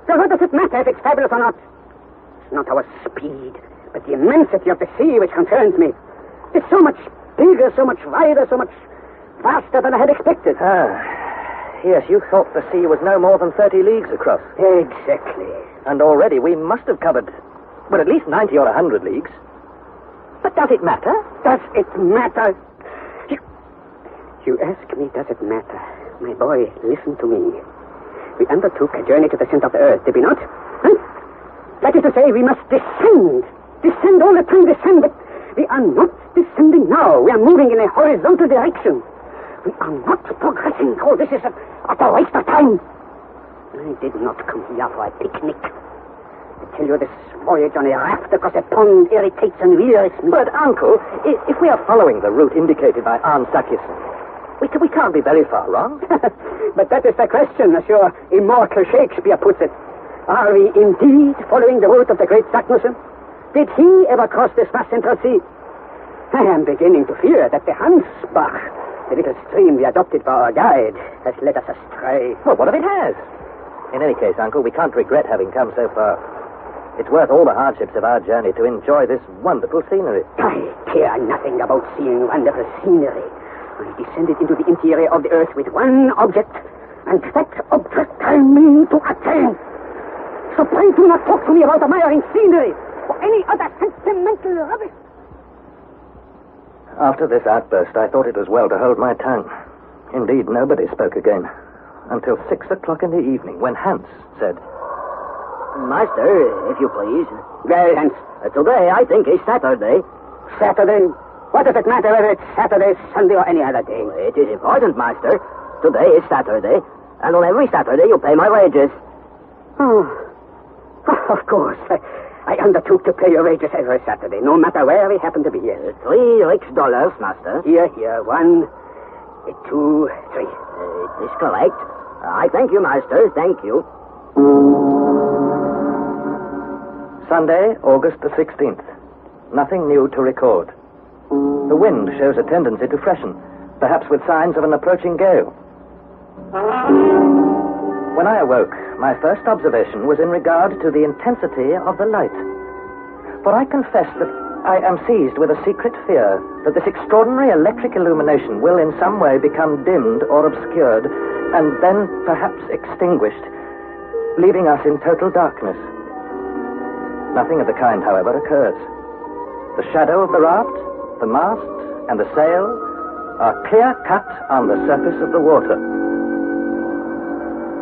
Speaker 2: So what does it matter if it's fabulous or not? It's not our speed, but the immensity of the sea which concerns me. It's so much bigger, so much wider, so much faster than I had expected.
Speaker 1: Yes, you thought the sea was no more than 30 leagues across.
Speaker 2: Exactly.
Speaker 1: And already we must have covered, well, at least 90 or 100 leagues. But does it matter?
Speaker 2: Does it matter? You ask me, does it matter? My boy, listen to me. We undertook a journey to the center of the earth, did we not? Huh? That is to say, we must descend. Descend all the time, descend, but we are not descending now. We are moving in a horizontal direction. We are not progressing. Oh, this is a waste of time. I did not come here for a picnic. I tell you, this voyage on a raft across a pond irritates and wearies me.
Speaker 1: But, Uncle, if we are following the route indicated by Arne Saknussemm, we can't be very far wrong.
Speaker 2: But that is the question, as your immortal Shakespeare puts it. Are we indeed following the route of the great Saknussemm? Did he ever cross this vast central sea? I am beginning to fear that the Hansbach, the little stream we adopted for our guide, has led us astray.
Speaker 1: Well, what if it has? In any case, Uncle, we can't regret having come so far. It's worth all the hardships of our journey to enjoy this wonderful scenery.
Speaker 2: I care nothing about seeing wonderful scenery. I descended into the interior of the earth with one object, and that object I mean to attain. So pray do not talk to me about admiring scenery or any other sentimental rubbish.
Speaker 1: After this outburst, I thought it was well to hold my tongue. Indeed, nobody spoke again until 6 o'clock in the evening, when Hans said,
Speaker 4: Master, if you please.
Speaker 2: Well, Hans.
Speaker 4: Today, I think, is Saturday.
Speaker 2: Saturday? What does it matter whether it's Saturday, Sunday, or any other day?
Speaker 4: It is important, Master. Today is Saturday, and on every Saturday you pay my wages.
Speaker 2: Oh, of course. I undertook to pay your wages every Saturday, no matter where we happen to be. Yes.
Speaker 4: $3 rix, Master.
Speaker 2: Here. 1, 2, 3.
Speaker 4: It is correct. I thank you, Master. Thank you.
Speaker 1: Sunday, August the 16th. Nothing new to record. The wind shows a tendency to freshen, perhaps with signs of an approaching gale. When I awoke, my first observation was in regard to the intensity of the light. For I confess that I am seized with a secret fear that this extraordinary electric illumination will in some way become dimmed or obscured, and then perhaps extinguished, leaving us in total darkness. Nothing of the kind, however, occurs. The shadow of the raft, the mast, and the sail are clear-cut on the surface of the water.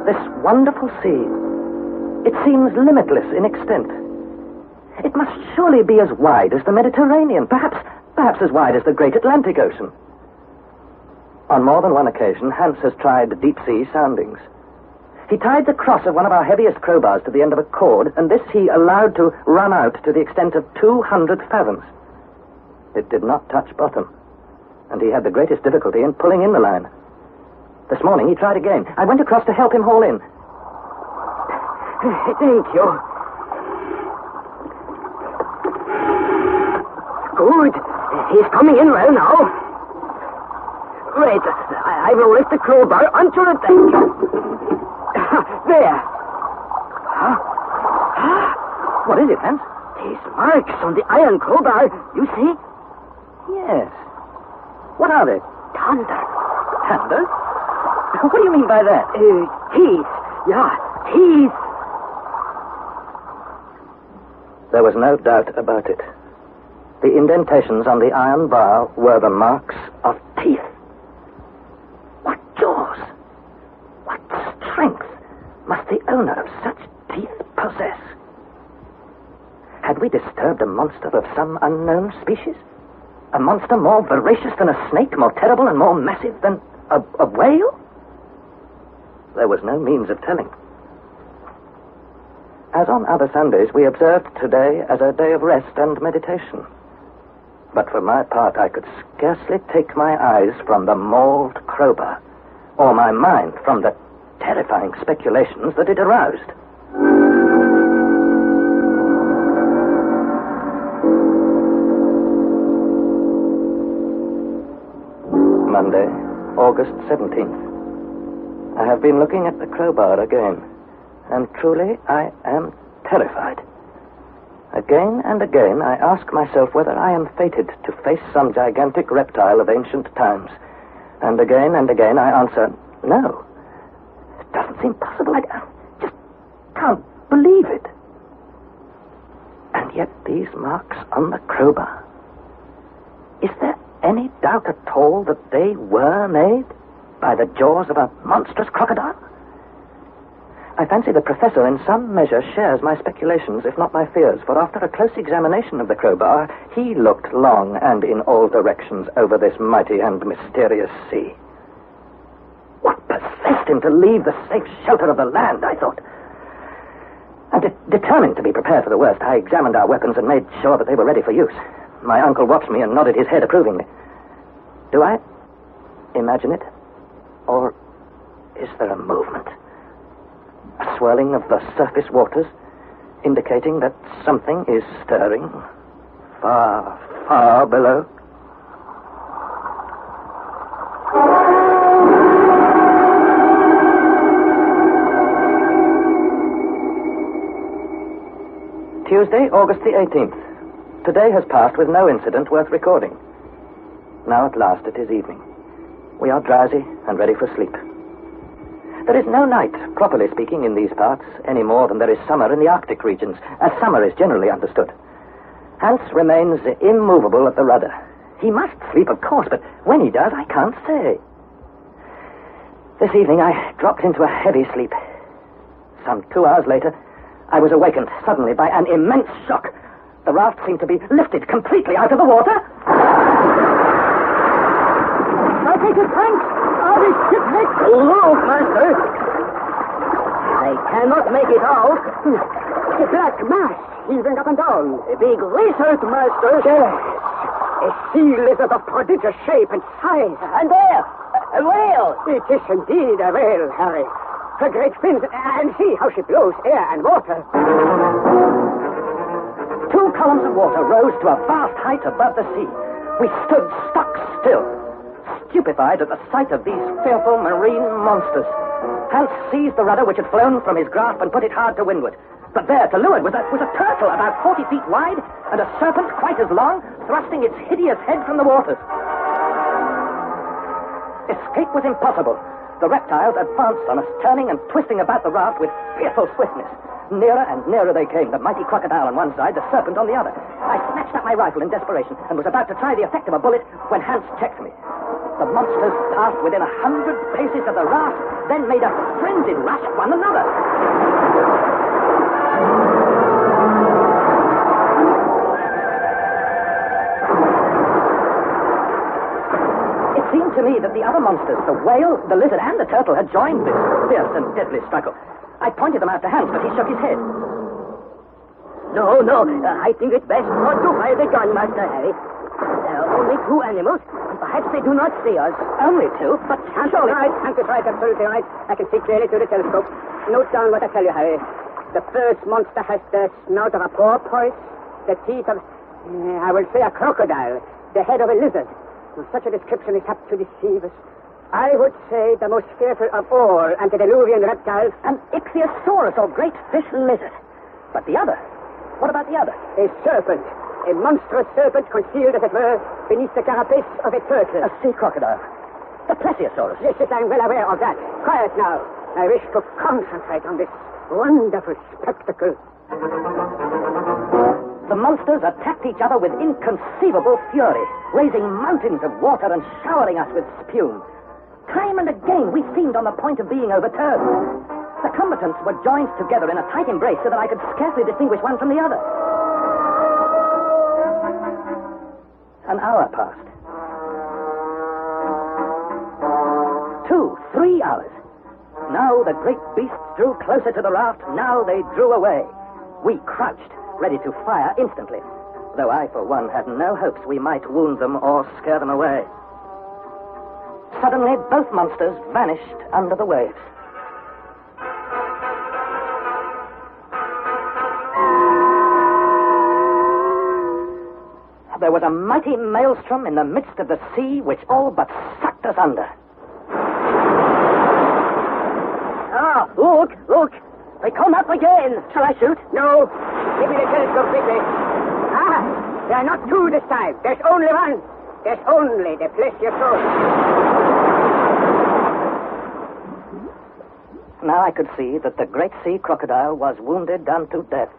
Speaker 1: This wonderful sea, it seems limitless in extent. It must surely be as wide as the Mediterranean, perhaps as wide as the great Atlantic Ocean. On more than one occasion, Hans has tried deep-sea soundings. He tied the cross of one of our heaviest crowbars to the end of a cord, and this he allowed to run out to the extent of 200 fathoms. It did not touch bottom, and he had the greatest difficulty in pulling in the line. This morning he tried again. I went across to help him haul in.
Speaker 2: Thank you.
Speaker 4: Good. He's coming in well now. Wait, I will lift the crowbar onto the deck. There.
Speaker 1: What is it, Hans?
Speaker 4: These marks on the iron crowbar, you see?
Speaker 1: Yes. What are they?
Speaker 4: Thunder.
Speaker 1: Thunder? What do you mean by that?
Speaker 4: Teeth. Yeah, teeth.
Speaker 1: There was no doubt about it. The indentations on the iron bar were the marks of teeth. What jaws! What strength must the owner of such teeth possess? Had we disturbed a monster of some unknown species? A monster more voracious than a snake, more terrible and more massive than a whale? There was no means of telling. As on other Sundays, we observed today as a day of rest and meditation. But for my part, I could scarcely take my eyes from the mauled crowbar, or my mind from the terrifying speculations that it aroused. Monday, August 17th. I have been looking at the crowbar again, and truly I am terrified. Again and again I ask myself whether I am fated to face some gigantic reptile of ancient times. And again I answer, no. It doesn't seem possible. I just can't believe it. And yet these marks on the crowbar. Is there any doubt at all that they were made by the jaws of a monstrous crocodile? I fancy the professor in some measure shares my speculations, if not my fears, for after a close examination of the crowbar, he looked long and in all directions over this mighty and mysterious sea. What possessed him to leave the safe shelter of the land, I thought. And determined to be prepared for the worst, I examined our weapons and made sure that they were ready for use. My uncle watched me and nodded his head approvingly. Do I imagine it? Or is there a movement? A swirling of the surface waters, indicating that something is stirring far, far below. Tuesday, August the 18th. Today has passed with no incident worth recording. Now at last it is evening. We are drowsy and ready for sleep. There is no night, properly speaking, in these parts, any more than there is summer in the Arctic regions, as summer is generally understood. Hans remains immovable at the rudder. He must sleep, of course, but when he does, I can't say. This evening I dropped into a heavy sleep. Some 2 hours later, I was awakened suddenly by an immense shock. The raft seemed to be lifted completely out of the water.
Speaker 2: I take it, Frank. Are we shipwrecked?
Speaker 3: Look, master. I cannot make it out.
Speaker 2: A black mass heaving up and down.
Speaker 3: A big lizard, master.
Speaker 2: Yes. A sea lizard of prodigious shape and size.
Speaker 3: And there, a whale.
Speaker 2: It is indeed a whale, Harry. Her great fins, and see how she blows air and water.
Speaker 1: 2 columns of water rose to a vast height above the sea. We stood stock still, stupefied at the sight of these fearful marine monsters. Hans seized the rudder which had flown from his grasp and put it hard to windward. But there, to leeward, was a turtle about 40 feet wide and a serpent quite as long, thrusting its hideous head from the waters. Escape was impossible. The reptiles advanced on us, turning and twisting about the raft with fearful swiftness. Nearer and nearer they came, the mighty crocodile on one side, the serpent on the other. I snatched up my rifle in desperation and was about to try the effect of a bullet when Hans checked me. The monsters passed within 100 paces of the raft, then made a frenzied rush at one another. It seemed to me that the other monsters, the whale, the lizard, and the turtle, had joined this fierce and deadly struggle. I pointed them out to Hans, but he shook his head.
Speaker 3: No, I think it's best not to fire the gun, Master Harry. There are only 2 animals, and perhaps they do not see us.
Speaker 1: Only 2? But
Speaker 2: Hans is right, absolutely right. I can see clearly through the telescope. Note down what I tell you, Harry. The first monster has the snout of a porpoise, the teeth of, I will say, a crocodile, the head of a lizard. Now, such a description is apt to deceive us. I would say the most fearful of all antediluvian reptiles,
Speaker 1: an ichthyosaurus, or great fish lizard. But the other? What about the other?
Speaker 2: a serpent, a monstrous serpent concealed, as it were, beneath the carapace of a turtle.
Speaker 1: A sea crocodile. The plesiosaurus.
Speaker 2: Yes, I'm well aware of that. Quiet now. I wish to concentrate on this wonderful spectacle.
Speaker 3: The monsters attacked each other with inconceivable fury, raising mountains of water and showering us with spume. Time and again, we seemed on the point of being overturned. The combatants were joined together in a tight embrace so that I could scarcely distinguish one from the other. An hour passed. 2, 3 hours. Now the great beasts drew closer to the raft. Now they drew away. We crouched, ready to fire instantly, though I, for one, had no hopes we might wound them or scare them away. Suddenly, both monsters vanished under the waves. There was a mighty maelstrom in the midst of the sea which all but sucked us under.
Speaker 2: Ah, look! They come up again! Shall I shoot? No. Give me the telescope quickly. Ah, there are not two this time. There's only one. There's only the plesiosaurus.
Speaker 3: Now I could see that the great sea crocodile was wounded unto death.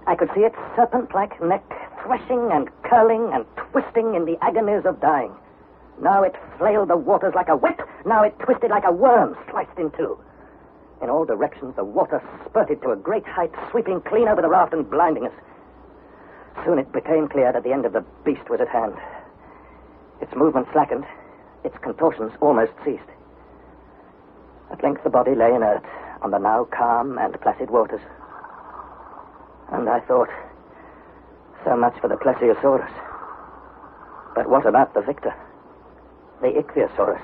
Speaker 3: I could see its serpent-like neck threshing and curling and twisting in the agonies of dying. Now it flailed the waters like a whip. Now it twisted like a worm sliced in two. In all directions, the water spurted to a great height, sweeping clean over the raft and blinding us. Soon it became clear that the end of the beast was at hand. Its movement slackened. Its contortions almost ceased. At length the body lay inert on the now calm and placid waters. And I thought, so much for the plesiosaurus. But what about the victor? The ichthyosaurus?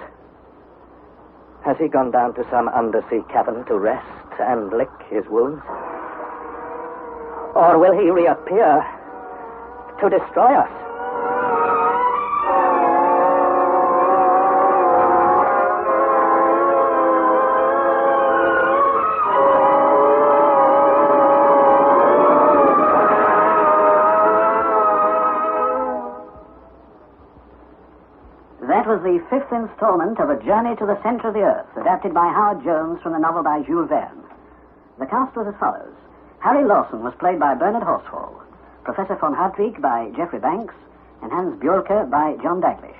Speaker 3: Has he gone down to some undersea cavern to rest and lick his wounds? Or will he reappear to destroy us?
Speaker 7: That was the 5th installment of A Journey to the Center of the Earth, adapted by Howard Jones from the novel by Jules Verne. The cast was as follows. Harry Lawson was played by Bernard Horsfall, Professor von Hardwigg by Geoffrey Banks, and Hans Bjorke by John Daglish.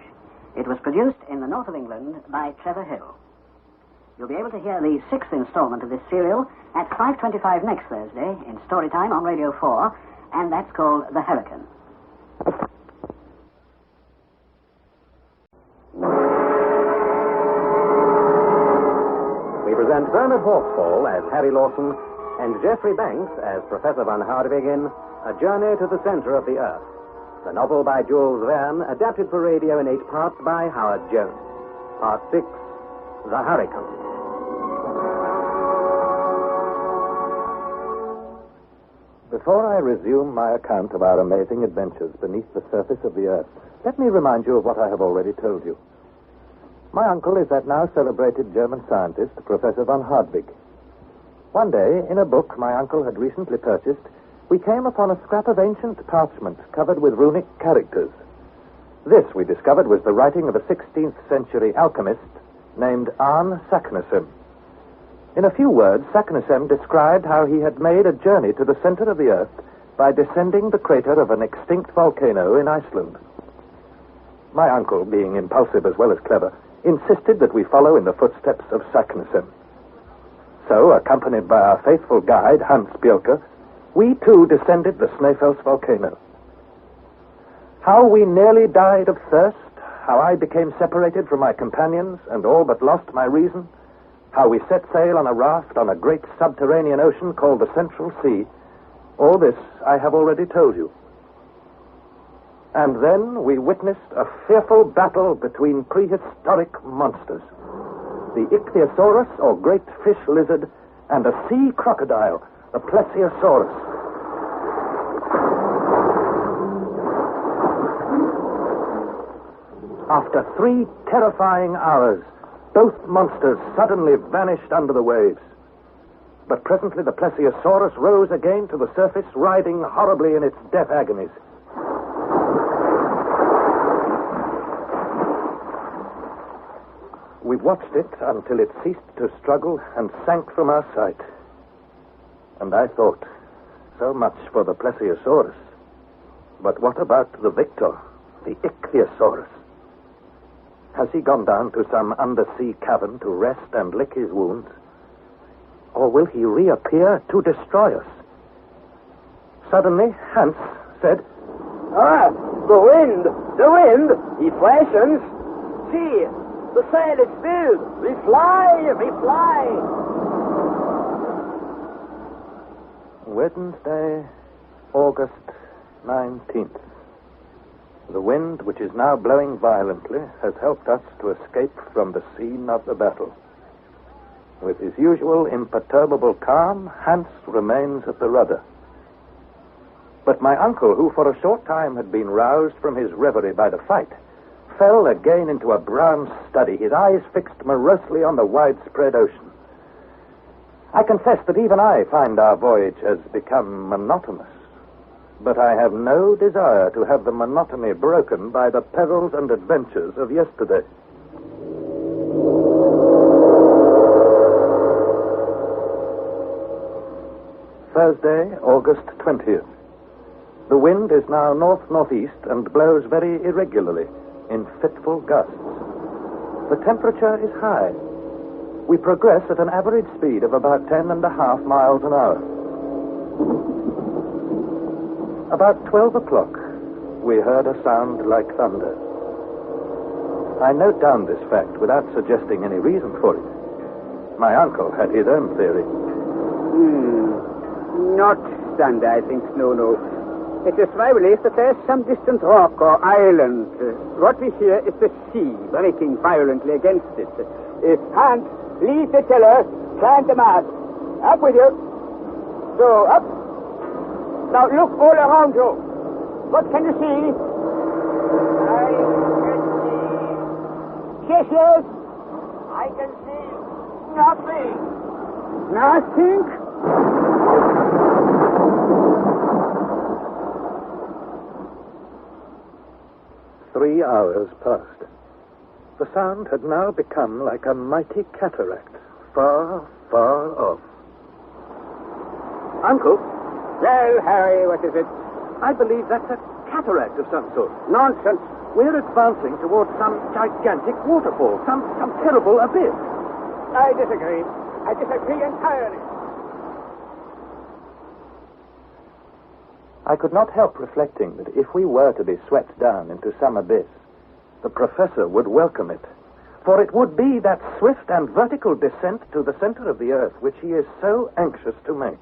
Speaker 7: It was produced in the north of England by Trevor Hill. You'll be able to hear the 6th installment of this serial at 5:25 next Thursday in Storytime on Radio 4, and that's called The Hurricane.
Speaker 5: We present Bernard Horsfall as Harry Lawson and Geoffrey Banks as Professor von Hardwigg in A Journey to the Center of the Earth, the novel by Jules Verne, adapted for radio in 8 parts by Howard Jones. Part 6, The Hurricane.
Speaker 1: Before I resume my account of our amazing adventures beneath the surface of the earth, let me remind you of what I have already told you. My uncle is that now celebrated German scientist, Professor von Hardwigg. One day, in a book my uncle had recently purchased, we came upon a scrap of ancient parchment covered with runic characters. This, we discovered, was the writing of a 16th century alchemist named Arne Saknussemm. In a few words, Saknussemm described how he had made a journey to the center of the earth by descending the crater of an extinct volcano in Iceland. My uncle, being impulsive as well as clever, insisted that we follow in the footsteps of Saknussemm. So, accompanied by our faithful guide, Hans Bjorke, we too descended the Snæfell's volcano. How we nearly died of thirst, how I became separated from my companions and all but lost my reason, how we set sail on a raft on a great subterranean ocean called the Central Sea, all this I have already told you. And then we witnessed a fearful battle between prehistoric monsters. The ichthyosaurus, or great fish lizard, and a sea crocodile, the plesiosaurus. After 3 terrifying hours, both monsters suddenly vanished under the waves. But presently the plesiosaurus rose again to the surface, writhing horribly in its death agonies. We watched it until it ceased to struggle and sank from our sight. And I thought,
Speaker 8: So much for the plesiosaurus. But what about the victor, the ichthyosaurus? Has he gone down to some undersea cavern to rest and lick his wounds? Or will he reappear to destroy us? Suddenly, Hans said,
Speaker 9: Ah, the wind! The wind! He freshens! See, the sail is filled! We fly! We fly!
Speaker 8: Wednesday, August 19th. The wind, which is now blowing violently, has helped us to escape from the scene of the battle. With his usual imperturbable calm, Hans remains at the rudder. But my uncle, who for a short time had been roused from his reverie by the fight, fell again into a brown study, his eyes fixed morosely on the widespread ocean. I confess that even I find our voyage has become monotonous. But I have no desire to have the monotony broken by the perils and adventures of yesterday. Thursday, August 20th. The wind is now north-northeast and blows very irregularly in fitful gusts. The temperature is high. We progress at an average speed of about 10.5 miles an hour. About 12 o'clock, we heard a sound like thunder. I note down this fact without suggesting any reason for it. My uncle had his own theory.
Speaker 2: Not thunder, I think. No. It is my belief that there's some distant rock or island. What we hear is the sea breaking violently against it. Hans, leave the tiller, climb the mast. Up with you. So, up. Now look all around you. What can you see?
Speaker 9: I can see.
Speaker 2: Yes.
Speaker 9: I can see nothing.
Speaker 2: Nothing?
Speaker 8: 3 hours passed. The sound had now become like a mighty cataract, far, far off.
Speaker 2: Uncle? Well, Harry, what is it?
Speaker 5: I believe that's a cataract of some sort.
Speaker 2: Nonsense.
Speaker 5: We're advancing towards some gigantic waterfall, some terrible abyss.
Speaker 2: I disagree. I disagree entirely.
Speaker 8: I could not help reflecting that if we were to be swept down into some abyss, the professor would welcome it, for it would be that swift and vertical descent to the center of the earth which he is so anxious to make.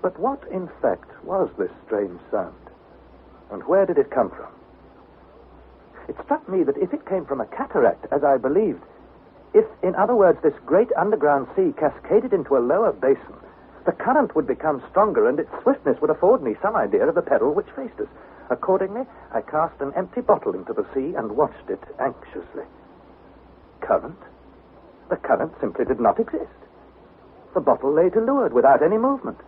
Speaker 8: But what, in fact, was this strange sound? And where did it come from? It struck me that if it came from a cataract, as I believed, if, in other words, this great underground sea cascaded into a lower basin, the current would become stronger and its swiftness would afford me some idea of the peril which faced us. Accordingly, I cast an empty bottle into the sea and watched it anxiously. Current? The current simply did not exist. The bottle lay to leeward without any movement.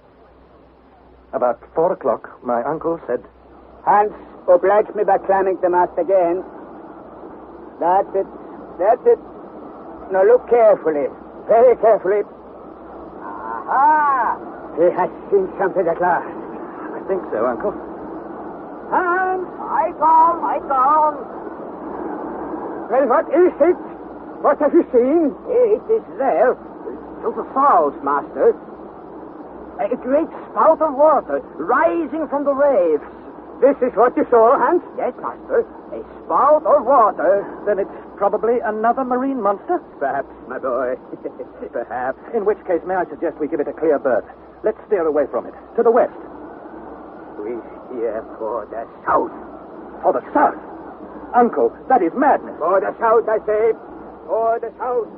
Speaker 8: About 4 o'clock, my uncle said,
Speaker 2: Hans, oblige me by climbing the mast again. That's it. Now look carefully. Very carefully. Aha! He has seen something at last.
Speaker 8: I think so, Uncle.
Speaker 2: Hans!
Speaker 9: I come.
Speaker 2: Well, what is it? What have you seen?
Speaker 5: It is there. To the south, Master. A great spout of water rising from the waves.
Speaker 2: This is what you saw, Hans?
Speaker 5: Yes, Master. A spout of water.
Speaker 8: Then it's probably another marine monster?
Speaker 2: Perhaps, my boy. Perhaps.
Speaker 8: In which case, may I suggest we give it a clear berth? Let's steer away from it. To the west.
Speaker 2: We steer for the south.
Speaker 8: For the south? Uncle, that is madness.
Speaker 2: For the south, I say. For the south.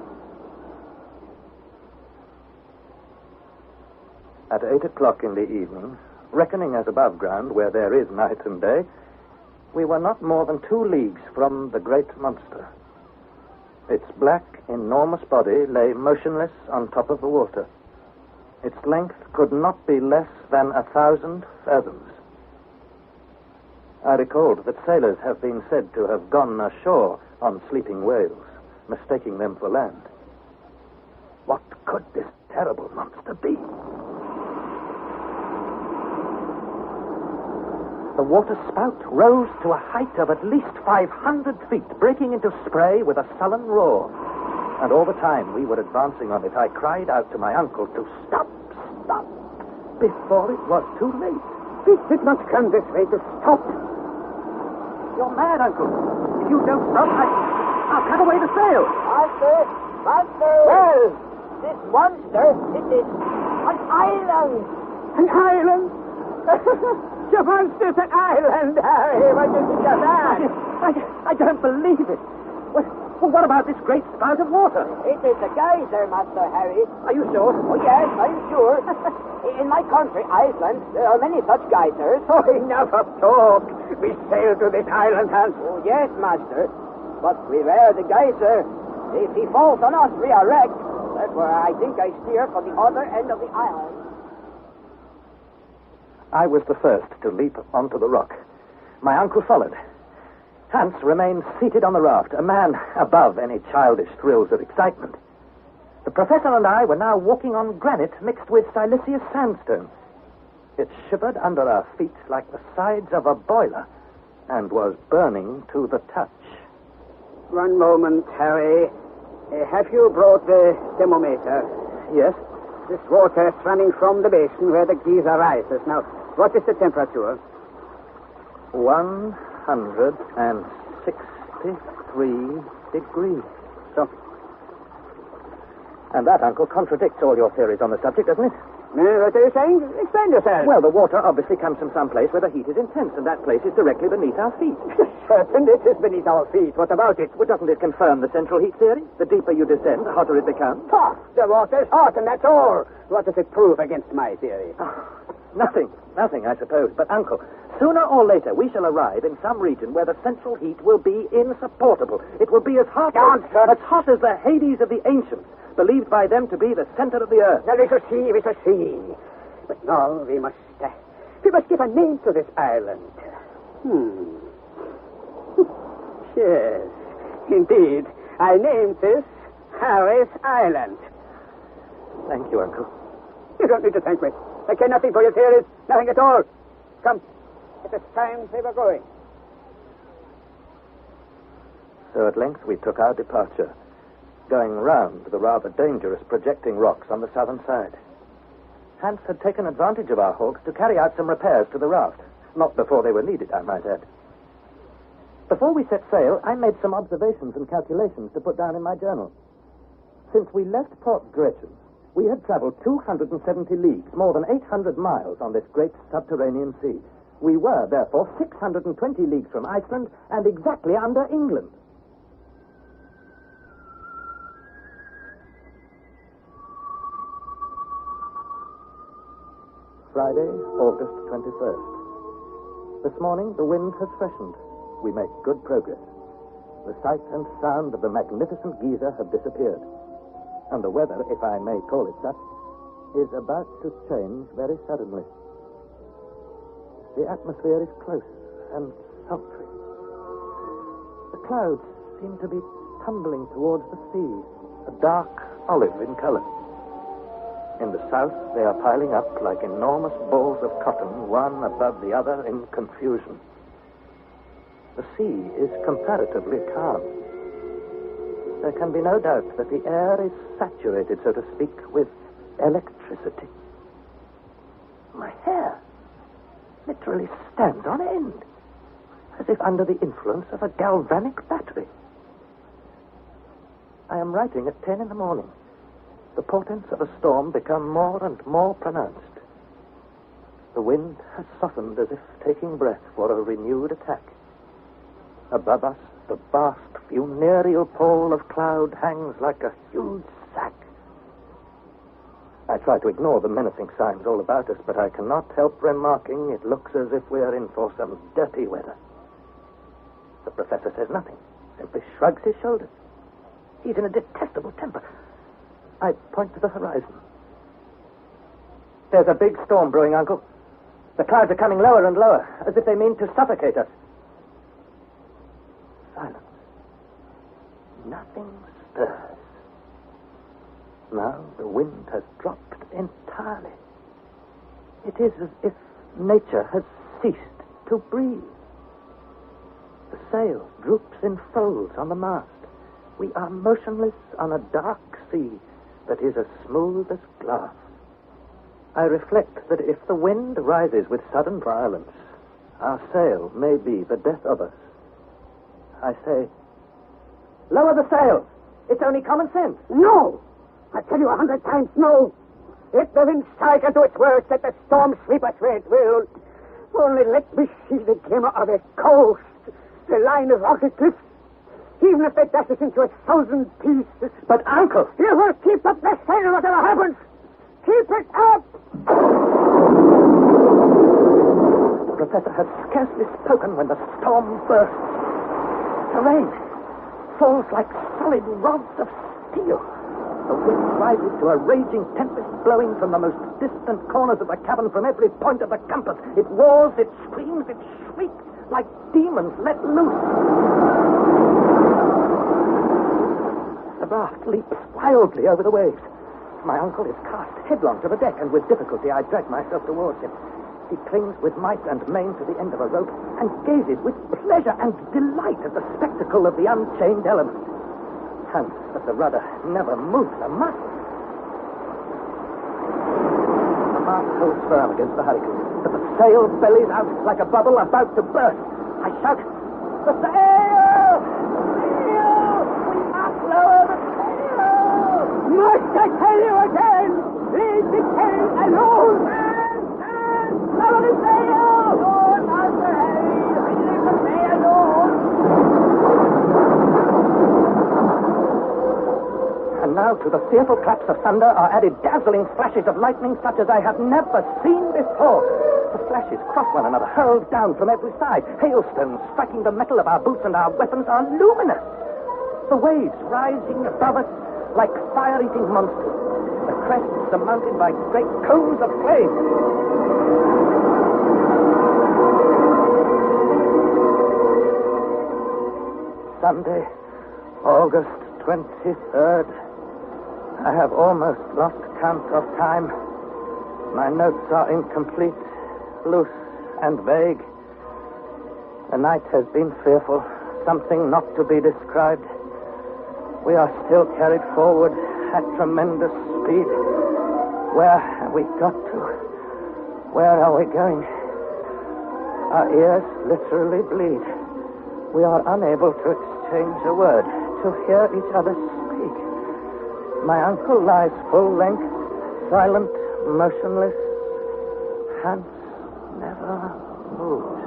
Speaker 8: At 8 o'clock in the evening, reckoning as above ground where there is night and day, we were not more than 2 leagues from the great monster. Its black, enormous body lay motionless on top of the water. Its length could not be less than 1,000 fathoms. I recalled that sailors have been said to have gone ashore on sleeping whales, mistaking them for land. What could this terrible monster be?
Speaker 1: The water spout rose to a height of at least 500 feet, breaking into spray with a sullen roar. And all the time we were advancing on it, I cried out to my uncle to stop, before it was too late.
Speaker 2: We did not come this way to stop.
Speaker 1: You're mad, Uncle. If you don't stop, I'll cut away the sail.
Speaker 9: Master! Well, this monster, it is an island.
Speaker 2: An island? The monster's an island, Harry. What is it of that?
Speaker 1: I don't believe it. Well, what about this great spout of water?
Speaker 9: It is a geyser, Master Harry.
Speaker 1: Are you sure?
Speaker 9: Oh, yes, I'm sure. In my country, Iceland, there are many such geysers.
Speaker 2: Oh, enough of talk. We sailed to this island, Hans.
Speaker 9: Oh, yes, Master. But beware the geyser. If he falls on us, we are wrecked. Therefore, I think I steer for the other end of the island.
Speaker 1: I was the first to leap onto the rock. My uncle followed. Hans remained seated on the raft, a man above any childish thrills of excitement. The professor and I were now walking on granite mixed with siliceous sandstone. It shivered under our feet like the sides of a boiler and was burning to the touch.
Speaker 2: One moment, Harry. Have you brought the thermometer?
Speaker 1: Yes?
Speaker 2: This water is running from the basin where the geyser rises. Now, what is the temperature?
Speaker 1: 163 degrees.
Speaker 2: So?
Speaker 1: And that, Uncle, contradicts all your theories on the subject, doesn't it?
Speaker 2: What are you saying? Explain yourself.
Speaker 1: Well, the water obviously comes from some place where the heat is intense, and that place is directly beneath our feet.
Speaker 2: Certain it is beneath our feet. What about it?
Speaker 1: Well, doesn't it confirm the central heat theory? The deeper you descend, the hotter it becomes.
Speaker 2: Hot! The water is hot, and that's all. What does it prove against my theory?
Speaker 1: Nothing, I suppose. But, Uncle, sooner or later we shall arrive in some region where the central heat will be insupportable. It will be as hot as the Hades of the ancients, believed by them to be the center of the earth.
Speaker 2: Now, we shall see. But now we must give a name to this island. Yes, indeed. I named this Harry's Island.
Speaker 1: Thank you, Uncle.
Speaker 2: You don't need to thank me. I care nothing for your theories. Nothing at all. Come. It is time we were going.
Speaker 1: So at length we took our departure, going round the rather dangerous projecting rocks on the southern side. Hans had taken advantage of our halt to carry out some repairs to the raft. Not before they were needed, I might add. Before we set sail, I made some observations and calculations to put down in my journal. Since we left Port Gretchen, we had traveled 270 leagues, more than 800 miles on this great subterranean sea. We were, therefore, 620 leagues from Iceland and exactly under England. Friday, August 21st. This morning, the wind has freshened. We make good progress. The sight and sound of the magnificent geyser have disappeared. And the weather, if I may call it such, is about to change very suddenly. The atmosphere is close and sultry. The clouds seem to be tumbling towards the sea, a dark olive in color. In the south, they are piling up like enormous balls of cotton, one above the other in confusion. The sea is comparatively calm. There can be no doubt that the air is saturated, so to speak, with electricity. My hair literally stands on end, as if under the influence of a galvanic battery. I am writing at 10 in the morning. The portents of a storm become more and more pronounced. The wind has softened as if taking breath for a renewed attack. Above us, the vast funereal pall of cloud hangs like a huge sack. I try to ignore the menacing signs all about us, but I cannot help remarking it looks as if we are in for some dirty weather. The professor says nothing, simply shrugs his shoulders. He's in a detestable temper. I point to the horizon. There's a big storm brewing, Uncle. The clouds are coming lower and lower, as if they mean to suffocate us. Silence. Nothing stirs. Now the wind has dropped entirely. It is as if nature has ceased to breathe. The sail droops in folds on the mast. We are motionless on a dark sea that is as smooth as glass. I reflect that if the wind rises with sudden violence, our sail may be the death of us. I say, lower the sail. It's only common sense.
Speaker 2: No! I tell you 100 times no. If the wind strike into its worst, let the storm sweep us where it will. Only let me see the glimmer of a coast, the line of rocky cliffs. Even if they dash us into 1,000 pieces.
Speaker 1: But, Uncle...
Speaker 2: You will keep up the sail whatever happens. Keep it up!
Speaker 1: The professor had scarcely spoken when the storm burst. The rain falls like solid rods of steel. The wind rises to a raging tempest blowing from the most distant corners of the cabin from every point of the compass. It roars, it screams, it shrieks like demons let loose. The raft leaps wildly over the waves. My uncle is cast headlong to the deck, and with difficulty I drag myself towards him. He clings with might and main to the end of a rope and gazes with pleasure and delight at the spectacle of the unchained element. Hands at the rudder never moves a muscle. The mast holds firm against the hurricane, but the sail bellies out like a bubble about to burst. I shout, the sail! Sail! We must lower the sail!
Speaker 2: Must I tell you again? Leave the sail alone! Lower the sail! Lord, Master Harry, leave the sail alone!
Speaker 1: And now to the fearful claps of thunder are added dazzling flashes of lightning such as I have never seen before. The flashes cross one another, hurled down from every side. Hailstones striking the metal of our boots and our weapons are luminous. The waves rising above us like fire-eating monsters. The crests surmounted by great cones of flame. Sunday, August 23rd. I have almost lost count of time. My notes are incomplete, loose, and vague. The night has been fearful, something not to be described. We are still carried forward at tremendous speed. Where have we got to? Where are we going? Our ears literally bleed. We are unable to exchange a word, to hear each other speak. My uncle lies full length, silent, motionless. Hands never moved.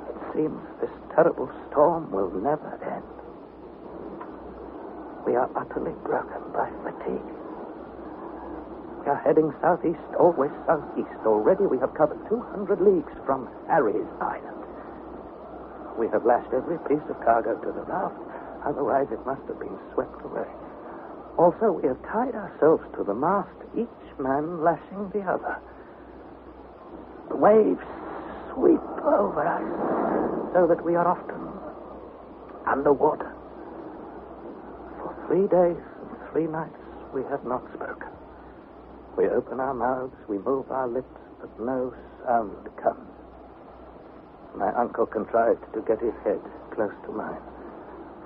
Speaker 1: It seems this terrible storm will never end. We are utterly broken by fatigue. We are heading southeast, always southeast. Already we have covered 200 leagues from Harry's Island. We have lashed every piece of cargo to the raft, otherwise it must have been swept away. Also, we have tied ourselves to the mast, each man lashing the other. The waves sweep over us, so that we are often underwater. For 3 days and 3 nights, we have not spoken. We open our mouths, we move our lips, but no sound comes. My uncle contrived to get his head close to mine.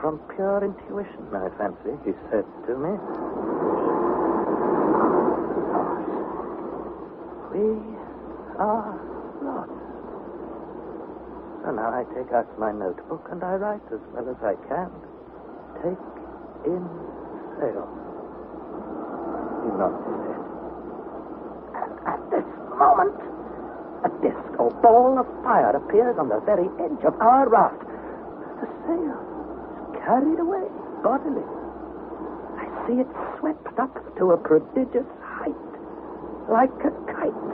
Speaker 1: From pure intuition, I fancy, he said to me, we are lost. So now I take out my notebook and I write as well as I can. Take in sail. He nods his head. And at this moment, a disc or ball of fire appears on the very edge of our raft. The sail is carried away bodily. I see it swept up to a prodigious height, like a kite.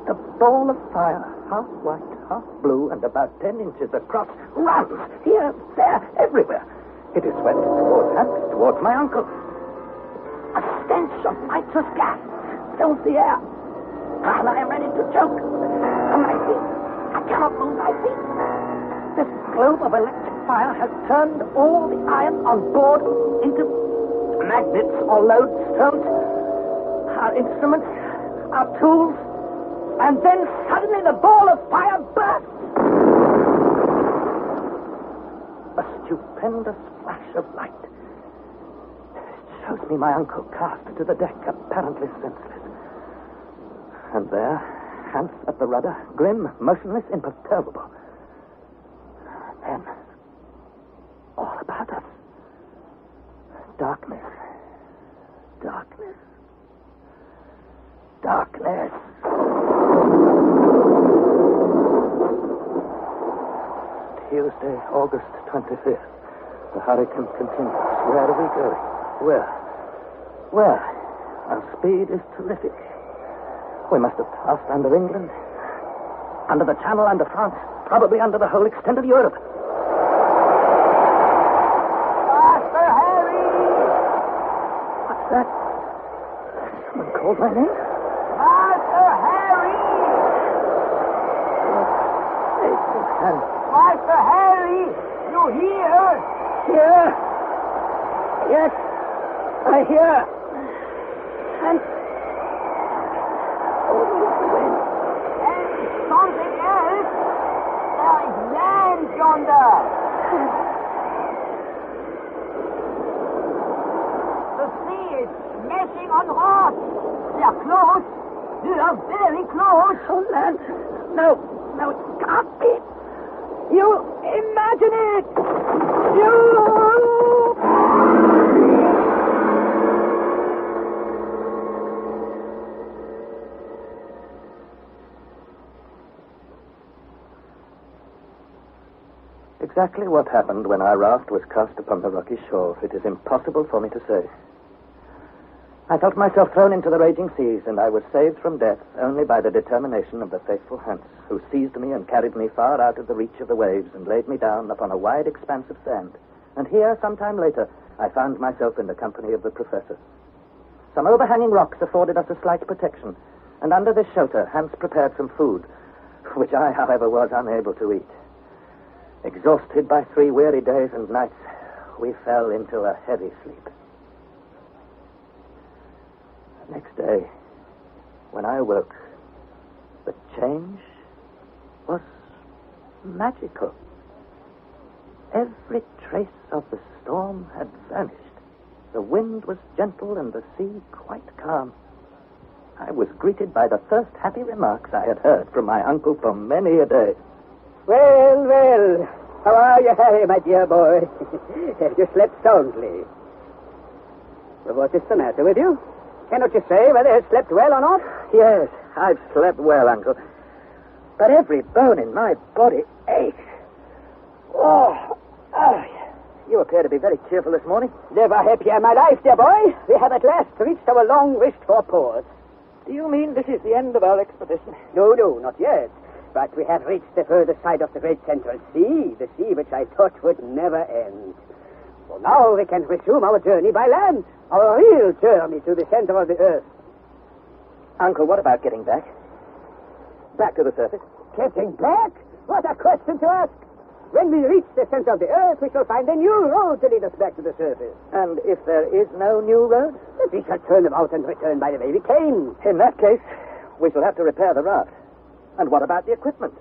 Speaker 1: The ball of fire, half white, half blue, and about 10 inches across, runs here, there, everywhere. It is swept towards us, towards my uncle. A stench of nitrous gas fills the air. And I am ready to choke. On my feet. I cannot move my feet. This globe of electric fire has turned all the iron on board into magnets or lodestones.
Speaker 3: our instruments, our tools, and then suddenly the ball of fire burst. A stupendous flash of light. It shows me my uncle cast to the deck, apparently senseless. And there, Hans at the rudder, grim, motionless, imperturbable. Then, all about us, darkness, darkness, darkness. Tuesday, August 25th. The hurricane continues. Where are we going? Where? Our speed is terrific. We must have passed under England, under the Channel, under France, probably under the whole extent of Europe.
Speaker 9: Master Harry!
Speaker 3: What's that? Someone called my name?
Speaker 9: Master Harry! Master Harry! You hear?
Speaker 3: Here? Yes, I hear. And
Speaker 9: something else? There is land yonder. The sea is smashing on rocks. They are close. They are very close.
Speaker 3: oh, land. No, it can't be. You imagine it. Exactly what happened when our raft was cast upon the rocky shore, it is impossible for me to say. I felt myself thrown into the raging seas, and I was saved from death only by the determination of the faithful Hans, who seized me and carried me far out of the reach of the waves and laid me down upon a wide expanse of sand. And here, some time later, I found myself in the company of the professor. Some overhanging rocks afforded us a slight protection, and under this shelter, Hans prepared some food, which I, however, was unable to eat. Exhausted by 3 weary days and nights, we fell into a heavy sleep. The next day, when I awoke, the change was magical. Every trace of the storm had vanished. The wind was gentle and the sea quite calm. I was greeted by the first happy remarks I had heard from my uncle for many a day.
Speaker 2: Well, how are you, Harry, my dear boy? You slept soundly. Well, what is the matter with you? Cannot you say whether you slept well or not?
Speaker 3: Yes, I've slept well, Uncle. But every bone in my body aches. Oh, you appear to be very cheerful this morning.
Speaker 2: Never happier in my life, dear boy. We have at last reached our long-wished-for port.
Speaker 3: Do you mean this is the end of our expedition?
Speaker 2: No, not yet. But we have reached the further side of the great central sea, the sea which I thought would never end. So now we can resume our journey by land, our real journey to the center of the earth.
Speaker 3: Uncle, what about getting back? Back to the surface?
Speaker 2: Getting back? What a question to ask. When we reach the center of the earth, we shall find a new road to lead us back to the surface.
Speaker 3: And if there is no new road?
Speaker 2: We shall turn about and return by the way we came.
Speaker 3: In that case, we shall have to repair the raft. And what about the equipment?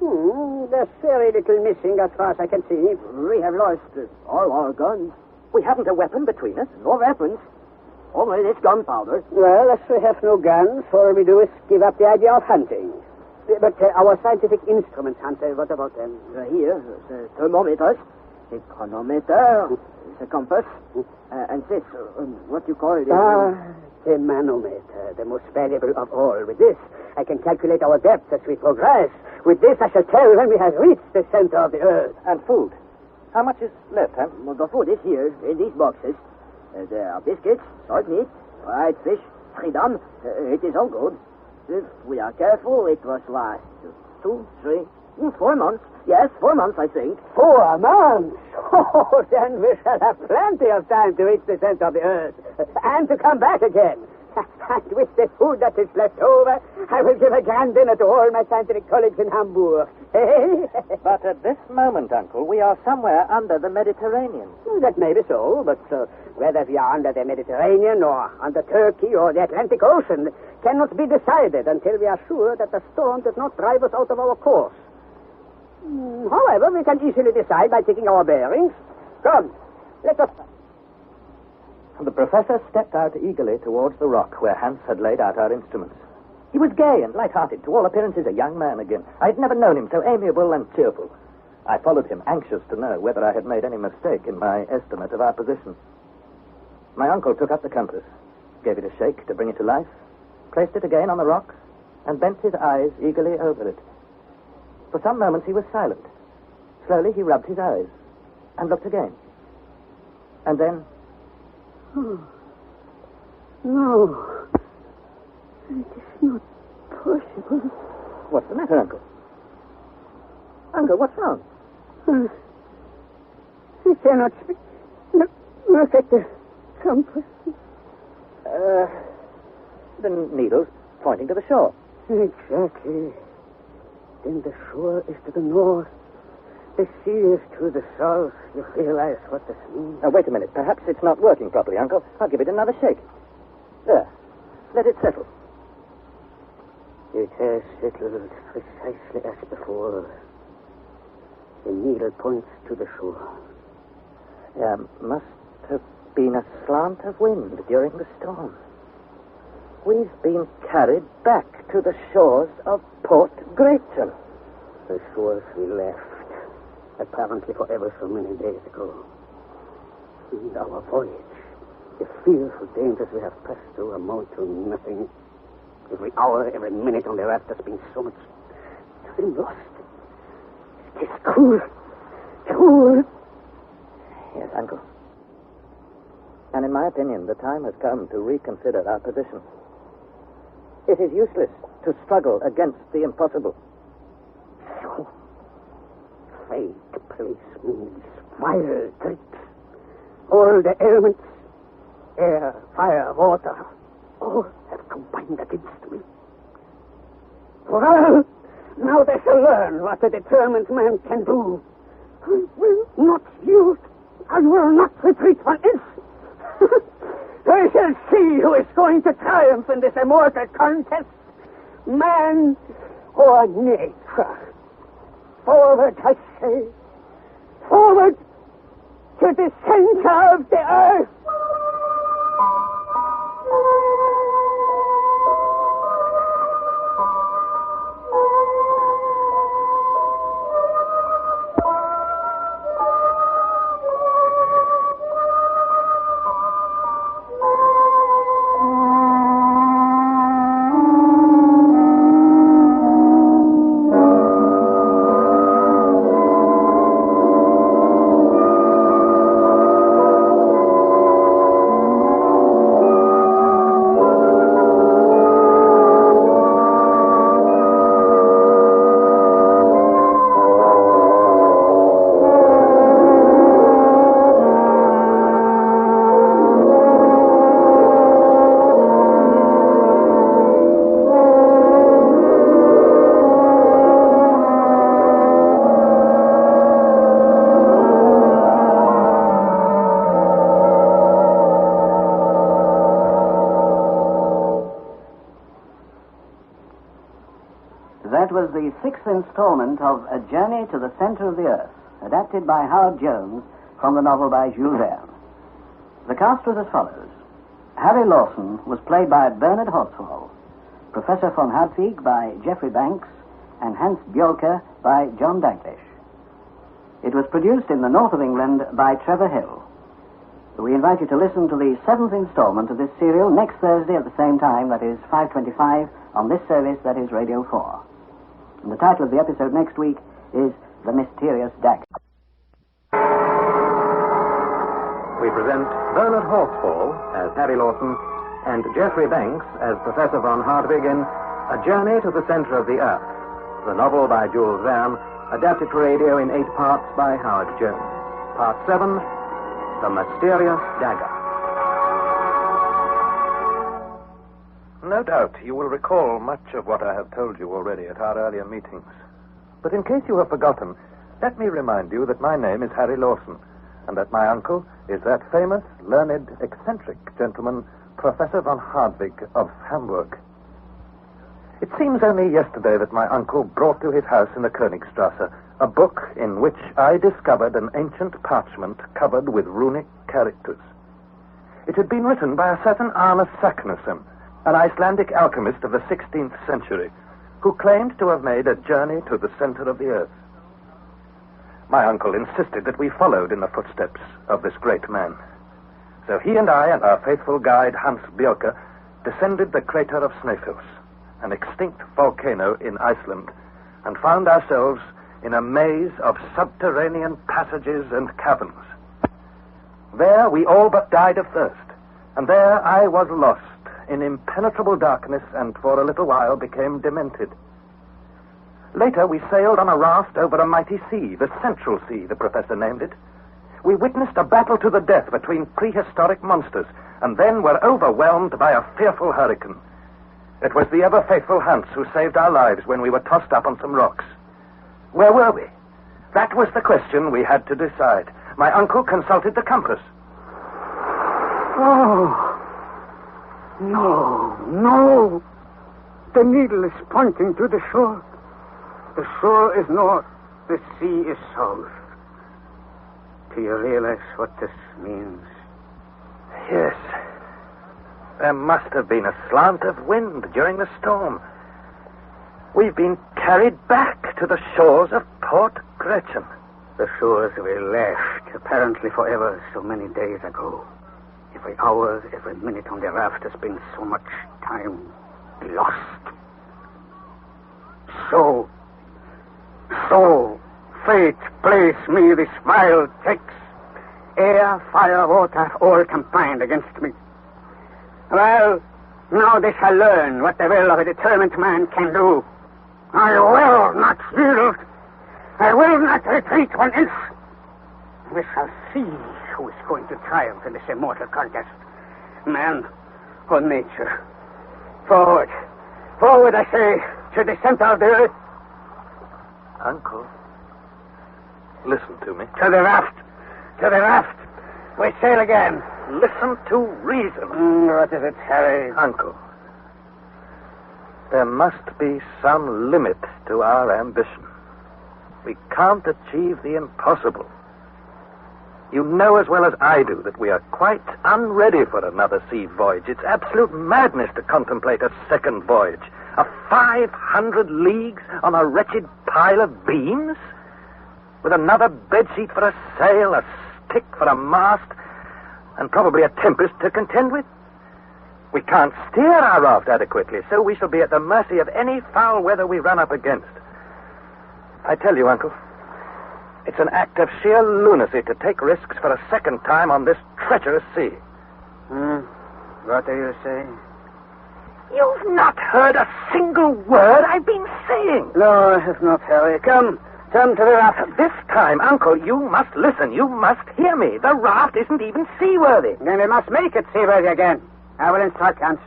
Speaker 2: There's very little missing as far as I can see. We have lost all our guns.
Speaker 3: We haven't a weapon between us.
Speaker 2: No weapons. Only this gunpowder. Well, as we have no guns, all we do is give up the idea of hunting. But our scientific instruments, Hunter, what about them?
Speaker 11: Here, the thermometers, the chronometer, the compass, and this, what you call it?
Speaker 2: The manometer, the most valuable of all. With this, I can calculate our depth as we progress. With this, I shall tell when we have reached the center of the earth.
Speaker 3: And food. How much is left, huh?
Speaker 11: Well, the food is here, in these boxes. There are biscuits, salt meat, fried fish, freedom. It is all good. If we are careful, it will last 2, 3, 4 months. Yes, 4 months, I think.
Speaker 2: 4 months? Oh, then we shall have plenty of time to reach the center of the earth. And to come back again. And with the food that is left over, I will give a grand dinner to all my scientific colleagues in Hamburg.
Speaker 3: But at this moment, Uncle, we are somewhere under the Mediterranean.
Speaker 2: That may be so, but whether we are under the Mediterranean or under Turkey or the Atlantic Ocean cannot be decided until we are sure that the storm does not drive us out of our course. However, we can easily decide by taking our bearings. Come, let us...
Speaker 3: The professor stepped out eagerly towards the rock where Hans had laid out our instruments. He was gay and light-hearted, to all appearances a young man again. I had never known him so amiable and cheerful. I followed him, anxious to know whether I had made any mistake in my estimate of our position. My uncle took up the compass, gave it a shake to bring it to life, placed it again on the rock, and bent his eyes eagerly over it. For some moments he was silent. Slowly he rubbed his eyes and looked again. And then...
Speaker 2: No. It is not possible.
Speaker 3: What's the matter, Uncle? Uncle, what's wrong?
Speaker 2: I cannot speak. Look at the compass.
Speaker 3: The needle's pointing to the shore.
Speaker 2: Exactly. Then the shore is to the north. The sea is to the south. You realize what this means?
Speaker 3: Now, wait a minute. Perhaps it's not working properly, Uncle. I'll give it another shake. There. Let it settle.
Speaker 2: It has settled precisely as before. The needle points to the shore.
Speaker 3: There must have been a slant of wind during the storm. We've been carried back to the shores of Port Gretchen.
Speaker 2: The shores we left, apparently for ever so many days ago. And our voyage, the fearful dangers we have passed through amount to nothing. Every hour, every minute on the raft has been so much time lost. It is cool. Cool.
Speaker 3: Yes, Uncle. And in my opinion, the time has come to reconsider our position. It is useless to struggle against the impossible.
Speaker 2: So, fate placed me in these vile tricks. All the elements, air, fire, water, all have combined against me. Well, now they shall learn what a determined man can do. I will not yield. I will not retreat one inch. They shall see who is going to triumph in this immortal contest. Man or nature. Forward, I say. Forward to the center of the earth.
Speaker 7: That was the sixth installment of A Journey to the Center of the Earth, adapted by Howard Jones from the novel by Jules Verne. The cast was as follows. Harry Lawson was played by Bernard Horsfall, Professor von Hardwigg by Geoffrey Banks, and Hans Bjolke by John Daglish. It was produced in the north of England by Trevor Hill. We invite you to listen to the seventh installment of this serial next Thursday at the same time, that is 5:25, on this service, that is Radio 4. And the title of the episode next week is The Mysterious Dagger.
Speaker 5: We present Bernard Horsfall as Harry Lawson and Geoffrey Banks as Professor von Hardwigg in A Journey to the Center of the Earth, the novel by Jules Verne, adapted for radio in 8 parts by Howard Jones. Part 7, The Mysterious Dagger.
Speaker 8: No doubt you will recall much of what I have told you already at our earlier meetings. But in case you have forgotten, let me remind you that my name is Harry Lawson, and that my uncle is that famous, learned, eccentric gentleman, Professor von Hardwigg of Hamburg. It seems only yesterday that my uncle brought to his house in the Königstrasse a book in which I discovered an ancient parchment covered with runic characters. It had been written by a certain Arne Saknussemm, an Icelandic alchemist of the 16th century, who claimed to have made a journey to the center of the earth. My uncle insisted that we followed in the footsteps of this great man. So he and I and our faithful guide Hans Björke descended the crater of Snæfellsnes, an extinct volcano in Iceland, and found ourselves in a maze of subterranean passages and caverns. There we all but died of thirst, and there I was lost in impenetrable darkness and for a little while became demented. Later we sailed on a raft over a mighty sea, the Central Sea, the professor named it. We witnessed a battle to the death between prehistoric monsters, and then were overwhelmed by a fearful hurricane. It was the ever-faithful Hans who saved our lives when we were tossed up on some rocks. Where were we? That was the question we had to decide. My uncle consulted the compass.
Speaker 2: Oh, no. The needle is pointing to the shore. The shore is north. The sea is south. Do you realize what this means?
Speaker 8: Yes. There must have been a slant of wind during the storm. We've been carried back to the shores of Port Gretchen.
Speaker 2: The shores we left, apparently forever, so many days ago. Every hour, every minute on the raft has been so much time lost. So, fate plays me this wild tricks. Air, fire, water, all combined against me. Well, now they shall learn what the will of a determined man can do. I will not yield. I will not retreat 1 inch. We shall see who is going to triumph in this immortal contest. Man or nature. Forward. Forward, I say, to the center of the earth.
Speaker 8: Uncle, listen to me.
Speaker 2: To the raft. To the raft. We sail again.
Speaker 8: Listen to reason.
Speaker 2: What is it, Harry?
Speaker 8: Uncle, there must be some limit to our ambition. We can't achieve the impossible. You know as well as I do that we are quite unready for another sea voyage. It's absolute madness to contemplate a second voyage. A 500 leagues on a wretched pile of beams? With another bedsheet for a sail, a stick for a mast, and probably a tempest to contend with? We can't steer our raft adequately, so we shall be at the mercy of any foul weather we run up against. I tell you, Uncle, it's an act of sheer lunacy to take risks for a second time on this treacherous sea.
Speaker 2: What are you saying?
Speaker 8: You've not heard a single word I've been saying.
Speaker 2: No, I have not, Harry. Come to the raft.
Speaker 8: This time, Uncle, you must listen. You must hear me. The raft isn't even seaworthy.
Speaker 2: Then we must make it seaworthy again. I will instruct Hans.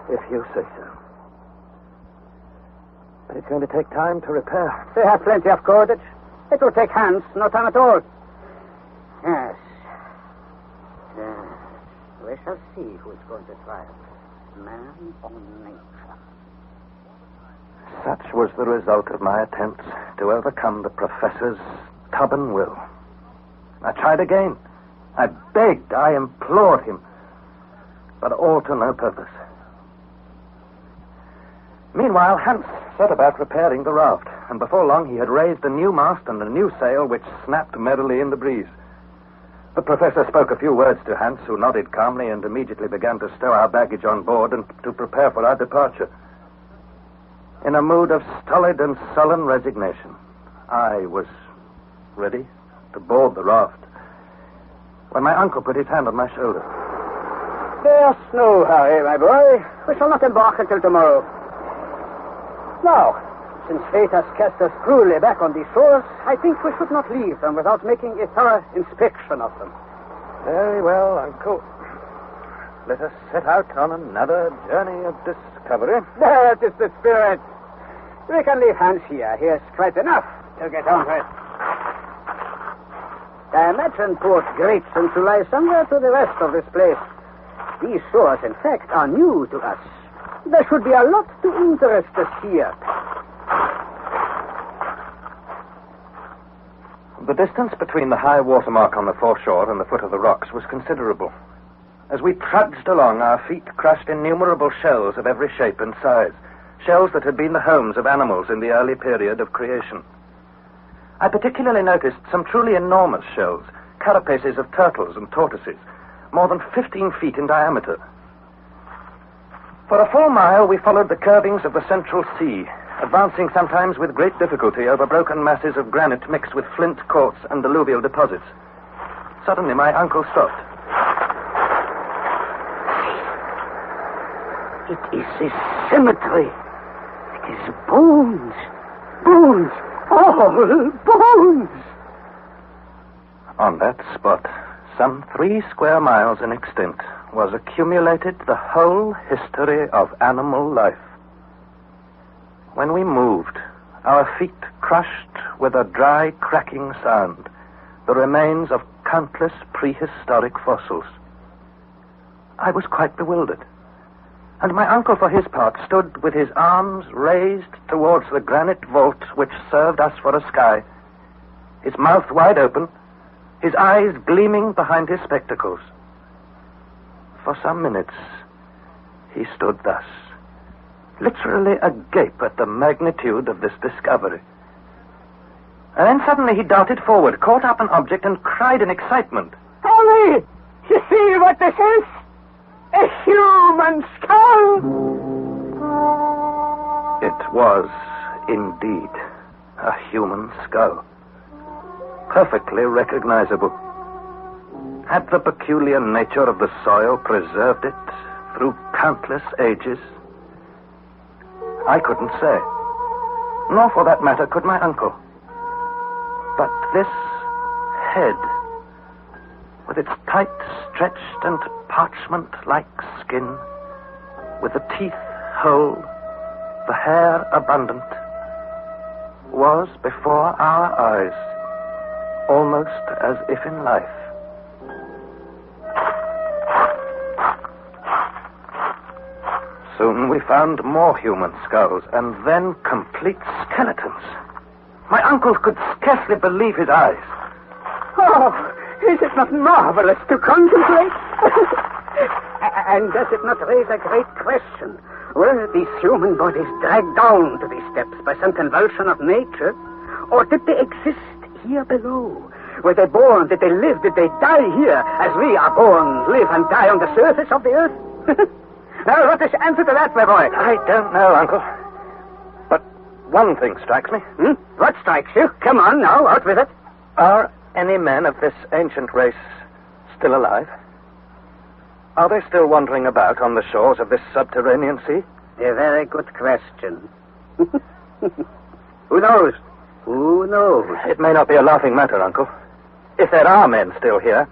Speaker 8: If you say so. But it's going to take time to repair.
Speaker 2: They have plenty of cordage. It will take Hans no time at all. Yes. We shall see who is going to triumph. Man or nature.
Speaker 8: Such was the result of my attempts to overcome the professor's stubborn will. I tried again. I begged, I implored him, but all to no purpose. Meanwhile, Hans set about repairing the raft, and before long he had raised a new mast and a new sail which snapped merrily in the breeze. The professor spoke a few words to Hans, who nodded calmly and immediately began to stow our baggage on board and to prepare for our departure. In a mood of stolid and sullen resignation, I was ready to board the raft when my uncle put his hand on my shoulder.
Speaker 2: There's no hurry, my boy. We shall not embark until tomorrow. Now, since fate has cast us cruelly back on these shores, I think we should not leave them without making a thorough inspection of them.
Speaker 8: Very well, Uncle. let us set out on another journey of discovery.
Speaker 2: That is the spirit. We can leave Hans here. He has quite enough to get on with. I imagine Port Gravesend to lie somewhere to the west of this place. These shores, in fact, are new to us. There should be a lot to interest us here.
Speaker 8: The distance between the high water mark on the foreshore and the foot of the rocks was considerable. As we trudged along, our feet crushed innumerable shells of every shape and size, shells that had been the homes of animals in the early period of creation. I particularly noticed some truly enormous shells, carapaces of turtles and tortoises, more than 15 feet in diameter. For a full mile, we followed the curvings of the Central Sea, advancing sometimes with great difficulty over broken masses of granite mixed with flint, quartz, and alluvial deposits. Suddenly, my uncle stopped.
Speaker 2: It is a cemetery. It is bones. Bones. All bones.
Speaker 8: On that spot, some 3 square miles in extent, was accumulated the whole history of animal life. When we moved, our feet crushed with a dry, cracking sound the remains of countless prehistoric fossils. I was quite bewildered, and my uncle, for his part, stood with his arms raised towards the granite vault which served us for a sky, his mouth wide open, his eyes gleaming behind his spectacles. For some minutes, he stood thus, literally agape at the magnitude of this discovery. And then suddenly he darted forward, caught up an object, and cried in excitement.
Speaker 2: Holly! You see what this is? A human skull!
Speaker 8: It was, indeed, a human skull. Perfectly recognizable. Had the peculiar nature of the soil preserved it through countless ages? I couldn't say. Nor, for that matter, could my uncle. But this head, with its tight, stretched and parchment-like skin, with the teeth whole, the hair abundant, was before our eyes, almost as if in life. Soon we found more human skulls, and then complete skeletons. My uncle could scarcely believe his eyes.
Speaker 2: Oh, is it not marvelous to contemplate? And does it not raise a great question? Were these human bodies dragged down to these steps by some convulsion of nature? Or did they exist here below? Were they born? Did they live? Did they die here as we are born, live, and die on the surface of the earth? Now, what is the answer to that, my boy?
Speaker 8: I don't know, Uncle. But one thing strikes me.
Speaker 2: What strikes you? Come on, now, out with it.
Speaker 8: Are any men of this ancient race still alive? Are they still wandering about on the shores of this subterranean sea?
Speaker 2: A very good question. Who knows? Who knows?
Speaker 8: It may not be a laughing matter, Uncle. If there are men still here,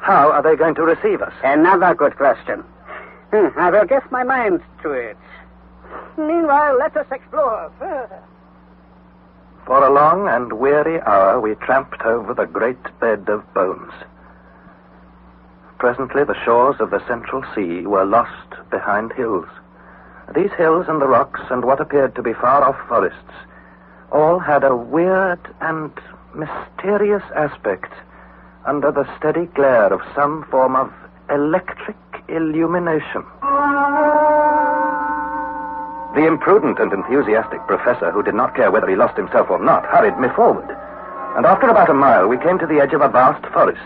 Speaker 8: how are they going to receive us?
Speaker 2: Another good question. I will give my mind to it. Meanwhile, let us explore further.
Speaker 8: For a long and weary hour, we tramped over the great bed of bones. Presently, the shores of the Central Sea were lost behind hills. These hills and the rocks and what appeared to be far-off forests all had a weird and mysterious aspect under the steady glare of some form of electric illumination. The imprudent and enthusiastic professor, who did not care whether he lost himself or not, hurried me forward. And after about a mile, we came to the edge of a vast forest.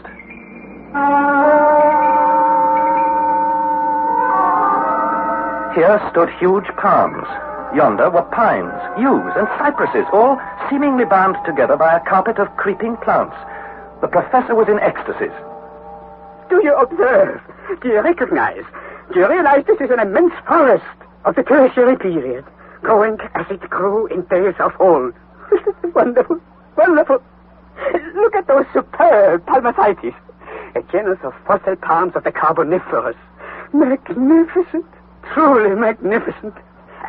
Speaker 8: Here stood huge palms. Yonder were pines, yews, and cypresses, all seemingly bound together by a carpet of creeping plants. The professor was in ecstasies.
Speaker 2: Do you observe? Do you recognize? Do you realize this is an immense forest of the tertiary period, growing as it grew in days of old? Wonderful, wonderful. Look at those superb palmacites, a genus of fossil palms of the Carboniferous. Magnificent. Truly magnificent.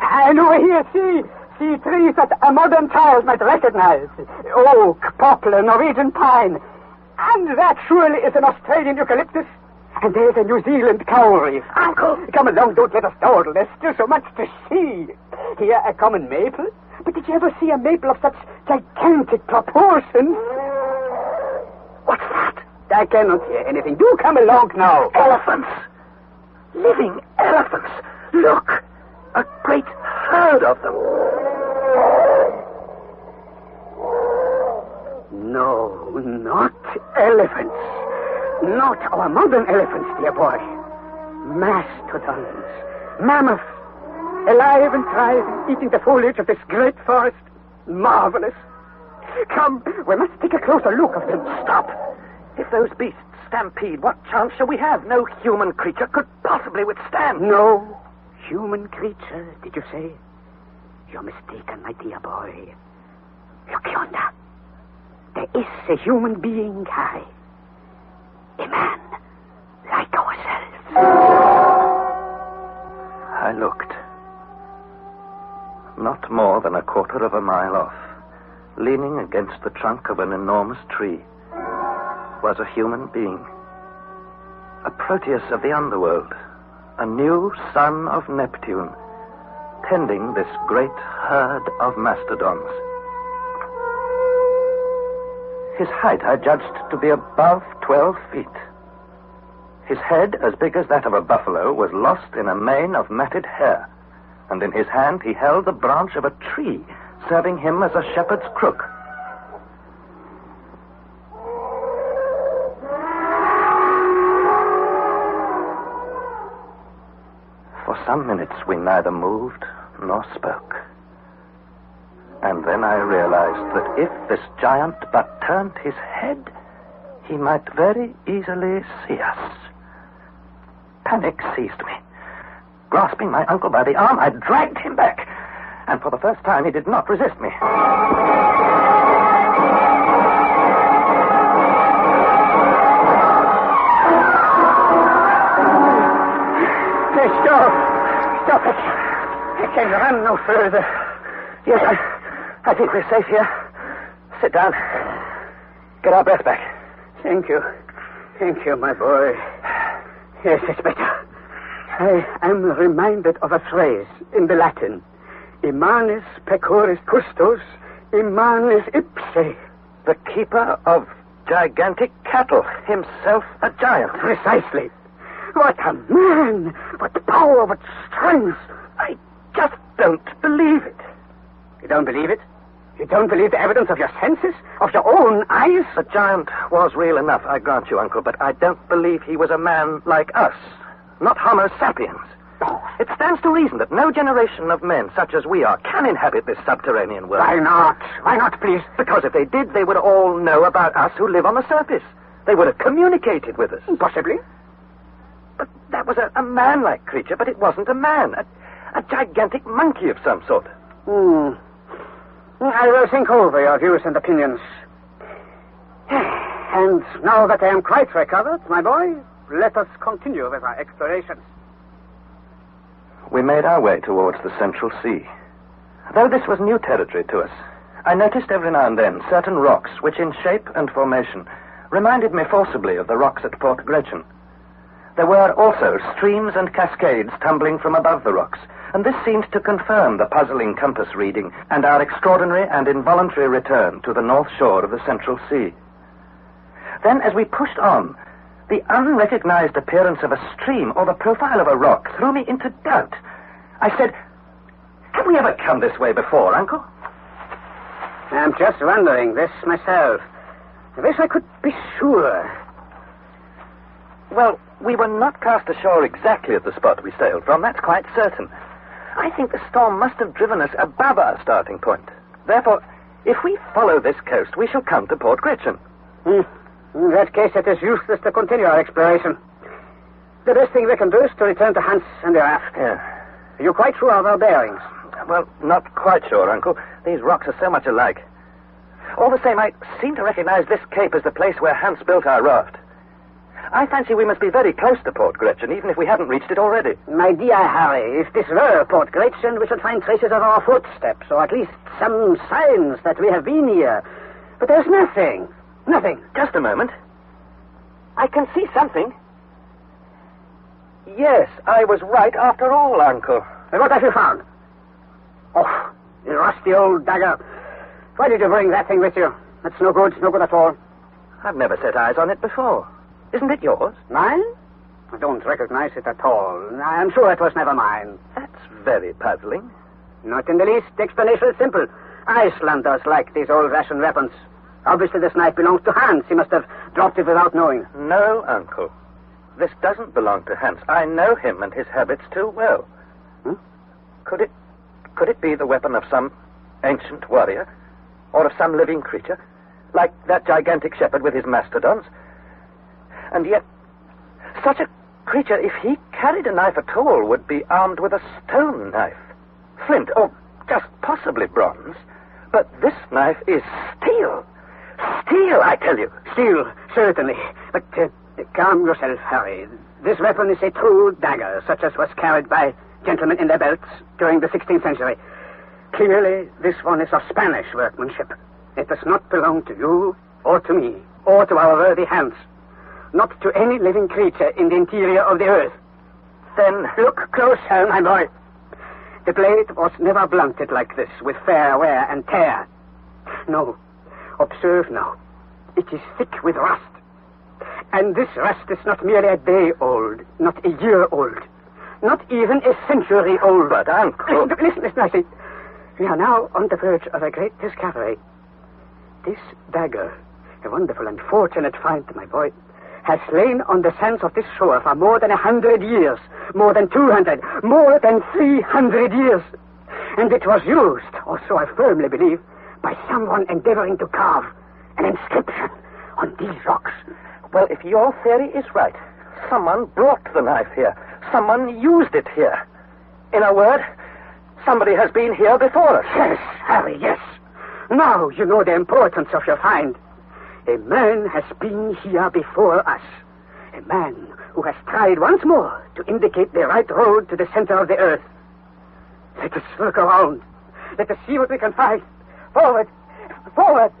Speaker 2: And over here, see trees that a modern child might recognize. Oak, poplar, Norwegian pine. And that surely is an Australian eucalyptus. And there's a New Zealand coral reef. Uncle! Come along, don't let us dawdle. There's still so much to see. Here, a common maple. But did you ever see a maple of such gigantic proportions? What's that? I cannot hear anything. Do come along now.
Speaker 8: Elephants! Living elephants! Look! A great herd of them.
Speaker 2: No, not elephants. Not our modern elephants, dear boy. Mastodons, mammoths, alive and thriving, eating the foliage of this great forest. Marvelous. Come, we must take a closer look of them.
Speaker 8: Stop! If those beasts stampede, what chance shall we have? No human creature could possibly withstand.
Speaker 2: No human creature, did you say? You're mistaken, my dear boy. Look yonder. There is a human being high. A man like ourselves.
Speaker 8: I looked. Not more than a quarter of a mile off, leaning against the trunk of an enormous tree, was a human being. A Proteus of the underworld, a new son of Neptune, tending this great herd of mastodons. His height I judged to be above 12 feet. His head, as big as that of a buffalo, was lost in a mane of matted hair, and in his hand he held the branch of a tree, serving him as a shepherd's crook. For some minutes we neither moved nor spoke. And then I realized that if this giant but turned his head, he might very easily see us. Panic seized me. Grasping my uncle by the arm, I dragged him back. And for the first time, he did not resist me.
Speaker 2: Stop it. I can run no further.
Speaker 8: Yes, I think we're safe here. Sit down. Get our breath back.
Speaker 2: Thank you. Thank you, my boy. Yes, it's better. I am reminded of a phrase in the Latin. Immanis pecoris custos, immanis ipse.
Speaker 8: The keeper of gigantic cattle, himself a giant.
Speaker 2: Precisely. What a man! What power, what strength!
Speaker 8: I just don't believe it.
Speaker 2: You don't believe it? You don't believe the evidence of your senses? Of your own eyes?
Speaker 8: The giant was real enough, I grant you, Uncle, but I don't believe he was a man like us. Not Homo sapiens.
Speaker 2: Oh.
Speaker 8: It stands to reason that no generation of men such as we are can inhabit this subterranean world.
Speaker 2: Why not? Why not, please?
Speaker 8: Because if they did, they would all know about us who live on the surface. They would have communicated with us.
Speaker 2: Possibly.
Speaker 8: But that was a man-like creature, but it wasn't a man. A gigantic monkey of some sort.
Speaker 2: I will think over your views and opinions. And now that I am quite recovered, my boy, let us continue with our explorations.
Speaker 8: We made our way towards the Central Sea. Though this was new territory to us, I noticed every now and then certain rocks which in shape and formation reminded me forcibly of the rocks at Port Gretchen. There were also streams and cascades tumbling from above the rocks, and this seemed to confirm the puzzling compass reading and our extraordinary and involuntary return to the north shore of the Central Sea. Then, as we pushed on, the unrecognized appearance of a stream or the profile of a rock threw me into doubt. I said, "Have we ever come this way before, Uncle?"
Speaker 2: I'm just wondering this myself. I wish I could be sure.
Speaker 8: Well, we were not cast ashore exactly at the spot we sailed from, that's quite certain. I think the storm must have driven us above our starting point. Therefore, if we follow this coast, we shall come to Port Gretchen.
Speaker 2: In that case, it is useless to continue our exploration. The best thing we can do is to return to Hans and the raft.
Speaker 8: Yeah.
Speaker 2: Are you quite sure of our bearings?
Speaker 8: Well, not quite sure, Uncle. These rocks are so much alike. All the same, I seem to recognize this cape as the place where Hans built our raft.
Speaker 5: I fancy we must be very close to Port Gretchen, even if we haven't reached it already.
Speaker 4: My dear Harry, if this were Port Gretchen, we should find traces of our footsteps, or at least some signs that we have been here. But there's nothing. Nothing.
Speaker 5: Just a moment. I can see something. Yes, I was right after all, Uncle.
Speaker 4: And what have you found? Oh, the rusty old dagger. Why did you bring that thing with you? That's no good at all.
Speaker 5: I've never set eyes on it before. Isn't it yours?
Speaker 4: Mine? I don't recognize it at all. I'm sure it was never mine.
Speaker 5: That's very puzzling.
Speaker 4: Not in the least. The explanation is simple. Icelanders like these old-fashioned weapons. Obviously, this knife belongs to Hans. He must have dropped it without knowing.
Speaker 5: No, Uncle. This doesn't belong to Hans. I know him and his habits too well. Could it be the weapon of some ancient warrior? Or of some living creature? Like that gigantic shepherd with his mastodons? And yet, such a creature, if he carried a knife at all, would be armed with a stone knife. Flint, or just possibly bronze. But this knife is steel. Steel, I tell you.
Speaker 4: Steel, certainly. But calm yourself, Harry. This weapon is a true dagger, such as was carried by gentlemen in their belts during the 16th century. Clearly, this one is of Spanish workmanship. It does not belong to you, or to me, or to our worthy Hans. Not to any living creature in the interior of the earth. Then look closer, my boy. The blade was never blunted like this, with fair wear and tear. No. Observe now. It is thick with rust. And this rust is not merely a day old, not a year old, not even a century old.
Speaker 5: But, Uncle...
Speaker 4: Listen, I say. We are now on the verge of a great discovery. This dagger, a wonderful and fortunate find, my boy, has lain on the sands of this shore for more than 100 years, more than 200, more than 300 years. And it was used, or so I firmly believe, by someone endeavoring to carve an inscription on these rocks.
Speaker 5: Well, if your theory is right, someone brought the knife here. Someone used it here. In a word, somebody has been here before us.
Speaker 4: Yes, Harry, yes. Now you know the importance of your find. A man has been here before us. A man who has tried once more to indicate the right road to the center of the earth. Let us look around. Let us see what we can find. Forward! Forward!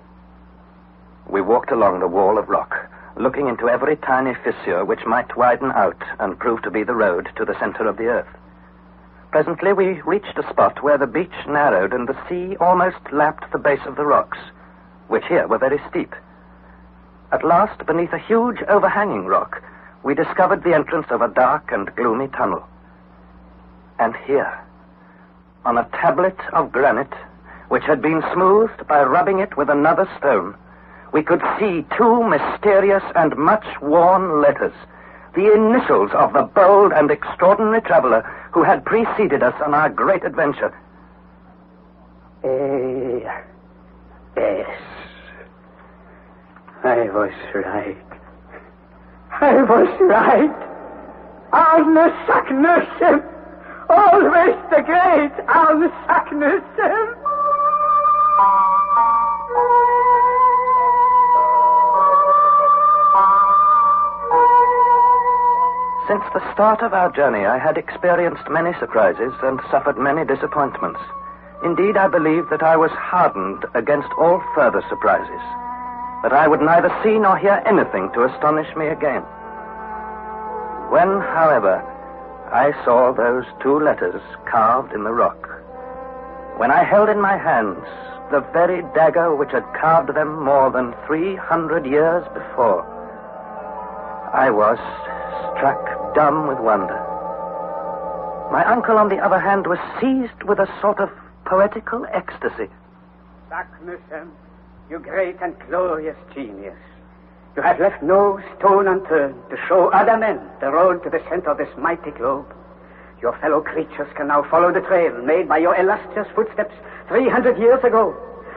Speaker 5: We walked along the wall of rock, looking into every tiny fissure which might widen out and prove to be the road to the center of the earth. Presently we reached a spot where the beach narrowed and the sea almost lapped the base of the rocks, which here were very steep. At last, beneath a huge overhanging rock, we discovered the entrance of a dark and gloomy tunnel. And here, on a tablet of granite, which had been smoothed by rubbing it with another stone, we could see two mysterious and much worn letters, the initials of the bold and extraordinary traveler who had preceded us on our great adventure.
Speaker 4: Yes. I was right. I was right. Arne Saknussemm. Always the great Arne Saknussemm.
Speaker 5: Since the start of our journey, I had experienced many surprises and suffered many disappointments. Indeed, I believed that I was hardened against all further surprises, that I would neither see nor hear anything to astonish me again. When, however, I saw those two letters carved in the rock, when I held in my hands the very dagger which had carved them more than 300 years before, I was struck dumb with wonder. My uncle, on the other hand, was seized with a sort of poetical ecstasy.
Speaker 4: Saknussemm, you great and glorious genius. You have left no stone unturned to show other men the road to the center of this mighty globe. Your fellow creatures can now follow the trail made by your illustrious footsteps 300 years ago.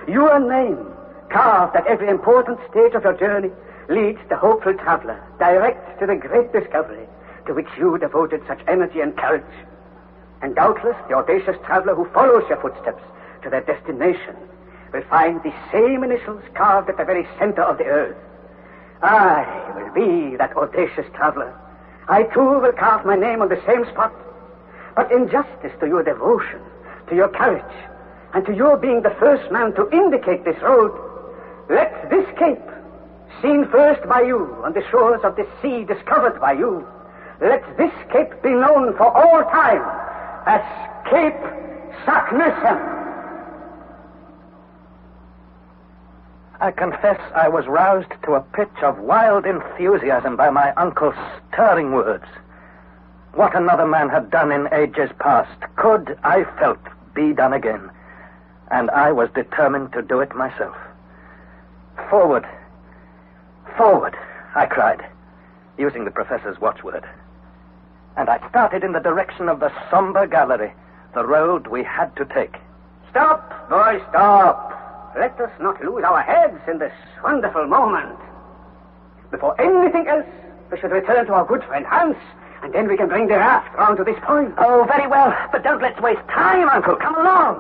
Speaker 4: Your name, carved at every important stage of your journey, leads the hopeful traveler direct to the great discovery to which you devoted such energy and courage. And doubtless the audacious traveler who follows your footsteps to their destination will find the same initials carved at the very center of the earth.
Speaker 2: I will be that audacious traveler. I too will carve my name on the same spot. But in justice to your devotion, to your courage, and to your being the first man to indicate this road, let this cape, seen first by you on the shores of the sea discovered by you, let this cape be known for all time as Cape Saknussemm.
Speaker 1: I confess I was roused to a pitch of wild enthusiasm by my uncle's stirring words. What another man had done in ages past could, I felt, be done again, and I was determined to do it myself. Forward, forward, I cried, using the professor's watchword. And I started in the direction of the somber gallery, the road we had to take.
Speaker 2: Stop, boy, stop. Let us not lose our heads in this wonderful moment. Before anything else, we should return to our good friend Heims, and then we can bring the raft round to this point.
Speaker 3: Oh, very well, but don't let's waste time, Uncle. Come along.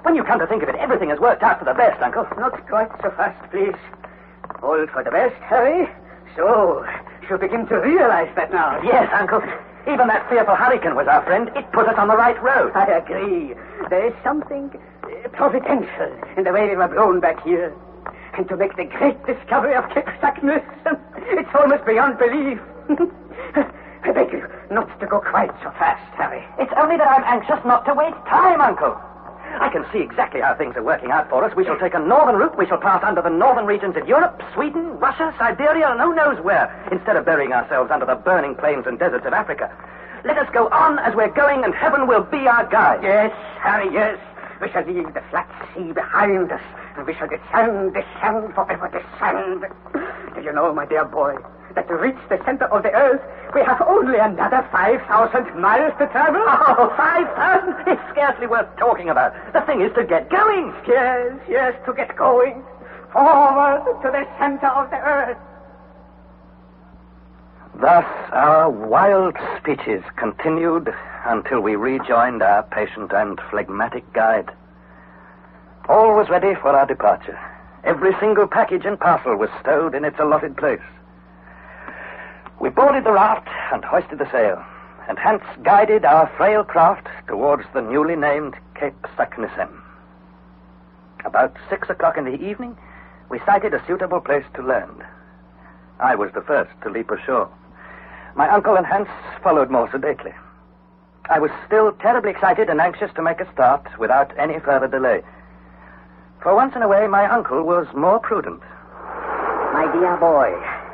Speaker 3: When you come to think of it, everything has worked out for the best, Uncle.
Speaker 2: Not quite so fast, please. All for the best, Harry. So, you begin to realize that now.
Speaker 3: Yes, Uncle. Even that fearful hurricane was our friend. It put us on the right road.
Speaker 2: I agree. There is something providential in the way we were blown back here. And to make the great discovery of Cape Saknussemm, it's almost beyond belief. I beg you not to go quite so fast, Harry.
Speaker 3: It's only that I'm anxious not to waste time, Uncle. I can see exactly how things are working out for us. We shall take a northern route. We shall pass under the northern regions of Europe, Sweden, Russia, Siberia, and who knows where, instead of burying ourselves under the burning plains and deserts of Africa. Let us go on as we're going, and heaven will be our guide.
Speaker 2: Yes, Harry, yes. We shall leave the flat sea behind us, and we shall descend, forever descend. Do you know, my dear boy, that to reach the center of the earth, we have only another 5,000 miles to travel?
Speaker 3: Oh, 5,000? It's scarcely worth talking about. The thing is to get going.
Speaker 2: Yes, to get going. Forward to the center of the earth.
Speaker 1: Thus our wild speeches continued until we rejoined our patient and phlegmatic guide. All was ready for our departure. Every single package and parcel was stowed in its allotted place. We boarded the raft and hoisted the sail, and Hans guided our frail craft towards the newly named Cape Saknussemm. About 6 o'clock in the evening, we sighted a suitable place to land. I was the first to leap ashore. My uncle and Hans followed more sedately. I was still terribly excited and anxious to make a start without any further delay. For once in a way, my uncle was more prudent.
Speaker 11: My dear boy,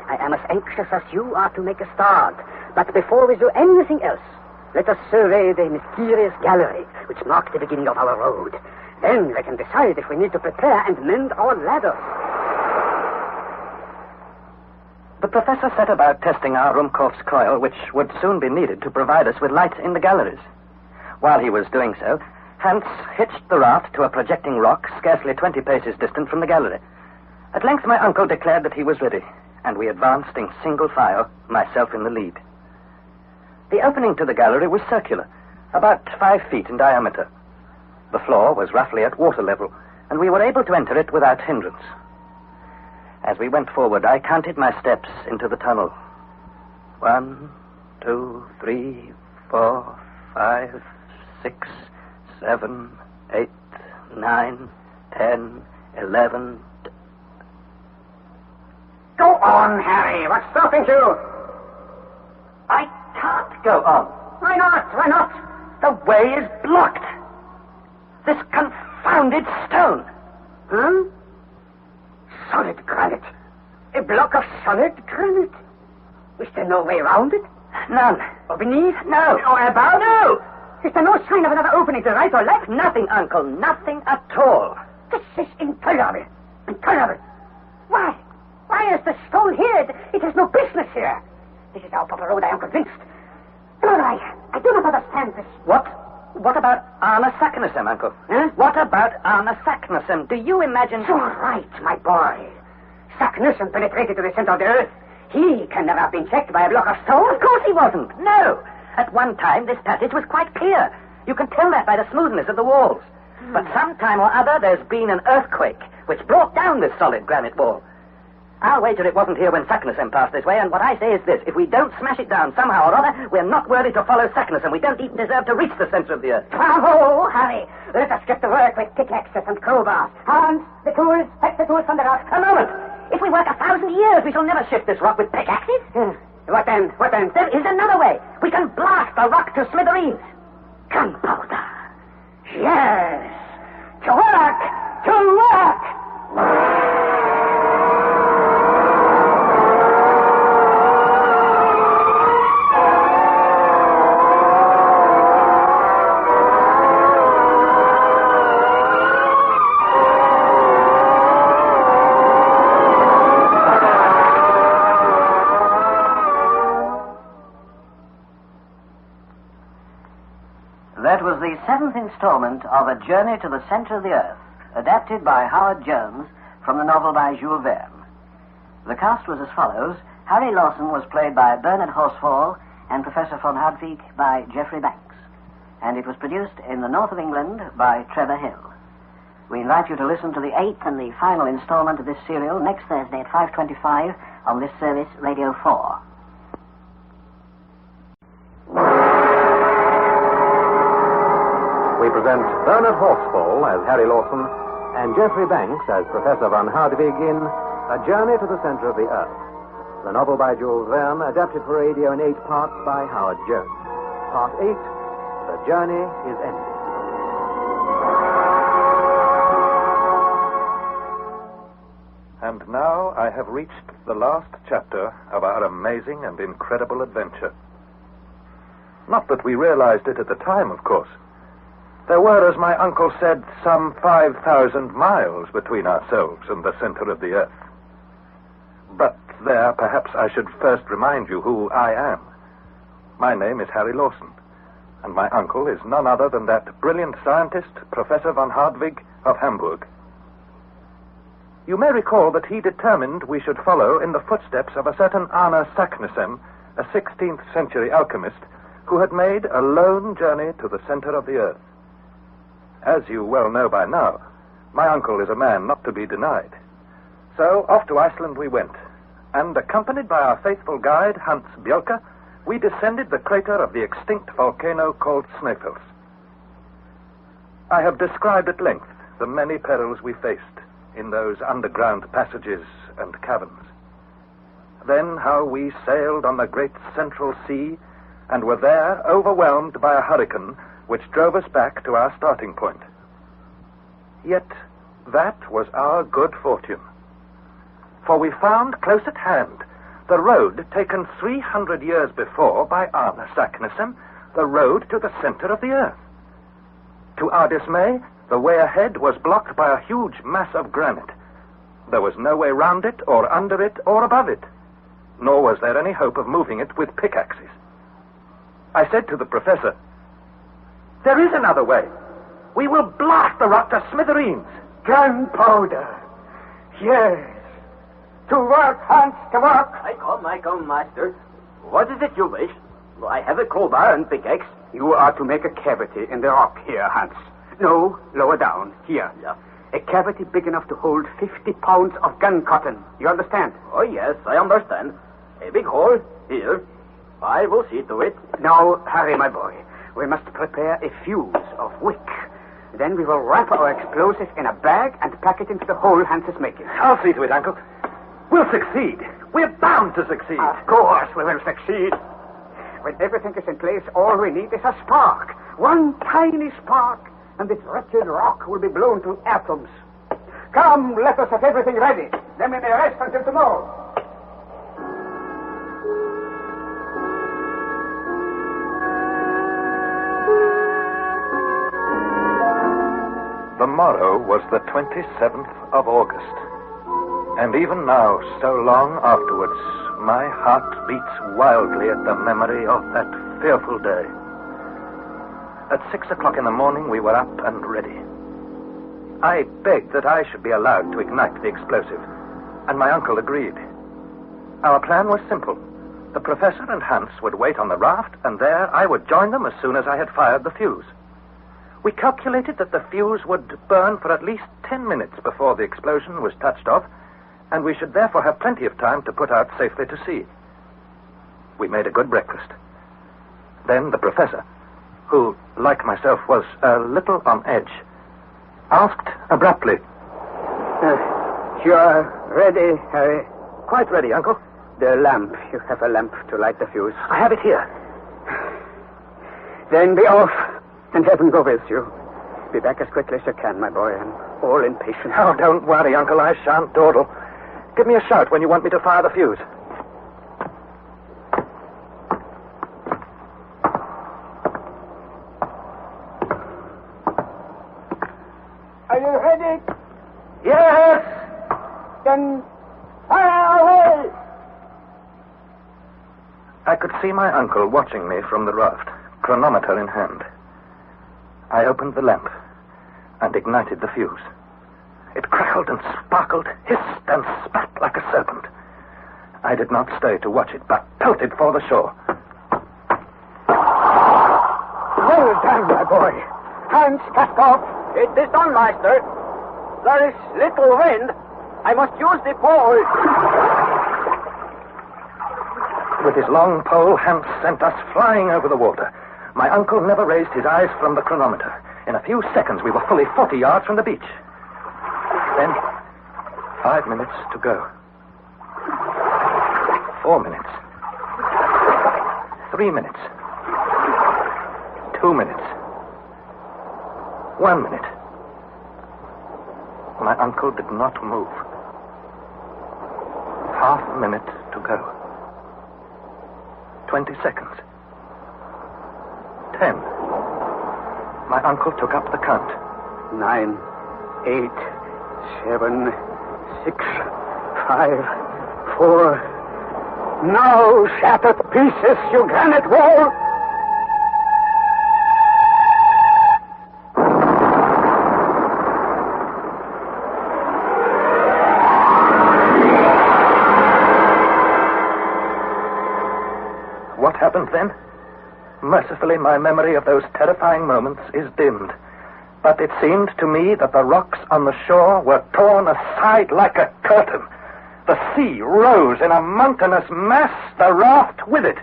Speaker 11: I am as anxious as you are to make a start. But before we do anything else, let us survey the mysterious gallery which marks the beginning of our road. Then we can decide if we need to prepare and mend our ladder.
Speaker 1: The professor set about testing our Ruhmkorff's coil, which would soon be needed to provide us with light in the galleries. While he was doing so, Hans hitched the raft to a projecting rock scarcely 20 paces distant from the gallery. At length my uncle declared that he was ready, and we advanced in single file, myself in the lead. The opening to the gallery was circular, about 5 feet in diameter. The floor was roughly at water level, and we were able to enter it without hindrance. As we went forward, I counted my steps into the tunnel. 1, 2, 3, 4, 5, 6, 7, 8, 9, 10, 11...
Speaker 2: Go on, Harry. What's stopping you?
Speaker 3: I can't go on.
Speaker 2: Why not? Why not?
Speaker 3: The way is blocked. This confounded stone.
Speaker 2: Huh? Solid granite. A block of solid granite. Is there no way around it?
Speaker 3: None.
Speaker 2: Or beneath?
Speaker 3: No.
Speaker 2: Or above?
Speaker 3: No.
Speaker 2: Is there no sign of another opening to the right or left?
Speaker 3: Nothing, Uncle. Nothing at all.
Speaker 2: This is intolerable. Intolerable. Why? Why is the stone here? It has no business here. This is our proper road, I am convinced. No, I do not understand this.
Speaker 3: What about Arne Saknussemm, Uncle?
Speaker 2: Huh?
Speaker 3: What about Arne Saknussemm? Do you imagine...
Speaker 2: You're right, my boy. Saknussemm penetrated to the center of the earth. He can never have been checked by a block of stone.
Speaker 3: Of course he wasn't. No. At one time, this passage was quite clear. You can tell that by the smoothness of the walls. But sometime or other, there's been an earthquake which brought down this solid granite wall. I'll wager it wasn't here when Saknussemm passed this way, and what I say is this. If we don't smash it down somehow or other, we're not worthy to follow Saknussemm. We don't even deserve to reach the center of the earth.
Speaker 2: Bravo, Harry. Let us get to work with pickaxes and crowbars. Hans, the tools, fetch the tools from the rock.
Speaker 3: A moment. If we work 1,000 years, we shall never shift this rock with pickaxes.
Speaker 2: What then? What then?
Speaker 3: There is another way. We can blast the rock to smithereens. Gunpowder.
Speaker 2: Yes. To work! To work!
Speaker 5: That was the 7th installment of A Journey to the Center of the Earth, adapted by Howard Jones from the novel by Jules Verne. The cast was as follows. Harry Lawson was played by Bernard Horsfall and Professor von Hardwigg by Geoffrey Banks. And it was produced in the north of England by Trevor Hill. We invite you to listen to the 8th and the final installment of this serial next Thursday at 5:25 on this service, Radio 4. We present Bernard Horsfall as Harry Lawson and Geoffrey Banks as Professor von Hardwigg in A Journey to the Center of the Earth, the novel by Jules Verne, adapted for radio in 8 parts by Howard Jones. Part 8, The Journey is Ended.
Speaker 8: And now I have reached the last chapter of our amazing and incredible adventure. Not that we realized it at the time, of course. There were, as my uncle said, some 5,000 miles between ourselves and the center of the earth. But there, perhaps I should first remind you who I am. My name is Harry Lawson, and my uncle is none other than that brilliant scientist, Professor von Hardwigg of Hamburg. You may recall that he determined we should follow in the footsteps of a certain Arne Saknussemm, a 16th century alchemist, who had made a lone journey to the center of the earth. As you well know by now, my uncle is a man not to be denied. So off to Iceland we went, and accompanied by our faithful guide, Hans Bjelke, we descended the crater of the extinct volcano called Snæfell's. I have described at length the many perils we faced in those underground passages and caverns. Then how we sailed on the great central sea and were there overwhelmed by a hurricane which drove us back to our starting point. Yet that was our good fortune. For we found close at hand the road taken 300 years before by Arne Saknussemm, the road to the center of the earth. To our dismay, the way ahead was blocked by a huge mass of granite. There was no way round it, or under it, or above it. Nor was there any hope of moving it with pickaxes. I said to the professor, "There is another way. We will blast the rock to smithereens."
Speaker 2: Gunpowder. Yes. To work, Hans, to work.
Speaker 6: I come, master. What is it you wish? I have a crowbar and pickaxe.
Speaker 4: You are to make a cavity in the rock here, Hans. No, lower down. Here.
Speaker 6: Yeah.
Speaker 4: A cavity big enough to hold 50 pounds of gun cotton. You understand?
Speaker 6: Oh, yes, I understand. A big hole here. I will see to it.
Speaker 4: Now, Harry, my boy, we must prepare a fuse of wick. Then we will wrap our explosive in a bag and pack it into the hole Hans is making.
Speaker 8: I'll see to it, Uncle. We'll succeed. We're bound to succeed.
Speaker 4: Of course we will succeed. When everything is in place, all we need is a spark. One tiny spark, and this wretched rock will be blown to atoms. Come, let us have everything ready. Then we may rest until tomorrow.
Speaker 8: The morrow was the 27th of August. And even now, so long afterwards, my heart beats wildly at the memory of that fearful day. At 6 o'clock in the morning, we were up and ready. I begged that I should be allowed to ignite the explosive, and my uncle agreed. Our plan was simple. The professor and Hans would wait on the raft, and there I would join them as soon as I had fired the fuse. We calculated that the fuse would burn for at least 10 minutes before the explosion was touched off, and we should therefore have plenty of time to put out safely to sea. We made a good breakfast. Then the professor, who, like myself, was a little on edge, asked abruptly,
Speaker 4: You are ready, Harry?
Speaker 8: "Quite ready, Uncle."
Speaker 4: The lamp. You have a lamp to light the fuse.
Speaker 8: "I have it here."
Speaker 4: Then be off, and heaven go with you. Be back as quickly as you can, my boy. I'm all impatient.
Speaker 8: "Oh, don't worry, Uncle. I shan't dawdle. Give me a shout when you want me to fire the fuse."
Speaker 4: Are you ready?
Speaker 8: "Yes!"
Speaker 4: Then fire away!
Speaker 8: I could see my uncle watching me from the raft, chronometer in hand. I opened the lamp and ignited the fuse. It crackled and sparkled, hissed and spat like a serpent. I did not stay to watch it, but pelted for the shore.
Speaker 4: Well done, my boy. Hands cast off.
Speaker 11: It is done, master. There is little wind. I must use the pole.
Speaker 8: With his long pole, Hans sent us flying over the water. My uncle never raised his eyes from the chronometer. In a few seconds, we were fully 40 yards from the beach. Then, 5 minutes to go. 4 minutes. 3 minutes. 2 minutes. 1 minute. My uncle did not move. Half a minute to go. 20 seconds. 10. My uncle took up the count.
Speaker 4: 9, 8, 7, 6, 5, 4. Now shatter to pieces, you granite wall!
Speaker 8: What happened then? Mercifully, my memory of those terrifying moments is dimmed. But it seemed to me that the rocks on the shore were torn aside like a curtain. The sea rose in a mountainous mass, the raft with it.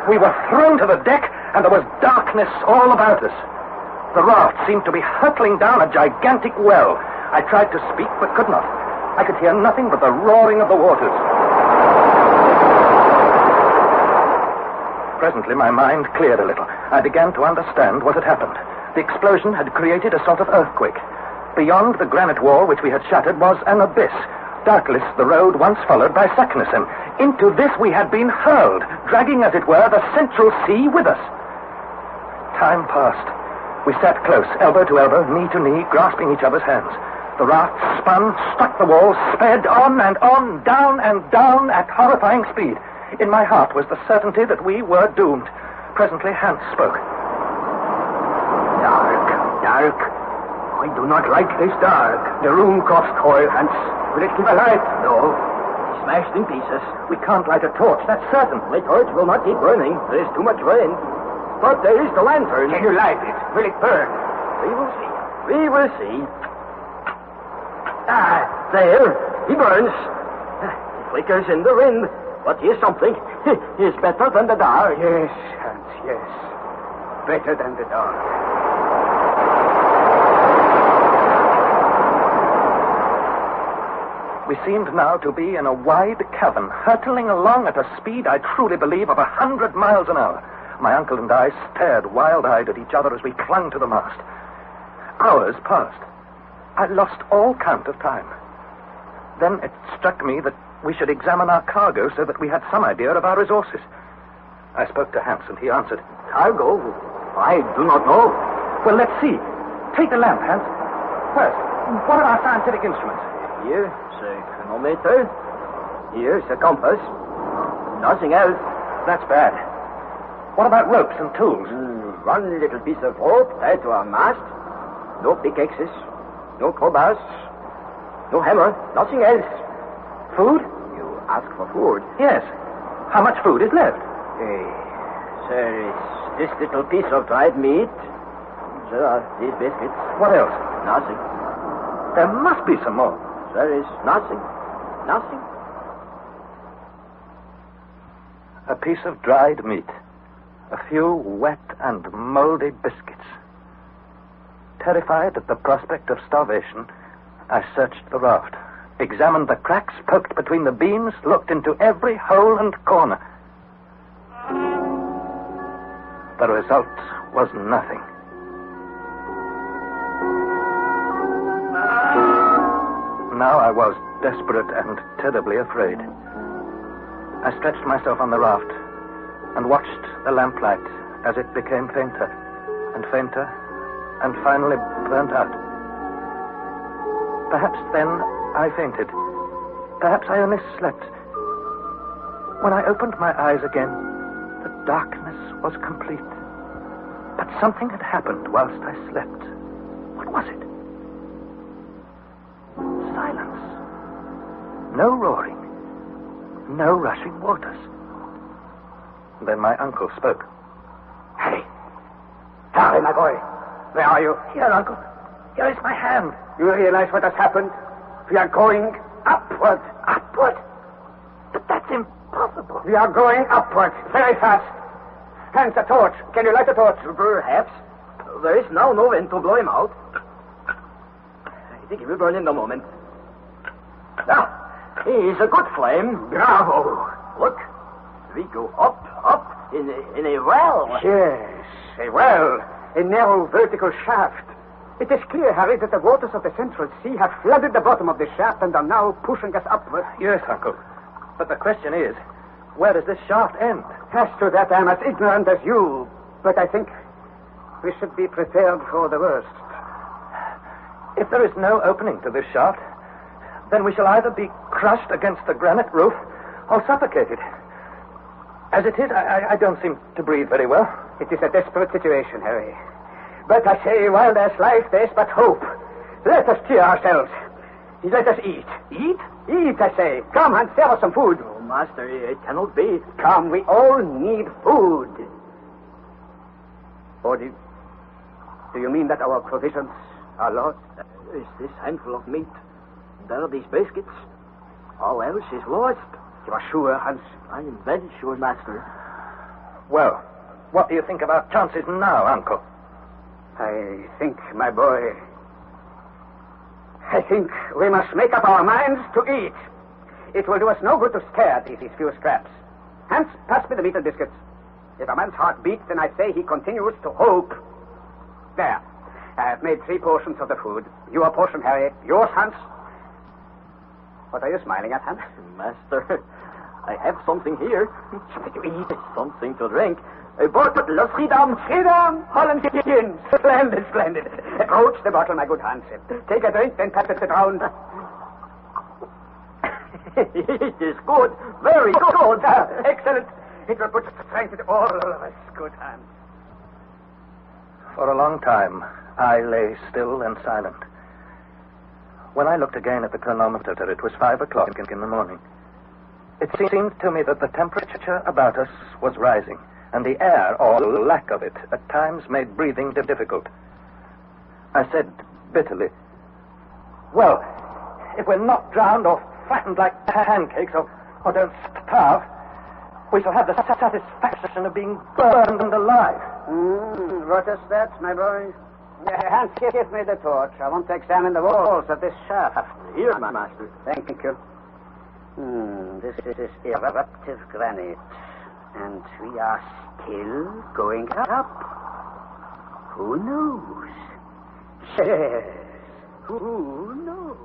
Speaker 8: We were thrown to the deck, and there was darkness all about us. The raft seemed to be hurtling down a gigantic well. I tried to speak, but could not. I could hear nothing but the roaring of the waters. Presently, my mind cleared a little. I began to understand what had happened. The explosion had created a sort of earthquake. Beyond the granite wall which we had shattered was an abyss, doubtless the road once followed by Saknussemm. Into this we had been hurled, dragging, as it were, the central sea with us. Time passed. We sat close, elbow to elbow, knee to knee, grasping each other's hands. The raft spun, struck the wall, sped on, down and down at horrifying speed. In my heart was the certainty that we were doomed. Presently, Hans spoke.
Speaker 4: Dark. I do not like this dark. The room cost coil, Hans. Will it give a light?
Speaker 11: No. Smashed in pieces.
Speaker 8: We can't light a torch, that's certain.
Speaker 11: My torch will not keep burning. There is too much wind. But there is the lantern.
Speaker 4: Can you light it? Will it burn?
Speaker 11: We will see. We will see. Ah, there. He burns. It flickers in the wind. But he is something. He is better than the dark.
Speaker 4: Yes, Hans, yes. Better than the dark.
Speaker 8: We seemed now to be in a wide cavern, hurtling along at a speed, I truly believe, of 100 miles an hour. My uncle and I stared wild-eyed at each other as we clung to the mast. Hours passed. I lost all count of time. Then it struck me that we should examine our cargo so that we had some idea of our resources. I spoke to Hans, and he answered.
Speaker 11: Cargo? I do not know.
Speaker 8: Well, let's see. Take the lamp, Hans. First, what are our scientific instruments?
Speaker 11: Here's a chronometer. Here's a compass. Nothing else.
Speaker 8: That's bad. What about ropes and tools?
Speaker 11: One little piece of rope tied to our mast. No pickaxes. No crowbars. No hammer. Nothing else.
Speaker 8: Food?
Speaker 11: You ask for food?
Speaker 8: Yes. How much food is left?
Speaker 11: There is this little piece of dried meat. There are these biscuits.
Speaker 8: What else?
Speaker 11: Nothing.
Speaker 8: There must be some more.
Speaker 11: There is nothing. Nothing.
Speaker 8: A piece of dried meat. A few wet and moldy biscuits. Terrified at the prospect of starvation, I searched the raft, examined the cracks poked between the beams, looked into every hole and corner. The result was nothing. Now I was desperate and terribly afraid. I stretched myself on the raft and watched the lamplight as it became fainter and fainter and finally burnt out. Perhaps then I fainted. Perhaps I only slept. When I opened my eyes again, the darkness was complete. But something had happened whilst I slept. What was it? Silence. No roaring. No rushing waters. Then my uncle spoke.
Speaker 2: Harry! Harry, my boy! Where are you?
Speaker 8: Here, Uncle. Here is my hand.
Speaker 2: You realize what has happened? We are going upward.
Speaker 8: Upward? But that's impossible.
Speaker 2: We are going upward, very fast. Hand the torch. Can you light the torch?
Speaker 11: Perhaps. There is now no wind to blow him out. I think he will burn in a moment. Now, here's a good flame.
Speaker 2: Bravo.
Speaker 11: Look, we go up, in a well.
Speaker 2: Yes, a well. A narrow vertical shaft. It is clear, Harry, that the waters of the Central Sea have flooded the bottom of the shaft and are now pushing us upward.
Speaker 8: Yes, Uncle. But the question is, where does this shaft end?
Speaker 2: As to that, I'm as ignorant as you. But I think we should be prepared for the worst.
Speaker 8: If there is no opening to this shaft, then we shall either be crushed against the granite roof or suffocated. As it is, I don't seem to breathe very well.
Speaker 2: It is a desperate situation, Harry. But I say, while there's life, there's but hope. Let us cheer ourselves. Let us eat.
Speaker 11: Eat?
Speaker 2: Eat, I say. Come and serve us some food.
Speaker 11: Oh, Master, it cannot be.
Speaker 2: Come, we all need food. Or do you mean that our provisions are lost?
Speaker 11: Is this handful of meat? There are these biscuits. All else is lost.
Speaker 2: You are sure, Hans?
Speaker 11: I am very sure, Master.
Speaker 8: Well, what do you think of our chances now, Uncle?
Speaker 2: I think, my boy, I think we must make up our minds to eat. It will do us no good to stare at these few scraps. Hans, pass me the meat and biscuits. If a man's heart beats, then I say he continues to hope. There. I have made 3 portions of the food. Your portion, Harry. Yours, Hans. What are you smiling at, Hans?
Speaker 11: Master, I have something here. Something to eat. Something to drink. A bottle of freedom.
Speaker 2: Freedom! Holland gin. Splendid, splendid. Approach the bottle, my good Hans. Take a drink, then pass it round.
Speaker 11: It is good. Very good.
Speaker 2: Excellent. It will put strength into all of us. Good Hans.
Speaker 8: For a long time, I lay still and silent. When I looked again at the chronometer, it was 5 o'clock in the morning. It seemed to me that the temperature about us was rising, and the air, or lack of it, at times made breathing difficult. I said bitterly, well, if we're not drowned or flattened like pancakes or don't starve, we shall have the satisfaction of being burned alive.
Speaker 2: What is that, my boy? Hans, give me the torch. I want to examine the walls of this shaft.
Speaker 11: Here, my master.
Speaker 2: Thank you. This is eruptive granite. And we are still going up. Who knows? Yes, who knows?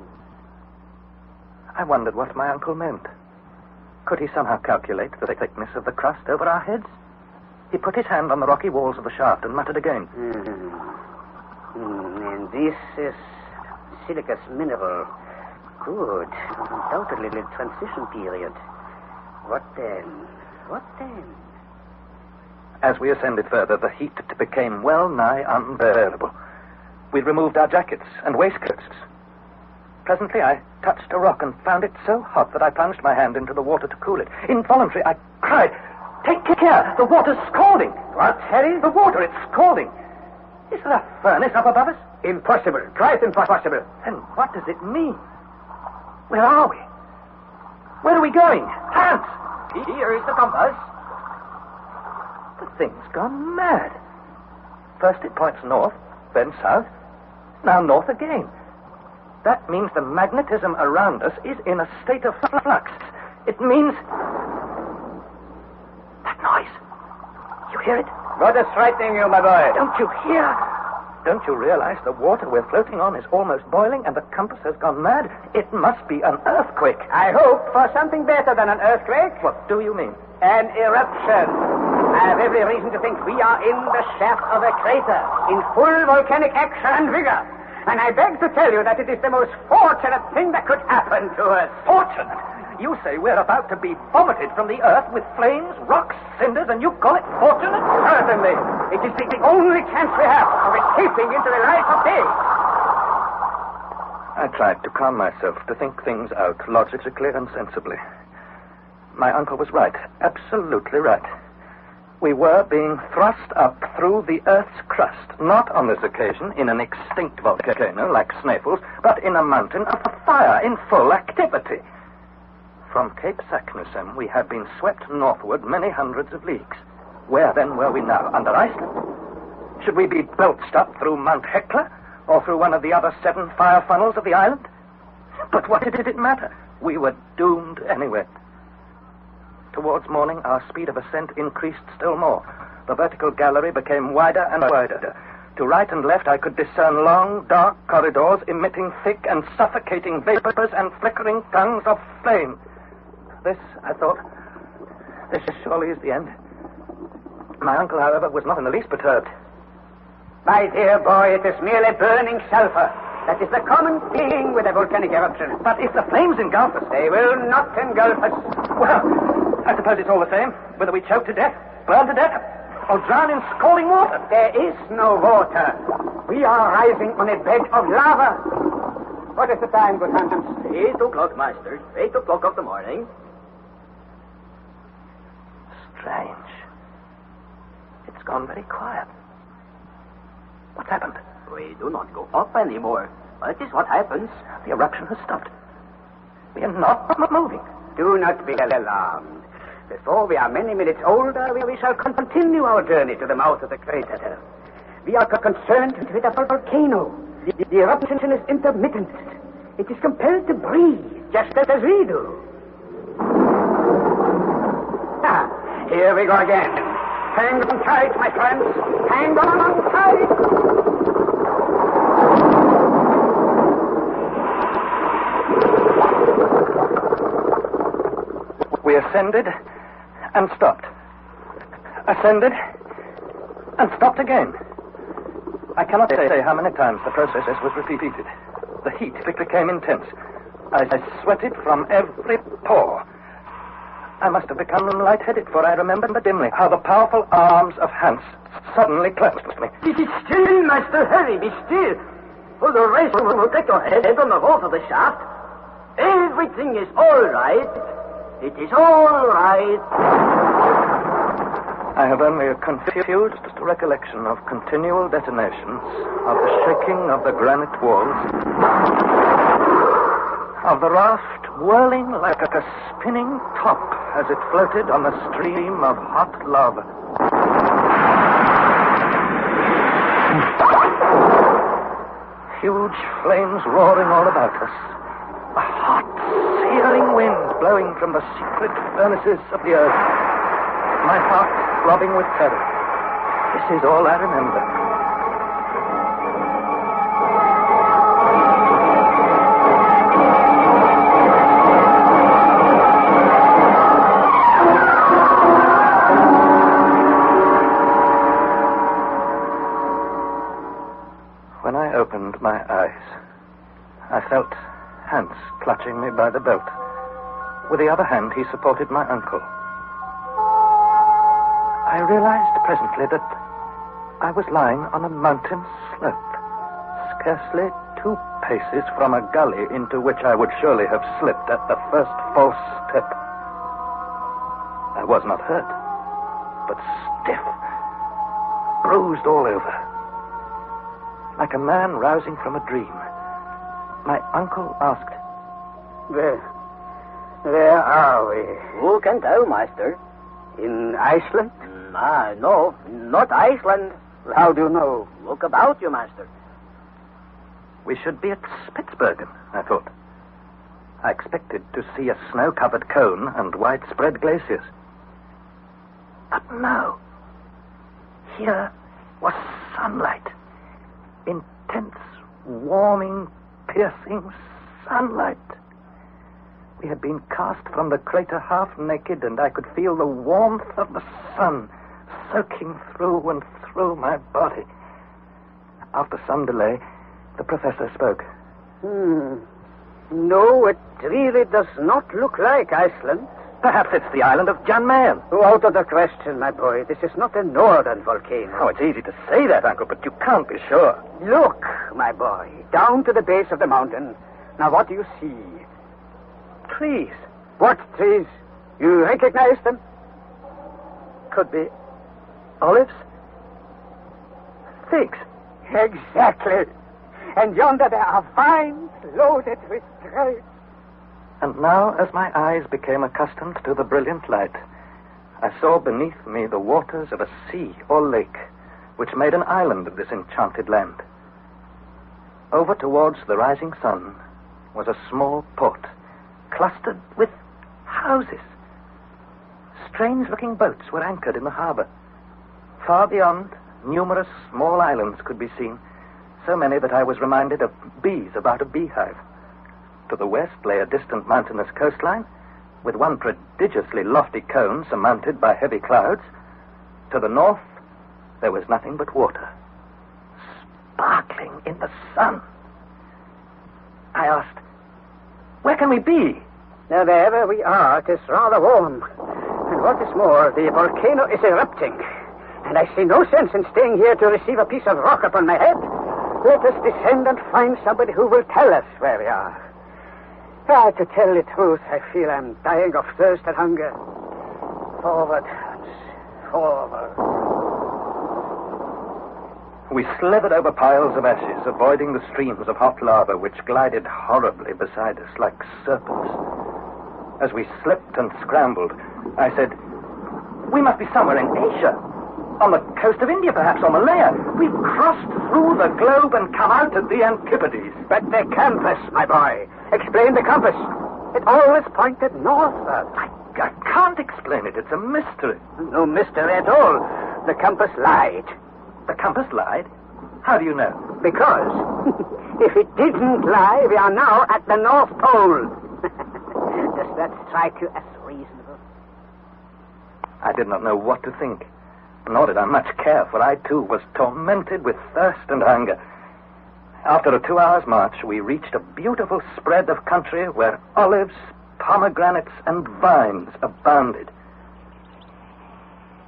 Speaker 8: I wondered what my uncle meant. Could he somehow calculate the thickness of the crust over our heads? He put his hand on the rocky walls of the shaft and muttered again.
Speaker 2: And this is silicous mineral. Good. Undoubtedly the transition period. What then? What then?
Speaker 8: As we ascended further, the heat became well nigh unbearable. We removed our jackets and waistcoats. Presently, I touched a rock and found it so hot that I plunged my hand into the water to cool it. Involuntarily, I cried, "Take care! The water's scalding!"
Speaker 2: What, Harry?
Speaker 8: The water, it's scalding. Is there a furnace up above us?
Speaker 4: Impossible. Quite impossible.
Speaker 5: Then what does it mean? Where are we? Where are we going? Hans!
Speaker 6: Here is the compass.
Speaker 5: The thing's gone mad. First it points north, then south, now north again. That means the magnetism around us is in a state of flux. It means... That noise. You hear it?
Speaker 4: What is frightening you, my boy?
Speaker 5: Don't you hear? Don't you realize the water we're floating on is almost boiling and the compass has gone mad? It must be an earthquake.
Speaker 4: I hope for something better than an earthquake.
Speaker 5: What do you mean?
Speaker 4: An eruption. I have every reason to think we are in the shaft of a crater, in full volcanic action and vigor. And I beg to tell you that it is the most fortunate thing that could happen to us.
Speaker 5: Fortunate? You say we're about to be vomited from the earth with flames, rocks, cinders, and you call it fortunate?
Speaker 4: Certainly. It is the only chance we have of escaping into the light of day.
Speaker 5: I tried to calm myself, to think things out logically and sensibly. My uncle was right, absolutely right. We were being thrust up through the Earth's crust, not on this occasion in an extinct volcano like Snæfell's, but in a mountain of fire in full activity. From Cape Saknussemm, we had been swept northward many hundreds of leagues. Where then were we now? Under Iceland? Should we be belched up through Mount Hekla, or through one of the other 7 fire funnels of the island? But what did it matter? We were doomed anyway. Towards morning, our speed of ascent increased still more. The vertical gallery became wider and wider. To right and left, I could discern long, dark corridors emitting thick and suffocating vapors and flickering tongues of flame. This, I thought, this surely is the end. My uncle, however, was not in the least perturbed.
Speaker 4: My dear boy, it is merely burning sulfur. That is the common thing with a volcanic eruption.
Speaker 5: But if the flames engulf us...
Speaker 4: They will not engulf us.
Speaker 5: Well, I suppose it's all the same, whether we choke to death, burn to death, or drown in scalding water.
Speaker 4: There is no water. We are rising on a bed of lava. What is the time, good Hans?
Speaker 6: 8 o'clock, master. 8 o'clock of the morning.
Speaker 5: Strange. It's gone very quiet. What's happened?
Speaker 6: We do not go up anymore. That is what happens.
Speaker 5: The eruption has stopped. We are not moving.
Speaker 4: Do not be alarmed. Before we are many minutes older, we shall continue our journey to the mouth of the crater. We are concerned with a volcano. The eruption is intermittent. It is compelled to breathe, just as we do. Here we go again. Hang on tight, my friends. Hang on tight.
Speaker 5: We ascended and stopped. Ascended and stopped again. I cannot say how many times the process was repeated. The heat became intense. I sweated from every pore. I must have become lightheaded, for I remember dimly how the powerful arms of Hans suddenly clasped me.
Speaker 6: Be still, Master Harry, be still. For the rest will take your head on the vault of the shaft. Everything is all right. It is all right.
Speaker 5: I have only a confused recollection of continual detonations, of the shaking of the granite walls, of the raft whirling like a spinning top as it floated on a stream of hot lava. Huge flames roaring all about us. A hot, searing wind blowing from the secret furnaces of the earth. My heart throbbing with terror. This is all I remember. When I opened my eyes, I felt Hans clutching me by the belt. With the other hand, he supported my uncle. I realized presently that I was lying on a mountain slope, scarcely 2 paces from a gully into which I would surely have slipped at the first false step. I was not hurt, but stiff, bruised all over.
Speaker 1: like a man rousing from a dream. My uncle asked,
Speaker 2: Where are we?
Speaker 11: Who can tell, Master?
Speaker 2: In Iceland?
Speaker 11: No, not Iceland.
Speaker 2: How do you know?
Speaker 11: Look about you, Master.
Speaker 1: we should be at Spitsbergen, I thought. I expected to see a snow-covered cone and widespread glaciers. But no. Here was sunlight. Intense, warming, piercing sunlight. We had been cast from the crater half naked, and I could feel the warmth of the sun soaking through and through my body. After some delay, the professor spoke.
Speaker 2: No, it really does not look like Iceland.
Speaker 1: Perhaps it's the island of Jan Mayen.
Speaker 2: Oh, out of the question, my boy. This is not a northern volcano.
Speaker 1: Oh, it's easy to say that, Uncle, but you can't be sure.
Speaker 2: Look, my boy, down to the base of the mountain. Now, what do you see?
Speaker 1: Trees.
Speaker 2: What trees? You recognize them?
Speaker 1: Could be olives. Figs.
Speaker 2: Exactly. And yonder there are vines loaded with grapes.
Speaker 1: And now, as my eyes became accustomed to the brilliant light, I saw beneath me the waters of a sea or lake, which made an island of this enchanted land. Over towards the rising sun was a small port, clustered with houses. Strange-looking boats were anchored in the harbor. Far beyond, numerous small islands could be seen, so many that I was reminded of bees about a beehive. To the west lay a distant mountainous coastline, with one prodigiously lofty cone surmounted by heavy clouds. To the north, there was nothing but water, sparkling in the sun. I asked, "Where can we be?"
Speaker 2: Now, wherever we are, it is rather warm. And what is more, the volcano is erupting. And I see no sense in staying here to receive a piece of rock upon my head. Let us descend and find somebody who will tell us where we are. To tell the truth, I feel I'm dying of thirst and hunger. Forward, Hans. Forward.
Speaker 1: We slithered over piles of ashes, avoiding the streams of hot lava which glided horribly beside us like serpents. As we slipped and scrambled, I said, "We must be somewhere in Asia. On the coast of India, perhaps, or Malaya. We've crossed through the globe and come out at the Antipodes."
Speaker 2: But the compass, my boy. Explain the compass. It always pointed northward.
Speaker 1: I can't explain it. It's a mystery.
Speaker 2: No mystery at all. The compass lied.
Speaker 1: The compass lied? How do you know?
Speaker 2: Because if it didn't lie, we are now at the North Pole. Does that strike you as reasonable?
Speaker 1: I did not know what to think. Nor did I much care, for I, too, was tormented with thirst and hunger. After a 2 hours' march, we reached a beautiful spread of country where olives, pomegranates, and vines abounded.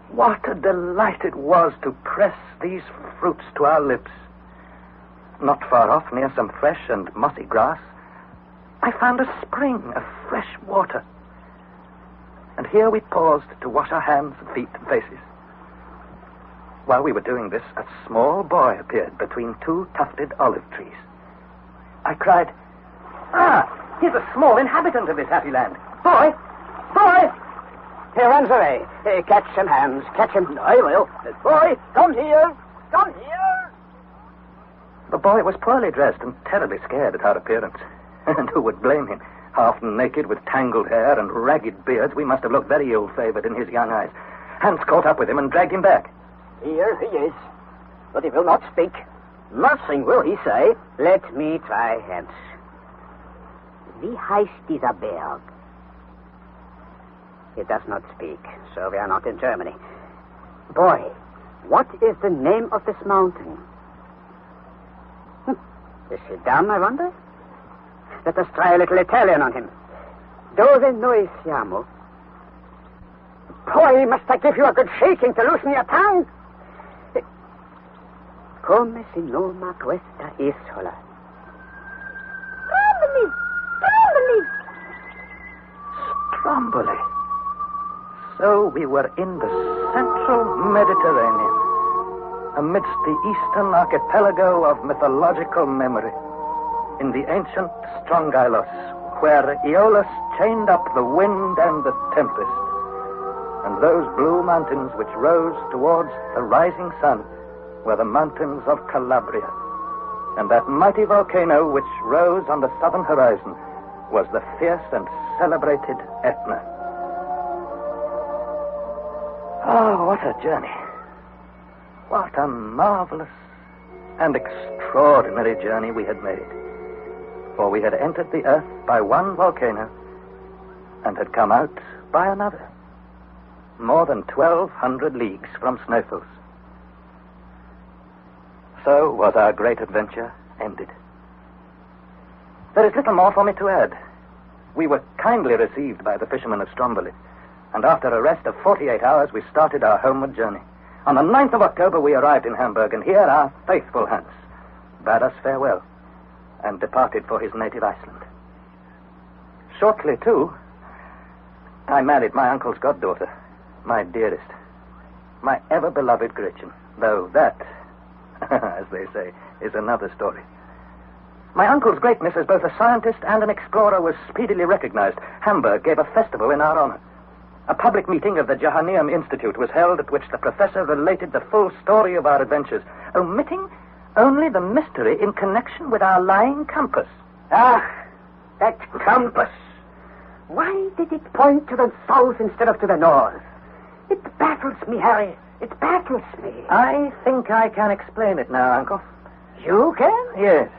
Speaker 1: What a delight it was to press these fruits to our lips. Not far off, near some fresh and mossy grass, I found a spring of fresh water. And here we paused to wash our hands, feet, and faces. While we were doing this, a small boy appeared between two tufted olive trees. I cried, here's a small inhabitant of this happy land. Boy! Boy!
Speaker 2: He runs away. Catch him, Hans. Catch him.
Speaker 11: I will. Boy, come here. Come here.
Speaker 1: The boy was poorly dressed and terribly scared at our appearance. And who would blame him? Half naked with tangled hair and ragged beards, we must have looked very ill-favored in his young eyes. Hans caught up with him and dragged him back.
Speaker 11: Here he is. But he will not speak. Nothing will he say.
Speaker 2: Let me try, Hans.
Speaker 11: Wie heißt dieser Berg?
Speaker 2: He does not speak, so we are not in Germany. Boy, what is the name of this mountain? Is he dumb, I wonder? Let us try a little Italian on him. Dove noi siamo? Boy, must I give you a good shaking to loosen your tongue? Come si noma questa isola?
Speaker 1: Stromboli. So we were in the central Mediterranean. amidst the eastern archipelago of mythological memory, in the ancient Strongylos, where Aeolus chained up the wind and the tempest, and those blue mountains which rose towards the rising sun were the mountains of Calabria, and that mighty volcano which rose on the southern horizon was the fierce and celebrated Etna. Oh, what a journey. What a marvelous and extraordinary journey we had made. For we had entered the earth by one volcano and had come out by another, more than 1,200 leagues from Snowfalls. So was our great adventure ended. There is little more for me to add. We were kindly received by the fishermen of Stromboli, and after a rest of 48 hours, we started our homeward journey. On the 9th of October, we arrived in Hamburg, and here our faithful Hans bade us farewell and departed for his native Iceland. Shortly, too, I married my uncle's goddaughter, my dearest, my ever-beloved Gretchen, though that, as they say, is another story. My uncle's greatness as both a scientist and an explorer was speedily recognized. Hamburg gave a festival in our honor. A public meeting of the Johanneum Institute was held at which the professor related the full story of our adventures, omitting only the mystery in connection with our lying compass.
Speaker 2: Ah, that compass. Why did it point to the south instead of to the north? It baffles me, Harry. It baffles me.
Speaker 1: I think I can explain it now, Uncle.
Speaker 2: You can?
Speaker 1: Yes.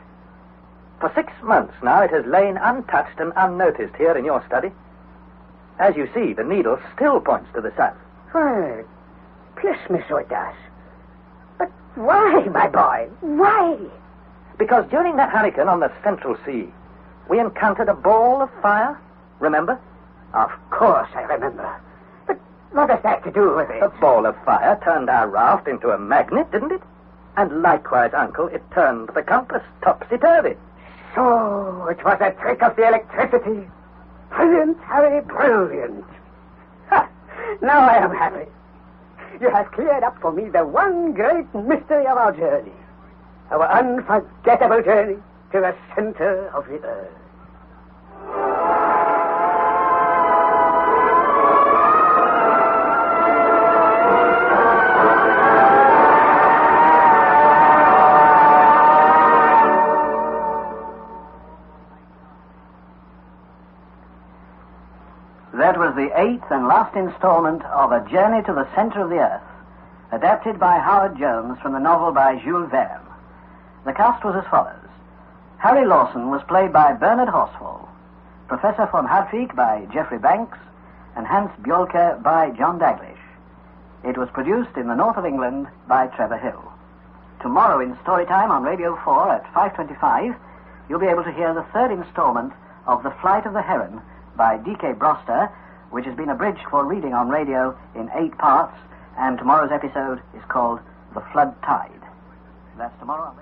Speaker 1: For 6 months now, it has lain untouched and unnoticed here in your study. As you see, the needle still points to the south.
Speaker 2: Why, bless me, so it does. But why, my boy? Why?
Speaker 1: Because during that hurricane on the Central Sea, we encountered a ball of fire. Remember?
Speaker 2: Of course I remember. But what has that to do with it?
Speaker 1: The ball of fire turned our raft into a magnet, didn't it? And likewise, Uncle, it turned the compass topsy-turvy.
Speaker 2: So it was a trick of the electricity. Brilliant, Harry, brilliant. Ha! Now I am happy. You have cleared up for me the one great mystery of our journey. Our unforgettable journey to the center of the earth.
Speaker 7: That was the 8th and last installment of A Journey to the Center of the Earth, adapted by Howard Jones from the novel by Jules Verne. The cast was as follows. Harry Lawson was played by Bernard Horsfall, Professor von Hardwigg by Geoffrey Banks, and Hans Bjolke by John Daglish. It was produced in the north of England by Trevor Hill. Tomorrow in Storytime on Radio 4 at 5:25, you'll be able to hear the 3rd installment of The Flight of the Heron by D.K. Broster, which has been abridged for reading on radio in 8 parts, and tomorrow's episode is called The Flood Tide. That's tomorrow.